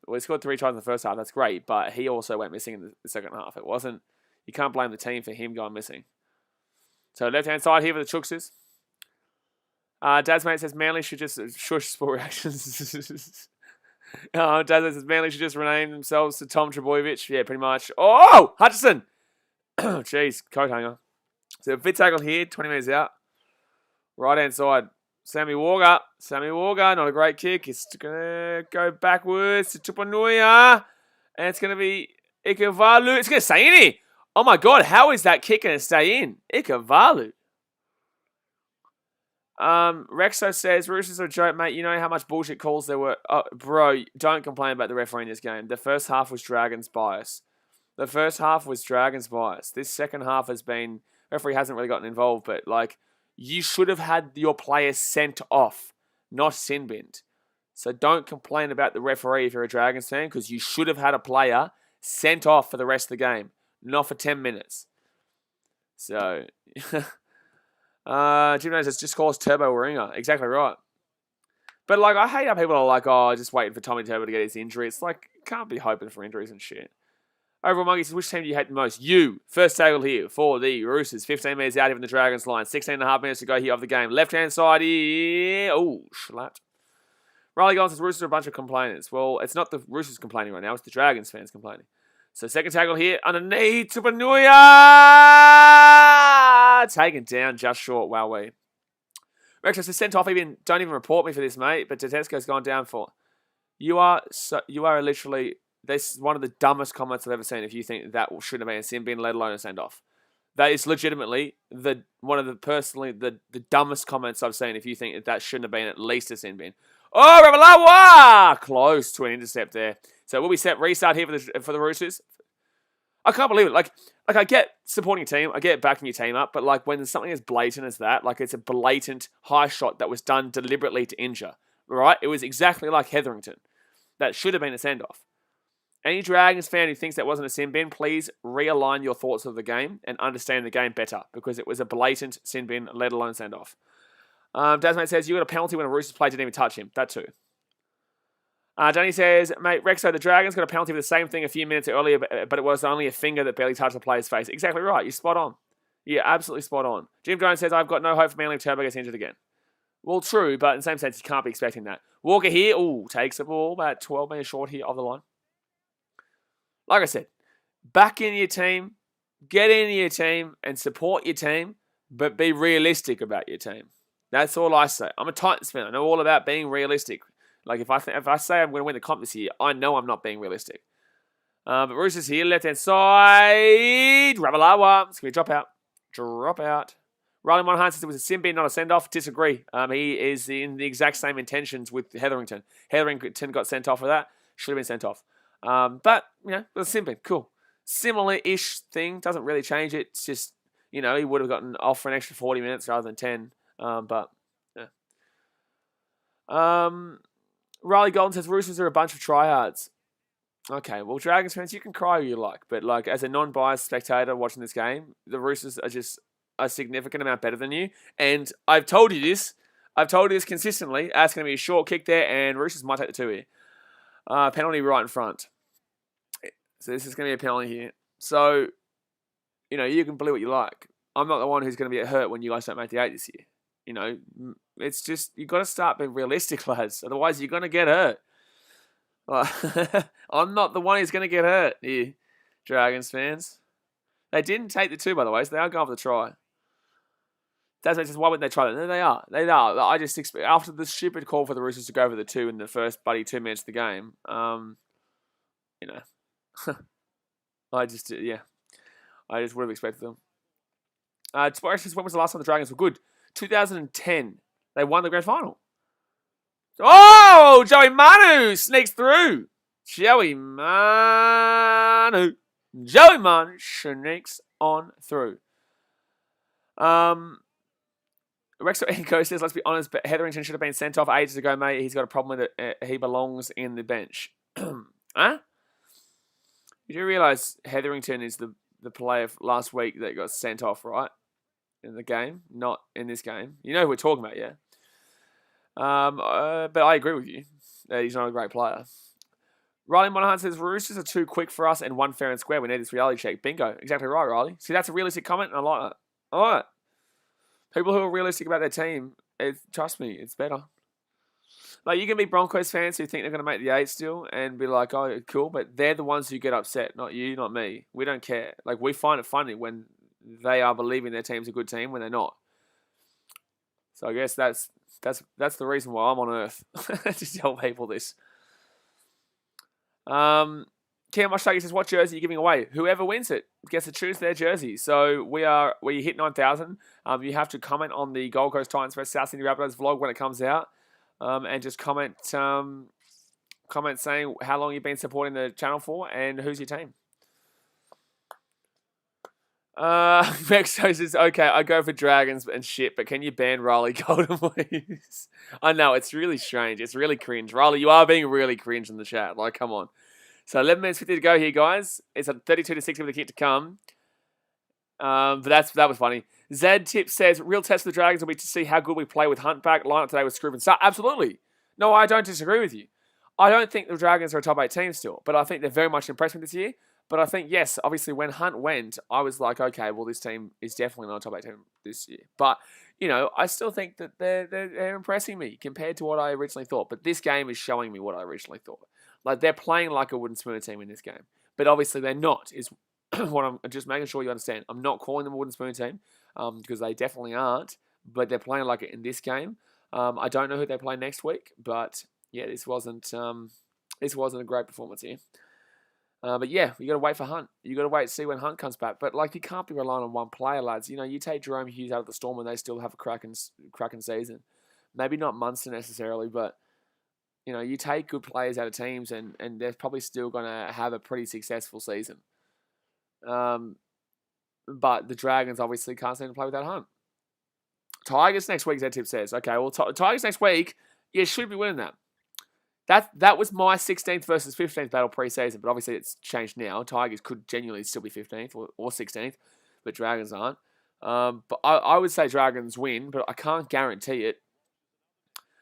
We scored 3 tries in the first half. That's great, but he also went missing in the second half. It wasn't. You can't blame the team for him going missing. So left-hand side here for the Chooksters. Dasmate says Manly should just shush sport reactions. Dasmate says Manly should just rename themselves to Tom Trebojevic. Yeah, pretty much. Oh, Hutchison! Jeez, coat hanger. So fit tackle here, 20 metres out. Right-hand side, Sammy Walker. Sammy Walker, not a great kick. It's going to go backwards to Tuponuia. And it's going to be Ikavalu. It's going to stay in here. Oh my God, how is that kick going to stay in? Ikavalu. Rexo says, Roosters are a joke, mate. You know how much bullshit calls there were. Oh, bro, don't complain about the referee in this game. The first half was Dragons bias. This second half has been, referee hasn't really gotten involved, but like, you should have had your players sent off, not sin binned. So don't complain about the referee if you're a Dragons fan, because you should have had a player sent off for the rest of the game, not for 10 minutes. So, Jim says, just call us Turbo Ringer. Exactly right. But like, I hate how people are like, oh, just waiting for Tommy Turbo to get his injury. It's like, can't be hoping for injuries and shit. Overall, Monkey says, which team do you hate the most? You. First tackle here for the Roosters. 15 metres out here from the Dragons line. 16.5 minutes to go here of the game. Left-hand side here. Oh, slapped. Riley Goldens says, Roosters are a bunch of complainers. Well, it's not the Roosters complaining right now. It's the Dragons fans complaining. So second tackle here. Underneath. Tuponuia. Taken down just short. Wowee. Rex says, sent off even. Don't even report me for this, mate. But Tedesco's gone down for. You are literally... This is one of the dumbest comments I've ever seen if you think that shouldn't have been a sin bin, let alone a send-off. That is legitimately one of the dumbest comments I've seen if you think that shouldn't have been at least a sin bin. Oh, Ravalawa! Close to an intercept there. So will we restart here for the Roosters? I can't believe it. Like I get supporting your team, I get backing your team up, but like when there's something as blatant as that, like it's a blatant high shot that was done deliberately to injure, right? It was exactly like Hetherington. That should have been a send-off. Any Dragons fan who thinks that wasn't a sin bin, please realign your thoughts of the game and understand the game better because it was a blatant sin bin, let alone send-off. Dasmate says, you got a penalty when a Roosters player didn't even touch him. That too. Danny says, mate, Rexo, the Dragons got a penalty for the same thing a few minutes earlier, but it was only a finger that barely touched the player's face. Exactly right. You're spot on. You're absolutely spot on. Jim Jones says, I've got no hope for Manly if Turbo gets injured again. Well, true, but in the same sense, you can't be expecting that. Walker here, takes the ball about 12 metres short here of the line. Like I said, back in your team, get into your team and support your team, but be realistic about your team. That's all I say. I'm a Titans fan. I know all about being realistic. Like if I say I'm going to win the comp this year, I know I'm not being realistic. But Roosters here, left-hand side. Ravalawa. It's going to be drop out. Riley Monahan says it was a sin bin, not a send-off. Disagree. He is in the exact same intentions with Hetherington. Hetherington got sent off for that. Should have been sent off. But, it was a sin bin. Cool. Similar-ish thing. Doesn't really change it. It's just, he would have gotten off for an extra 40 minutes rather than 10. But, yeah. Riley Golden says, Roosters are a bunch of tryhards. Okay, well, Dragons fans, you can cry who you like. But, as a non-biased spectator watching this game, the Roosters are just a significant amount better than you. And I've told you this. I've told you this consistently. That's going to be a short kick there, and Roosters might take the 2 here. Penalty right in front. So this is going to be a penalty here. So, you can believe what you like. I'm not the one who's going to be hurt when you guys don't make the 8 this year. It's just, you've got to start being realistic, lads. Otherwise, you're going to get hurt. I'm not the one who's going to get hurt here, Dragons fans. They didn't take the 2, by the way, so they are going for the try. That's just, why wouldn't they try that? No, they are. They are. I just expect, after the stupid call for the Roosters to go for the 2 in the first 2 minutes of the game, I just would have expected them. When was the last time the Dragons were good? 2010. They won the grand final. Oh, Joey Manu sneaks through. Joey Manu sneaks on through. Rex Enco says, let's be honest, but Hetherington should have been sent off ages ago, mate. He's got a problem with it. He belongs in the bench. Huh? You do realise Hetherington is the player last week that got sent off, right? In the game, not in this game. You know who we're talking about, yeah? But I agree with you that he's not a great player. Riley Monahan says, Roosters are too quick for us and one fair and square. We need this reality check. Bingo. Exactly right, Riley. See, that's a realistic comment, and I like that. I like it. People who are realistic about their team, trust me, it's better. You can be Broncos fans who think they're going to make the 8 still and be like, oh, cool, but they're the ones who get upset, not you, not me. We don't care. We find it funny when they are believing their team's a good team when they're not. So I guess that's the reason why I'm on Earth. To tell people this. Cam Mushtagi says, what jersey are you giving away? Whoever wins it gets to choose their jersey. So we hit 9,000. You have to comment on the Gold Coast Titans vs South Sydney Rabbitohs vlog when it comes out. And just comment saying how long you've been supporting the channel for and who's your team. Mexo says, okay, I go for Dragons and shit, but can you ban Riley Golden, please? I know, it's really strange. It's really cringe. Riley, you are being really cringe in the chat. Come on. So 11 minutes 50 to go here, guys. It's a 32-6 with a kick to come. But that was funny. Zed Tip says, real test for the Dragons will be to see how good we play with Hunt back. Line up today with Scroob and Sutton. Absolutely. No, I don't disagree with you. I don't think the Dragons are a top 8 team still, but I think they're very much impressed with this year. But I think, yes, obviously when Hunt went, I was like, okay, well, this team is definitely not a top 8 team this year. But, I still think that they're impressing me compared to what I originally thought. But this game is showing me what I originally thought. They're playing like a wooden spoon team in this game. But obviously they're not, is what I'm just making sure you understand. I'm not calling them a wooden spoon team because they definitely aren't. But they're playing like it in this game. I don't know who they play next week. But, yeah, this wasn't a great performance here. But yeah, you got to wait for Hunt. You got to wait to see when Hunt comes back. But you can't be relying on one player, lads. You take Jerome Hughes out of the Storm and they still have a cracking season. Maybe not Munster necessarily, but you take good players out of teams and they're probably still going to have a pretty successful season. But the Dragons obviously can't seem to play without Hunt. Tigers next week, that tip says. Okay, well, Tigers next week, yeah, should be winning that. That was my 16th versus 15th battle pre-season, but obviously it's changed now. Tigers could genuinely still be 15th or 16th, but Dragons aren't. But I would say Dragons win, but I can't guarantee it.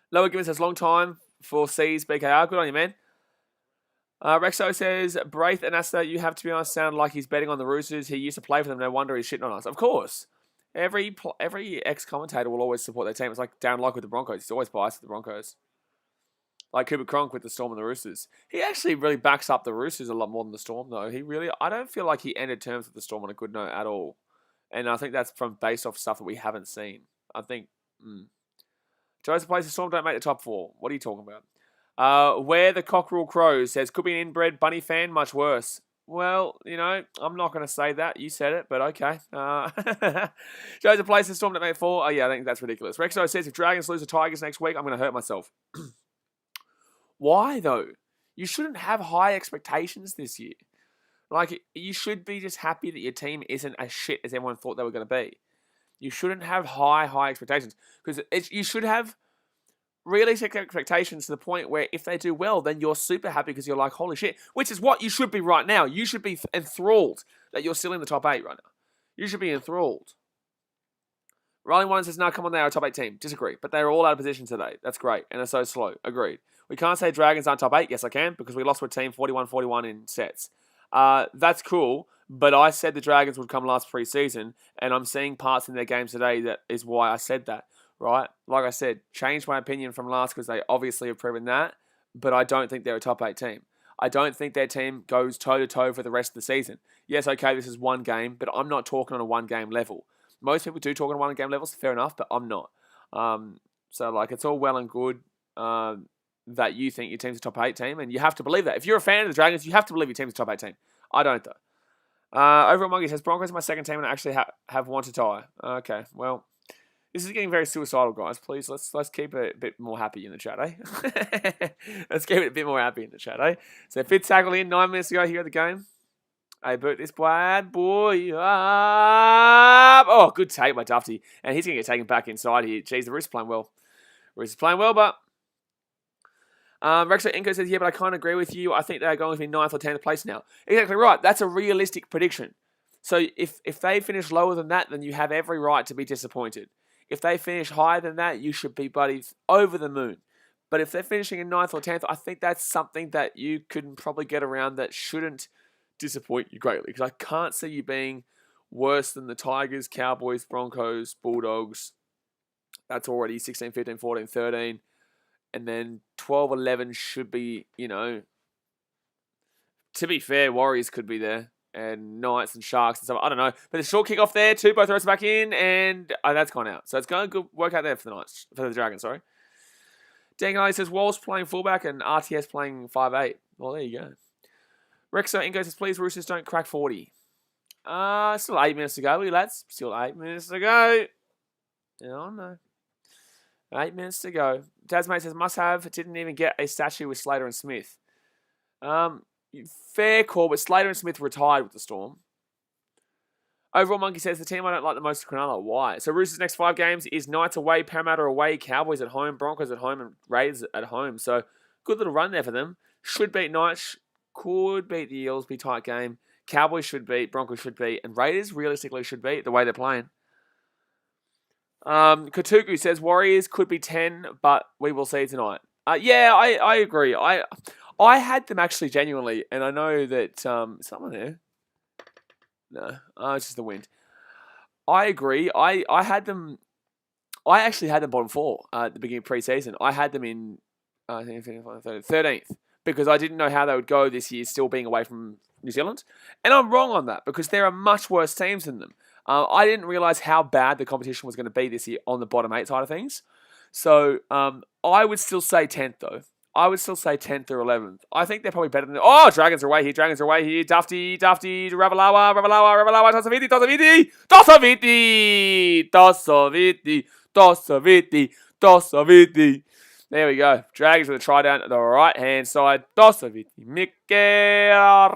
Lower Gibbons says, long time for C's BKR. Good on you, man. Rexo says, Braith and Asta, you have to be honest, sound like he's betting on the Roosters. He used to play for them. No wonder he's shitting on us. Of course. Every ex-commentator will always support their team. It's like Darren Lock with the Broncos. He's always biased with the Broncos. Like Cooper Cronk with the Storm and the Roosters. He actually really backs up the Roosters a lot more than the Storm, though. I don't feel like he ended terms with the Storm on a good note at all. And I think that's based off stuff that we haven't seen. I think, Joseph plays the Storm, don't make the top 4. What are you talking about? Where the Cockerel Crows says, could be an inbred bunny fan, much worse. Well, I'm not going to say that. You said it, but okay. Shows a place in Storm that made 4. Oh, yeah, I think that's ridiculous. Rexo says if Dragons lose the Tigers next week, I'm going to hurt myself. Why, though? You shouldn't have high expectations this year. Like, you should be just happy that your team isn't as shit as everyone thought they were going to be. You shouldn't have high expectations. Because you should have realistic expectations to the point where if they do well, then you're super happy because you're like, holy shit. Which is what you should be right now. You should be enthralled that you're still in the top 8 right now. You should be enthralled. Rolling One says, no, come on, they're a top 8 team. Disagree. But they're all out of position today. That's great. And they're so slow. Agreed. We can't say Dragons aren't top 8. Yes, I can, because we lost to a team 41-41 in sets. That's cool, but I said the Dragons would come last pre-season, and I'm seeing parts in their games today that is why I said that, right? Like I said, changed my opinion from last because they obviously have proven that, but I don't think they're a top 8 team. I don't think their team goes toe-to-toe for the rest of the season. Yes, okay, this is one game, but I'm not talking on a one-game level. Most people do talk on one-game levels, fair enough, but I'm not. So, it's all well and good that you think your team's a top 8 team, and you have to believe that. If you're a fan of the Dragons, you have to believe your team's a top 8 team. I don't, though. Overall Monkey says, Broncos are my second team, and I actually have one to tie. Okay, well, this is getting very suicidal, guys. Please, let's keep it a bit more happy in the chat, eh? Let's keep it a bit more happy in the chat, eh? So, Fitz tackled in 9 minutes ago here at the game. Hey, boot this bad boy up. Oh, good take by Dufty. And he's going to get taken back inside here. Jeez, the Roosters playing well. Roosters playing well, but... Rexo Inco says, yeah, but I can't agree with you. I think they're going to be 9th or 10th place now. Exactly right. That's a realistic prediction. So if they finish lower than that, then you have every right to be disappointed. If they finish higher than that, you should be buddies over the moon. But if they're finishing in 9th or 10th, I think that's something that you can probably get around that shouldn't disappoint you greatly. Because I can't see you being worse than the Tigers, Cowboys, Broncos, Bulldogs. That's already 16, 15, 14, 13. And then 12, 11 should be, to be fair, Warriors could be there. And Knights and Sharks and stuff. I don't know. But the short kick off there, both throws back in, and that's gone out. So it's going to work out there for the Knights, for the Dragons, sorry. Dan says, Walsh playing fullback and RTS playing 5'8". Well, there you go. Rexo Ingo says, please, Roosters don't crack 40. Still 8 minutes to go, lads. Still 8 minutes to go. Oh, no. 8 minutes to go. Tasmate says, must have. Didn't even get a statue with Slater and Smith. Fair call, but Slater and Smith retired with the Storm. Overall Monkey says, the team I don't like the most is Cronulla. Why? So Roosters' next 5 games is Knights away, Parramatta away, Cowboys at home, Broncos at home, and Raiders at home. So good little run there for them. Should beat Knights. Could beat the Eels. Be tight game. Cowboys should beat. Broncos should beat. And Raiders realistically should beat the way they're playing. Katuku says Warriors could be 10, but we will see tonight. Yeah, I agree. I had them actually genuinely, and I know that someone there. No, it's just the wind. I agree. I had them. I actually had them bottom 4 at the beginning of pre-season. I had them in I think 13th because I didn't know how they would go this year, still being away from New Zealand, and I'm wrong on that because there are much worse teams than them. I didn't realise how bad the competition was going to be this year on the bottom 8 side of things. So I would still say 10th though. I would still say 10th or 11th. I think they're probably better than... Oh, Dragons are away here. Dufty, Ravalawa, Tosaviti. There we go. Dragons with a try down at the right-hand side. Tosaviti,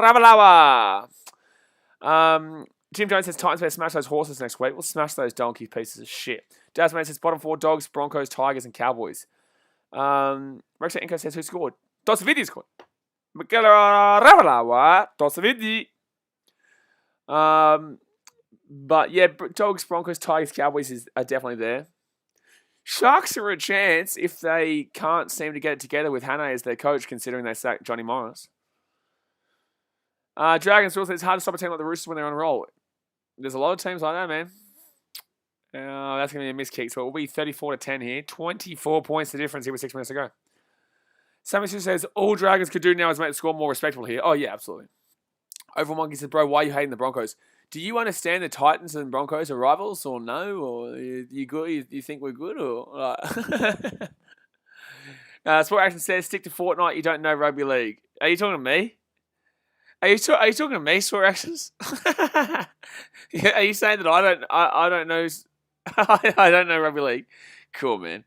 Ravalawa. Jim Jones says Titans better smash those horses next week. We'll smash those donkey pieces of shit. Dasman says bottom 4 Dogs, Broncos, Tigers, and Cowboys. Rexo Inco says who scored? Tosaviti scored. Ravalawa, Tosaviti. But yeah, Dogs, Broncos, Tigers, Cowboys are definitely there. Sharks are a chance if they can't seem to get it together with Hannah as their coach, considering they sacked Johnny Morris. Dragons also, it's hard to stop a team like the Roosters when they're on a roll. There's a lot of teams like that, man. That's going to be a missed kick. So it will be 34-10 here. 24 points the difference here with 6 minutes to go. Sammy says, all Dragons could do now is make the score more respectable here. Oh, yeah, absolutely. Overall Monkey says, bro, why are you hating the Broncos? Do you understand the Titans and Broncos are rivals or no? Or you good? You think we're good? Or Sport Action says, stick to Fortnite. You don't know rugby league. Are you talking to me? Are you talking to me, Sore Actions? Yeah, are you saying that I don't know I don't know rugby league? Cool, man.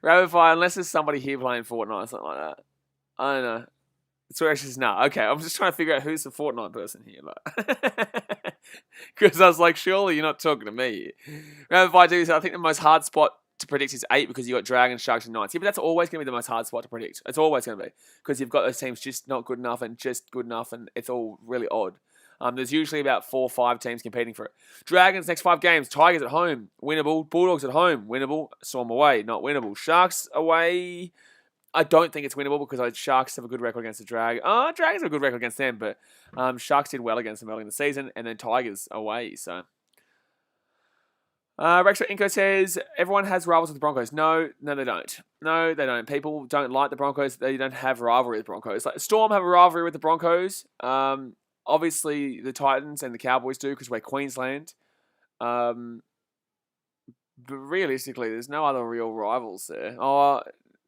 Rapid fire, unless there's somebody here playing Fortnite or something like that. I don't know. Sore Actions, no. Okay, I'm just trying to figure out who's the Fortnite person here, because I was like, surely you're not talking to me. Rapid fire, I think the most hard spot to predict is 8 because you've got Dragons, Sharks, and Knights. Yeah, but that's always going to be the most hard spot to predict. It's always going to be because you've got those teams just not good enough and just good enough, and it's all really odd. There's usually about 4 or 5 teams competing for it. Dragons, next 5 games. Tigers at home, winnable. Bulldogs at home, winnable. Storm away, not winnable. Sharks away, I don't think it's winnable because Sharks have a good record against the Dragons. Dragons have a good record against them, but Sharks did well against them early in the season, and then Tigers away, so... Rexford Inco says, everyone has rivals with the Broncos. No, they don't. No, they don't. People don't like the Broncos. They don't have rivalry with the Broncos. Like Storm have a rivalry with the Broncos. Obviously, the Titans and the Cowboys do because we're Queensland. But realistically, there's no other real rivals there.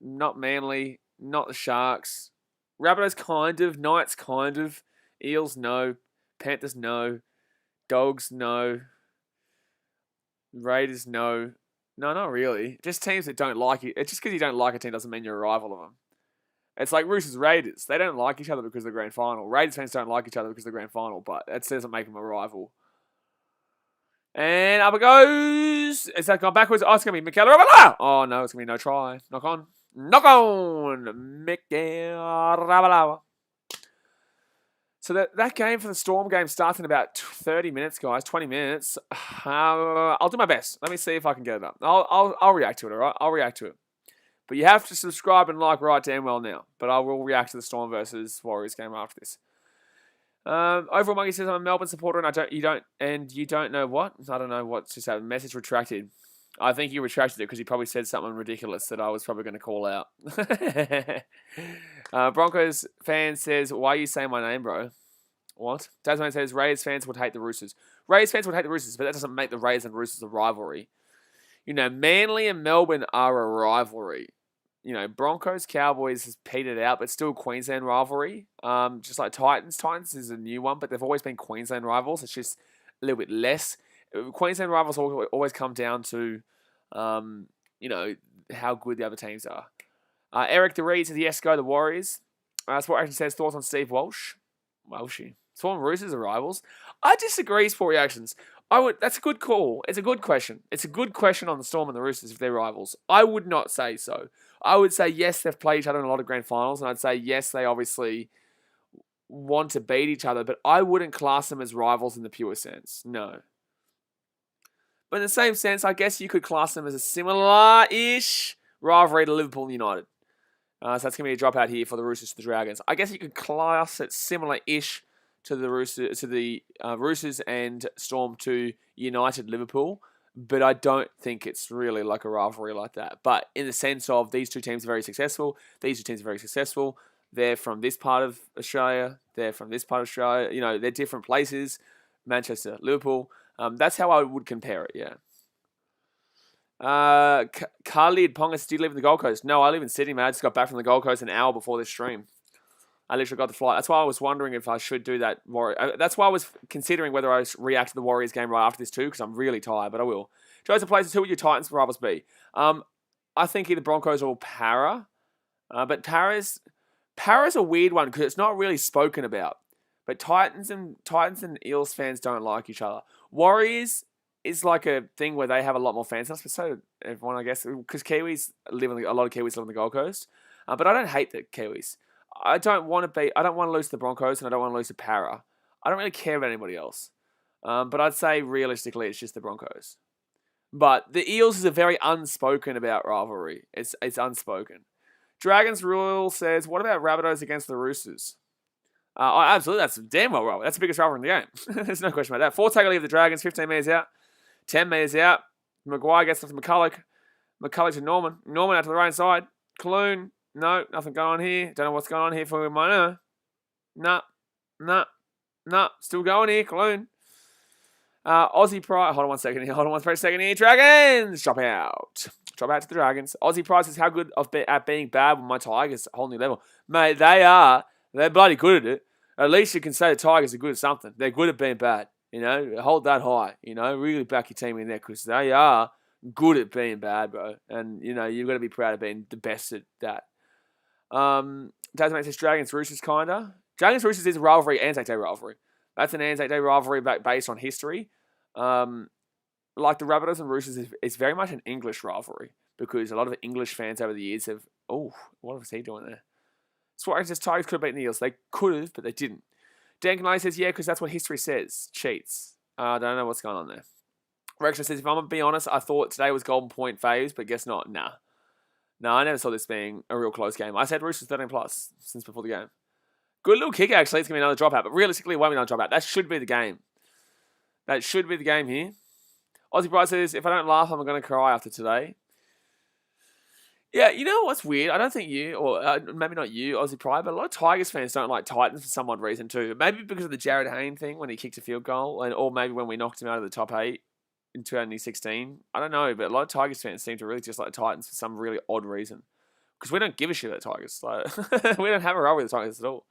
Not Manly, not the Sharks. Rabbitohs kind of. Knights kind of. Eels, no. Panthers, no. Dogs, no. Raiders, no. No, not really. Just teams that don't like it. It's just because you don't like a team doesn't mean you're a rival of them. It's like Roosters, Raiders. They don't like each other because of the grand final. Raiders fans don't like each other because of the grand final, but that doesn't make them a rival. And up it goes. Is that gone backwards? Oh, it's going to be Michaela Ravalawa. Oh, no, it's going to be no try. Knock on. Knock on. Michaela Ravalawa. So that game for the Storm game starts in about 30 minutes, guys. 20 minutes. I'll do my best. Let me see if I can get it up. I'll react to it, all right? I'll react to it. But you have to subscribe and like right damn well now. But I will react to the Storm versus Warriors game after this. Overall Monkey says I'm a Melbourne supporter and you don't know what? I don't know what to say. Message retracted. I think you retracted it because you probably said something ridiculous that I was probably going to call out. Broncos fan says, why are you saying my name, bro? What? Tasman says, Raiders fans would hate the Roosters. Raiders fans would hate the Roosters, but that doesn't make the Raiders and Roosters a rivalry. You know, Manly and Melbourne are a rivalry. You know, Broncos, Cowboys has petered out, but still Queensland rivalry. Just like Titans. Titans is a new one, but they've always been Queensland rivals. It's just a little bit less. Queensland rivals always come down to, you know, how good the other teams are. Eric DeReed says, yes, go the Warriors. Sport Action says, thoughts on Steve Walsh? Walshy. Storm and Roosters are rivals. I disagree, Sport Reactions. That's a good call. It's a good question. It's a good question on the Storm and the Roosters if they're rivals. I would not say so. I would say, yes, they've played each other in a lot of grand finals, and I'd say, yes, they obviously want to beat each other, but I wouldn't class them as rivals in the pure sense. No. But in the same sense, I guess you could class them as a similar-ish rivalry to Liverpool and United. So that's going to be a dropout here for the Roosters to the Dragons. I guess you could class it similar-ish to the Roosters and Storm to United Liverpool, but I don't think it's really like a rivalry like that. But in the sense of these two teams are very successful, they're from this part of Australia, they're from this part of Australia, you know, they're different places, Manchester, Liverpool. That's how I would compare it, yeah. Khalid Pongas, do you live in the Gold Coast? No, I live in Sydney, man. I just got back from the Gold Coast an hour before this stream. I literally got the flight. That's why I was wondering if I should do that. That's why I was considering whether I react to the Warriors game right after this too, because I'm really tired, but I will. Joseph places, who would your Titans rivals be? I think either Broncos or Para. But Para's a weird one because it's not really spoken about. But Titans and Eels fans don't like each other. Warriors is like a thing where they have a lot more fans. But so everyone, I guess, because a lot of Kiwis live on the Gold Coast. But I don't hate the Kiwis. I don't want to lose to the Broncos and I don't want to lose to Para. I don't really care about anybody else. But I'd say realistically it's just the Broncos. But the Eels is a very unspoken about rivalry. It's unspoken. Dragons Rule says, what about Rabbitohs against the Roosters? Absolutely, that's damn well rivalry. That's the biggest rivalry in the game. There's no question about that. 4 tackle leave the Dragons, 15 metres out. 10 metres out. Maguire gets off to McCulloch. McCulloch to Norman. Norman out to the right side. Clune. No, nothing going on here. Don't know what's going on here for Minor. Nah. Still going here, Clune. Aussie Pride. Hold on one second here. Dragons! Drop out to the Dragons. Aussie Pride says, how good at being bad with my Tigers? A whole new level. Mate, they are. They're bloody good at it. At least you can say the Tigers are good at something. They're good at being bad. You know, hold that high. You know, really back your team in there because they are good at being bad, bro. And, you know, you've got to be proud of being the best at that. Tasmanian says Dragons Roosters, kind of. Dragons Roosters is a rivalry, ANZAC Day rivalry. That's an ANZAC Day rivalry based on history. Like the Rabbitohs and Roosters, it's very much an English rivalry because a lot of English fans over the years have. Oh, what was he doing there? Suarez says Tigers could have beaten the Eels. They could have, but they didn't. Dan Canale says, yeah, because that's what history says. Cheats. I don't know what's going on there. Rexha says, if I'm going to be honest, I thought today was Golden Point faves, but guess not. Nah. No, I never saw this being a real close game. I said Roosters 13 plus since before the game. Good little kick, actually. It's going to be another dropout, but realistically, it won't be another dropout. That should be the game. That should be the game here. Aussie Pride says, if I don't laugh, I'm going to cry after today. Yeah, you know what's weird? I don't think you, or maybe not you, Aussie Pride, but a lot of Tigers fans don't like Titans for some odd reason too. Maybe because of the Jared Hayne thing when he kicked a field goal, or maybe when we knocked him out of the top 8 in 2016. I don't know, but a lot of Tigers fans seem to really just like the Titans for some really odd reason. Because we don't give a shit about Tigers. Like, we don't have a role with the Tigers at all.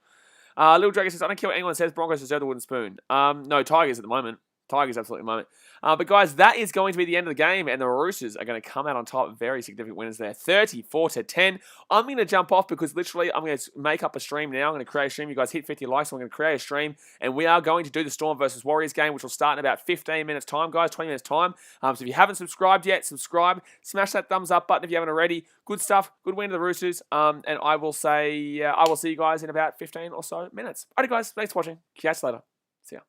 Little Dragon says, I don't care what anyone says, Broncos deserve the wooden spoon. No, Tigers at the moment. Tigers absolutely at the moment. But guys, that is going to be the end of the game, and the Roosters are going to come out on top. Very significant winners there, 34-10. I'm going to jump off because literally I'm going to make up a stream now. I'm going to create a stream. You guys hit 50 likes, so I'm going to create a stream, and we are going to do the Storm versus Warriors game, which will start in about 15 minutes time, guys, 20 minutes time. So if you haven't subscribed yet, subscribe. Smash that thumbs up button if you haven't already. Good stuff. Good win to the Roosters. And I will say, I will see you guys in about 15 or so minutes. Alright, guys, thanks for watching. Catch you later. See ya.